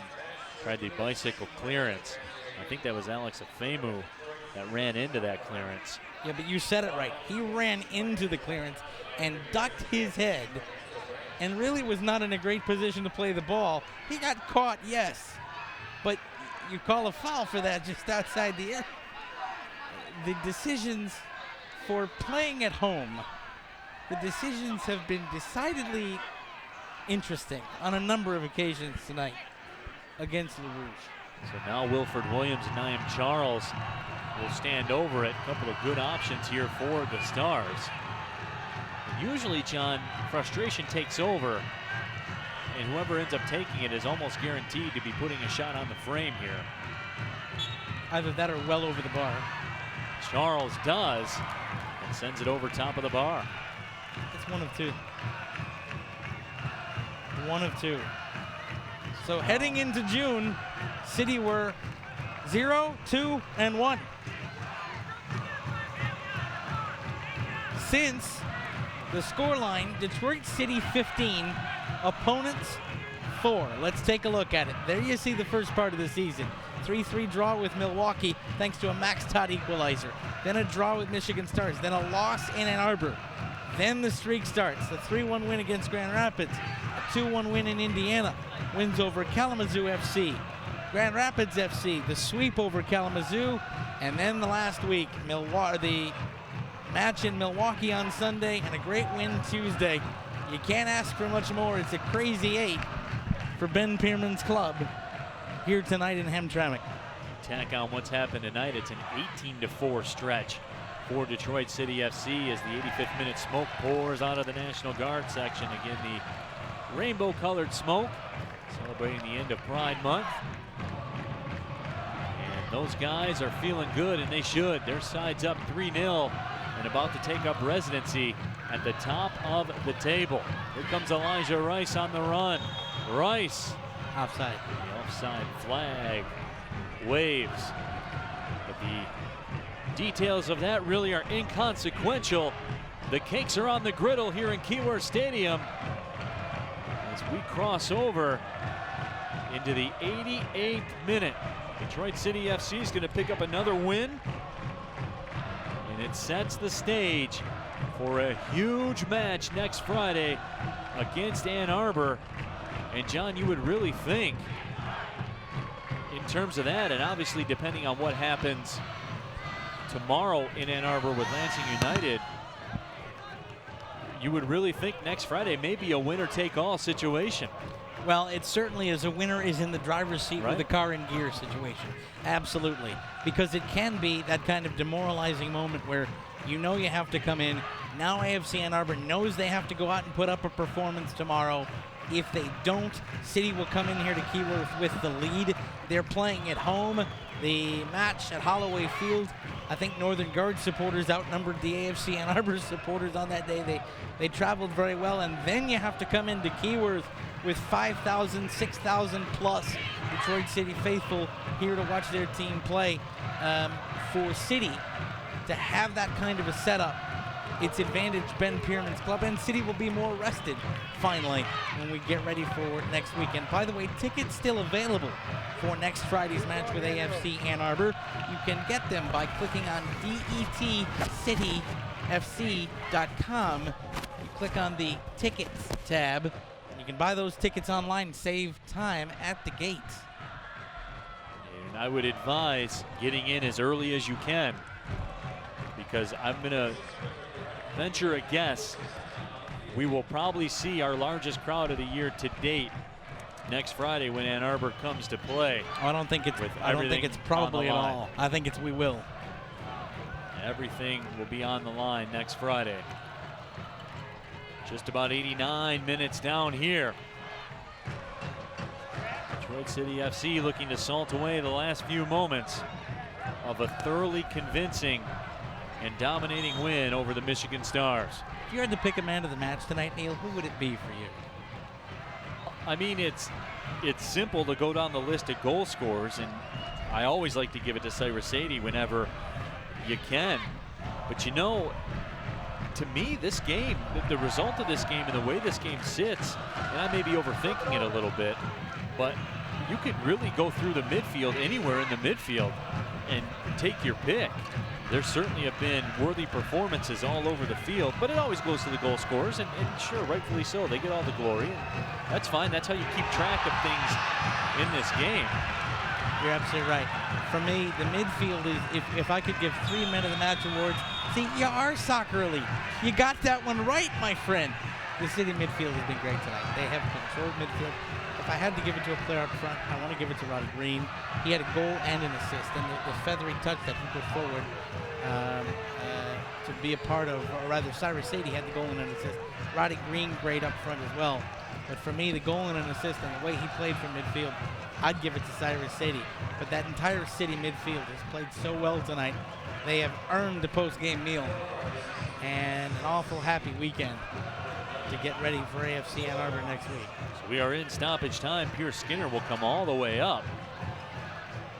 tried the bicycle clearance. I think that was Alex Afemu that ran into that clearance. Yeah, but you said it right. He ran into the clearance and ducked his head and really was not in a great position to play the ball. He got caught, yes, but you call a foul for that just outside the area. The decisions for playing at home, the decisions have been decidedly interesting on a number of occasions tonight against Le Rouge. So now Wilford Williams and Naim Charles will stand over it. A couple of good options here for the Stars. And usually, John, frustration takes over, and whoever ends up taking it is almost guaranteed to be putting a shot on the frame here. Either that or well over the bar. Charles does, and sends it over top of the bar. It's 1 of 2. 1 of 2. So heading into June, City were 0, 2, and 1. Since the scoreline, Detroit City 15, opponents 4. Let's take a look at it. There you see the first part of the season. 3-3 draw with Milwaukee thanks to a Max Todd equalizer. Then a draw with Michigan Stars. Then a loss in Ann Arbor. Then the streak starts. The 3-1 win against Grand Rapids. A 2-1 win in Indiana. Wins over Kalamazoo FC. Grand Rapids FC. The sweep over Kalamazoo. And then the last week, the match in Milwaukee on Sunday and a great win Tuesday. You can't ask for much more. It's a crazy 8 for Ben Pierman's club here tonight in Hamtramck. Tack on what's happened tonight. It's an 18-4 stretch for Detroit City FC as the 85th minute smoke pours out of the National Guard section. Again, the rainbow-colored smoke celebrating the end of Pride Month. And those guys are feeling good, and they should. Their side's up 3-0 and about to take up residency at the top of the table. Here comes Elijah Rice on the run. Rice. Offside. The offside flag waves. But the details of that really are inconsequential. The cakes are on the griddle here in Keyworth Stadium as we cross over into the 88th minute. Detroit City FC is going to pick up another win, and it sets the stage for a huge match next Friday against Ann Arbor. And John, you would really think in terms of that, and obviously depending on what happens tomorrow in Ann Arbor with Lansing United, you would really think next Friday may be a winner-take-all situation. Well, it certainly is. A winner is in the driver's seat Right. with a car in gear situation. Absolutely. Because it can be that kind of demoralizing moment where You know you have to come in. Now AFC Ann Arbor knows they have to go out and put up a performance tomorrow. If they don't, City will come in here to Keyworth with the lead. They're playing at home. The match at Holloway Field, I think Northern Guard supporters outnumbered the AFC Ann Arbor supporters on that day. They traveled very well, and then you have to come into Keyworth with 5,000, 6,000 plus Detroit City faithful here to watch their team play. For City to have that kind of a setup, it's advantage Ben Pierman's club, and City will be more rested finally when we get ready for next weekend. By the way, tickets still available for next Friday's match with AFC Ann Arbor. You can get them by clicking on detcityfc.com. You click on the tickets tab, and you can buy those tickets online, save time at the gate. And I would advise getting in as early as you can, because I'm going to venture a guess we will probably see our largest crowd of the year to date next Friday when Ann Arbor comes to play. I don't think it's probably at all. I think we will. Everything will be on the line next Friday. Just about 89 minutes down here. Detroit City FC looking to salt away the last few moments of a thoroughly convincing and dominating win over the Michigan Stars. If you had to pick a man of the match tonight, Neil, who would it be for you? I mean, it's simple to go down the list of goal scorers, and I always like to give it to Cyrus Sadie whenever you can. But you know, to me, this game, the result of this game and the way this game sits, and I may be overthinking it a little bit, but you could really go through the midfield, anywhere in the midfield, and take your pick. There certainly have been worthy performances all over the field, but it always goes to the goal scorers, and sure, rightfully so. They get all the glory, and that's fine. That's how you keep track of things in this game. You're absolutely right. For me, the midfield is, if I could give 3 men of the match awards, see, you are soccer elite. You got that one right, my friend. The City midfield has been great tonight. They have controlled midfield. If I had to give it to a player up front, I want to give it to Roddy Green. He had a goal and an assist, and the feathery touch that he put forward to be a part of, or rather Cyrus Sadie had the goal and an assist. Roddy Green great up front as well. But for me, the goal and an assist and the way he played from midfield, I'd give it to Cyrus Sadie. But that entire City midfield has played so well tonight. They have earned the post-game meal and an awful happy weekend to get ready for AFC Ann Arbor next week. So we are in stoppage time. Pierce Skinner will come all the way up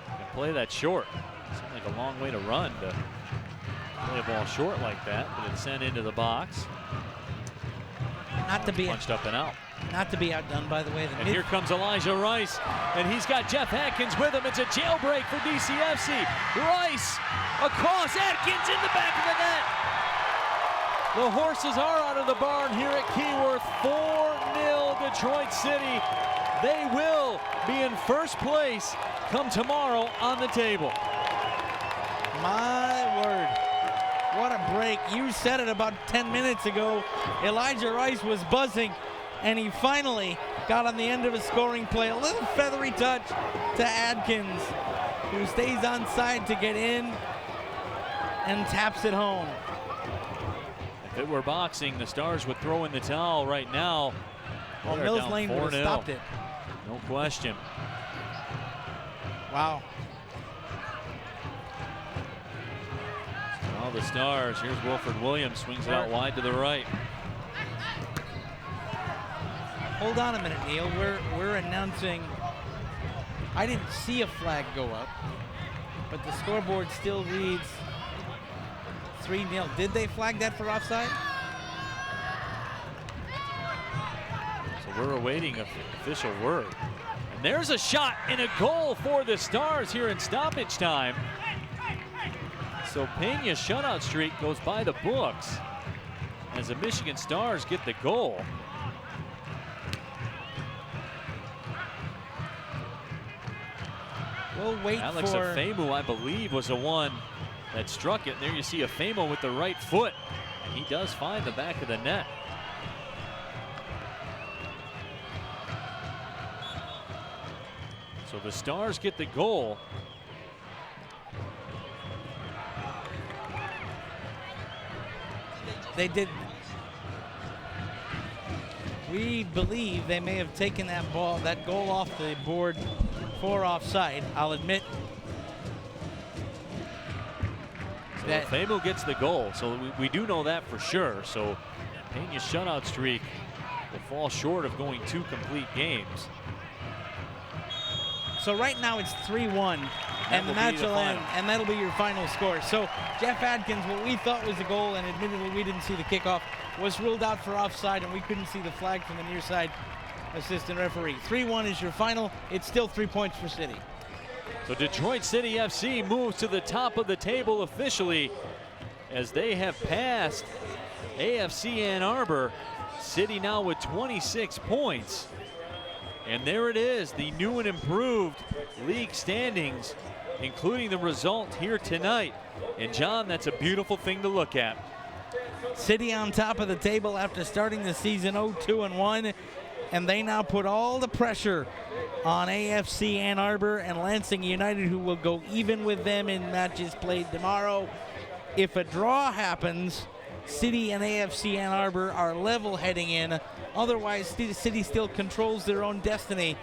and play that short. Seemed like a long way to run to play a ball short like that, but it's sent into the box. Not to be punched up and out. Not to be outdone, by the way. And here comes Elijah Rice, and he's got Jeff Atkins with him. It's a jailbreak for DCFC. Rice across, Atkins in the back of the net. The horses are out of the barn here at Keyworth. 4-0 Detroit City. They will be in first place come tomorrow on the table. My word. What a break. You said it about 10 minutes ago. Elijah Rice was buzzing, and he finally got on the end of a scoring play. A little feathery touch to Adkins, who stays on side to get in and taps it home. If it were boxing, the Stars would throw in the towel right now. Well, Mills Lane would have stopped it. No question. Wow. Now the Stars, here's Wilford Williams, swings it out wide to the right. Hold on a minute, Neil. We're announcing. I didn't see a flag go up, but the scoreboard still reads 3-0. Did they flag that for offside? So we're awaiting official word. And there's a shot and a goal for the Stars here in stoppage time. So Peña's shutout streak goes by the books as the Michigan Stars get the goal. We'll wait Alex for Afemu, I believe, was the one that struck it. And there you see Afemu with the right foot. And he does find the back of the net. So the Stars get the goal. They did. We believe they may have taken that goal off the board for offside. I'll admit that Famo gets the goal, so we do know that for sure. So Pena's shutout streak will fall short of going 2 complete games. So right now it's 3-1, and the match will end, and that'll be your final score. So Jeff Adkins, what we thought was a goal, and admittedly we didn't see the kickoff, was ruled out for offside, and we couldn't see the flag from the near side assistant referee. 3-1 is your final. It's still 3 points for City. So Detroit City FC moves to the top of the table officially as they have passed AFC Ann Arbor. City now with 26 points. And there it is, the new and improved league standings, including the result here tonight. And John, that's a beautiful thing to look at. City on top of the table after starting the season 0-2-1, and they now put all the pressure on AFC Ann Arbor and Lansing United, who will go even with them in matches played tomorrow. If a draw happens, City and AFC Ann Arbor are level heading in. Otherwise, City still controls their own destiny.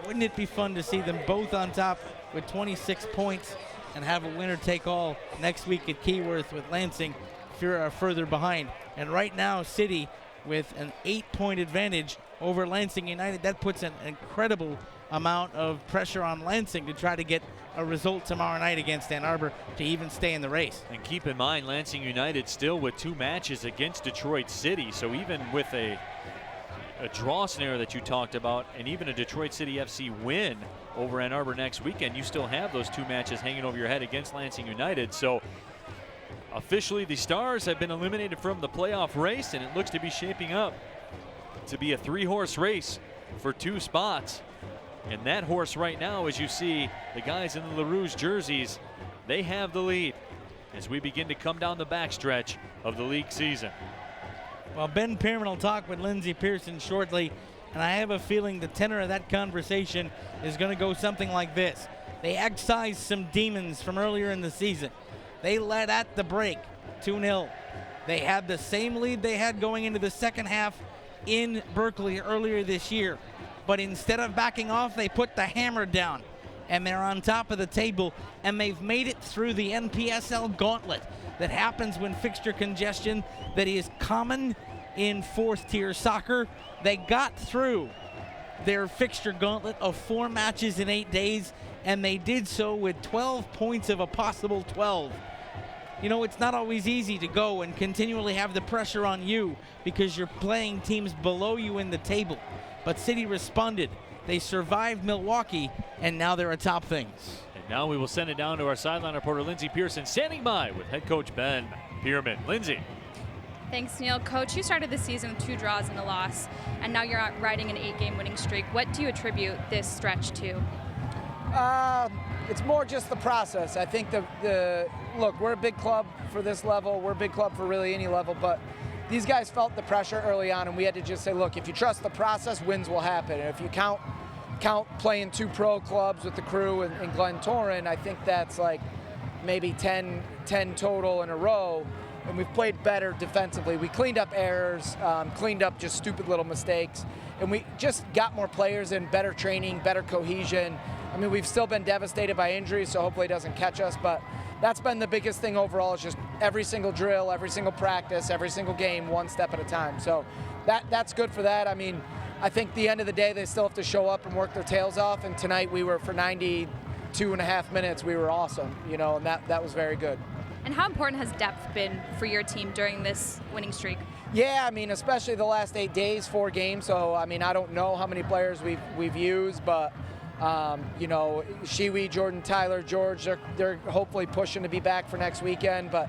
Wouldn't it be fun to see them both on top with 26 points and have a winner take all next week at Keyworth with Lansing further behind? And right now, City with an 8-point advantage over Lansing United. That puts an incredible amount of pressure on Lansing to try to get a result tomorrow night against Ann Arbor to even stay in the race. And keep in mind, Lansing United still with 2 matches against Detroit City. So even with a draw scenario that you talked about, and even a Detroit City FC win over Ann Arbor next weekend, you still have those 2 matches hanging over your head against Lansing United. So officially the Stars have been eliminated from the playoff race, and it looks to be shaping up to be a 3-horse race for 2 spots. And that horse right now, as you see the guys in the LaRouge jerseys, they have the lead as we begin to come down the backstretch of the league season. Well, Ben Pearman will talk with Lindsey Pearson shortly, and I have a feeling the tenor of that conversation is going to go something like this. They excised some demons from earlier in the season. They led at the break 2-0. They had the same lead they had going into the second half in Berkeley earlier this year. But instead of backing off, they put the hammer down, and they're on top of the table, and they've made it through the NPSL gauntlet that happens when fixture congestion that is common in 4th tier soccer. They got through their fixture gauntlet of 4 matches in 8 days, and they did so with 12 points of a possible 12. You know, it's not always easy to go and continually have the pressure on you because you're playing teams below you in the table. But City responded. They survived Milwaukee, and now they're atop things. And now we will send it down to our sideline reporter, Lindsey Pearson, standing by with head coach Ben Pearman. Lindsey. Thanks, Neil. Coach, you started the season with 2 draws and a loss, and now you're riding an 8-game winning streak. What do you attribute this stretch to? It's more just the process. I think look, we're a big club for this level. We're a big club for really any level, but these guys felt the pressure early on, and we had to just say, look, if you trust the process, wins will happen. And if you count playing 2 pro clubs with the crew in Glen Torrent, I think that's like maybe 10 total in a row. And we've played better defensively. We cleaned up errors, cleaned up just stupid little mistakes, and we just got more players in, better training, better cohesion. I mean, we've still been devastated by injuries, so hopefully it doesn't catch us, but that's been the biggest thing overall, is just every single drill, every single practice, every single game, 1 step at a time. So that's good for that. I mean, I think at the end of the day, they still have to show up and work their tails off, and tonight we were, for 92.5 minutes, we were awesome, you know, and that was very good. And how important has depth been for your team during this winning streak? Yeah, I mean, especially the last 8 days, 4 games. So, I mean, I don't know how many players we've used, but, you know, Shiwi, Jordan, Tyler, George, they're hopefully pushing to be back for next weekend. But,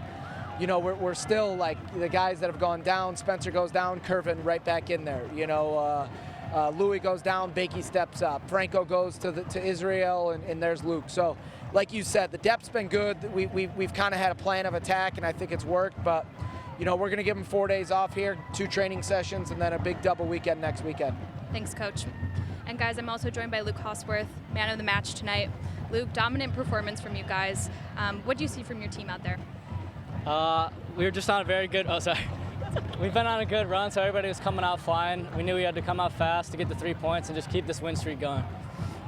you know, we're still, like, the guys that have gone down. Spencer goes down, Curvin right back in there. You know, Louis goes down, Bakey steps up. Franco goes to Israel, and there's Luke. So, like you said, the depth's been good. We've kind of had a plan of attack, and I think it's worked. But, you know, we're going to give them 4 days off here, 2 training sessions, and then a big double weekend next weekend. Thanks, Coach. And, guys, I'm also joined by Luke Hosworth, man of the match tonight. Luke, dominant performance from you guys. What do you see from your team out there? We were just on a very good We've been on a good run, so everybody was coming out flying. We knew we had to come out fast to get the 3 points and just keep this win streak going.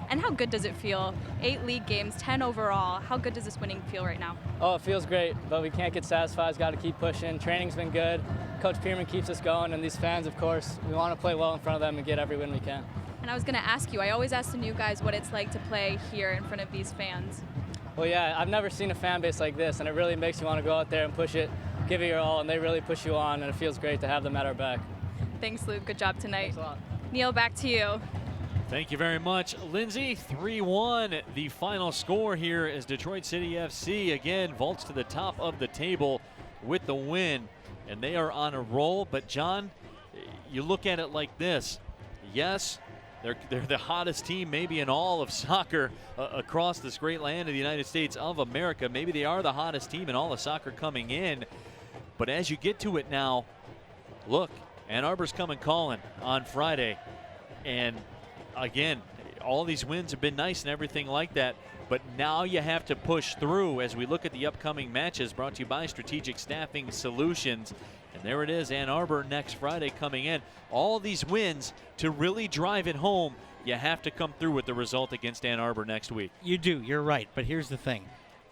And how good does it feel? 8 league games, 10 overall. How good does this winning feel right now? Oh, it feels great, but we can't get satisfied. We've got to keep pushing. Training's been good. Coach Pearman keeps us going, and these fans, of course, we want to play well in front of them and get every win we can. And I was going to ask you, I always ask the new guys what it's like to play here in front of these fans. Well, yeah, I've never seen a fan base like this, and it really makes you want to go out there and push it, give it your all, and they really push you on, and it feels great to have them at our back. Thanks, Luke. Good job tonight. Thanks a lot. Neil, back to you. Thank you very much, Lindsay. 3-1, the final score here as Detroit City FC again vaults to the top of the table with the win, and they are on a roll. But John, you look at it like this. Yes, they're the hottest team maybe in all of soccer across this great land of the United States of America. Maybe they are the hottest team in all of soccer coming in. But as you get to it now, look, Ann Arbor's coming calling on Friday. And again, all these wins have been nice and everything like that, but now you have to push through as we look at the upcoming matches brought to you by Strategic Staffing Solutions. And there it is, Ann Arbor next Friday coming in. All these wins to really drive it home, you have to come through with the result against Ann Arbor next week. You do, you're right, but here's the thing.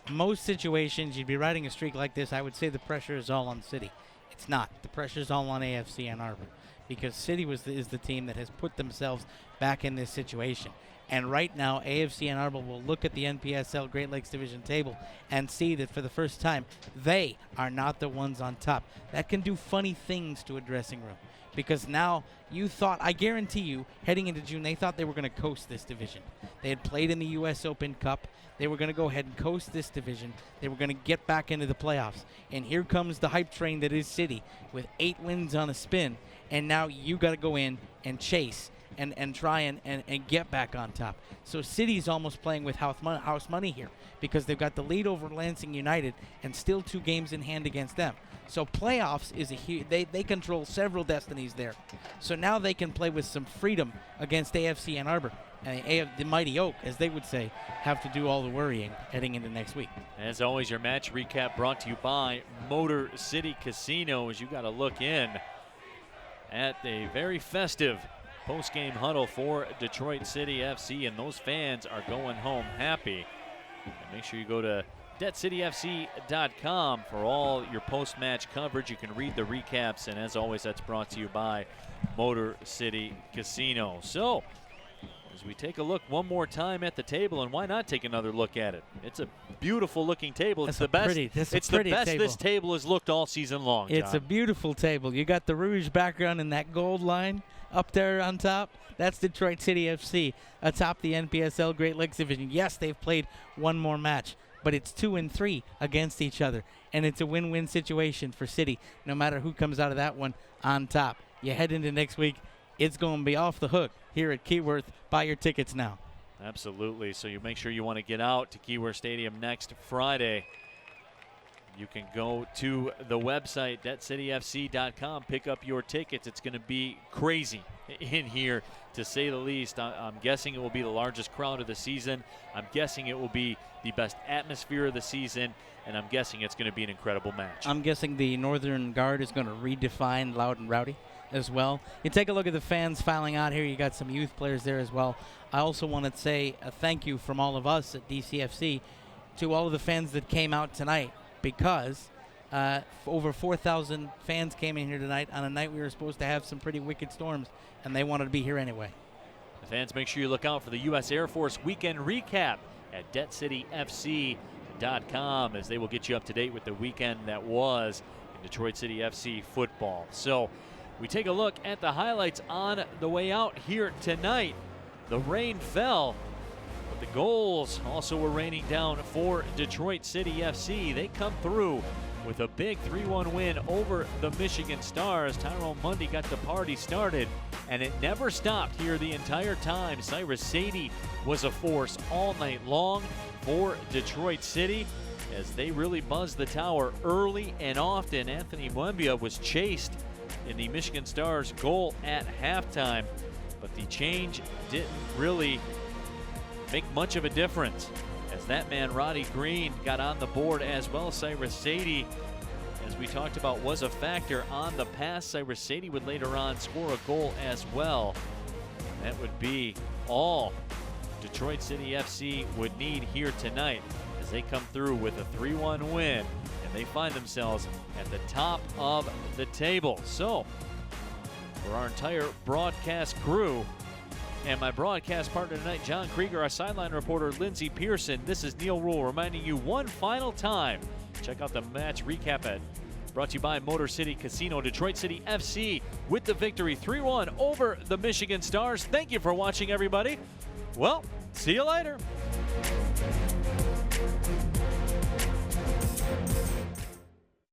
Most situations, you'd be riding a streak like this, I would say the pressure is all on City. It's not. The pressure is all on AFC Ann Arbor, because City is the team that has put themselves back in this situation. And right now, AFC Ann Arbor will look at the NPSL Great Lakes Division table and see that for the first time, they are not the ones on top. That can do funny things to a dressing room, because now you thought, I guarantee you, heading into June, they thought they were going to coast this division. They had played in the U.S. Open Cup. They were going to go ahead and coast this division. They were going to get back into the playoffs. And here comes the hype train that is City with 8 wins on a spin. And now you got to go in and chase and try and get back on top. So City's almost playing with house money here, because they've got the lead over Lansing United and still 2 games in hand against them. So playoffs is a huge, they control several destinies there. So now they can play with some freedom against AFC Ann Arbor. And the Mighty Oak, as they would say, have to do all the worrying heading into next week. As always, your match recap brought to you by Motor City Casino, as you got to look in at a very festive post-game huddle for Detroit City FC, and those fans are going home happy. And make sure you go to DebtCityFC.com for all your post-match coverage. You can read the recaps, and as always, that's brought to you by Motor City Casino. So, as we take a look one more time at the table, and why not take another look at it? It's a beautiful looking table. It's the best. It's the best this table has looked all season long, John. It's a beautiful table. You got the Rouge background and that gold line up there on top. That's Detroit City FC atop the NPSL Great Lakes Division. Yes, they've played one more match, but it's 2-3 against each other, and it's a win-win situation for City, no matter who comes out of that one on top. You head into next week, it's going to be off the hook here at Keyworth. Buy your tickets now. Absolutely. So you make sure you want to get out to Keyworth Stadium next Friday. You can go to the website, DebtCityFC.com, pick up your tickets. It's going to be crazy in here, to say the least. I'm guessing it will be the largest crowd of the season. I'm guessing it will be the best atmosphere of the season, and I'm guessing it's going to be an incredible match. I'm guessing the Northern Guard is going to redefine loud and rowdy as well. You take a look at the fans filing out here. You got some youth players there as well. I also want to say a thank you from all of us at DCFC to all of the fans that came out tonight, because over 4,000 fans came in here tonight on a night we were supposed to have some pretty wicked storms, and they wanted to be here anyway. The fans, make sure you look out for the U.S. Air Force weekend recap at DebtCityFC.com, as they will get you up to date with the weekend that was in Detroit City FC football. So we take a look at the highlights on the way out here tonight. The rain fell, but the goals also were raining down for Detroit City FC. They come through with a big 3-1 win over the Michigan Stars. Tyrone Mundy got the party started, and it never stopped here the entire time. Cyrus Sadie was a force all night long for Detroit City, as they really buzzed the tower early and often. Anthony Mwembia was chased in the Michigan Stars goal at halftime, but the change didn't really make much of a difference, as that man Roddy Green got on the board, as well as Cyrus Sadie, as we talked about, was a factor on the pass. Cyrus Sadie would later on score a goal as well. That would be all Detroit City FC would need here tonight as they come through with a 3-1 win, and they find themselves at the top of the table. So, for our entire broadcast crew and my broadcast partner tonight, John Krieger, our sideline reporter, Lindsey Pearson, this is Neil Rule reminding you one final time, check out the match recap at brought to you by Motor City Casino. Detroit City FC with the victory 3-1 over the Michigan Stars. Thank you for watching, everybody. Well, see you later.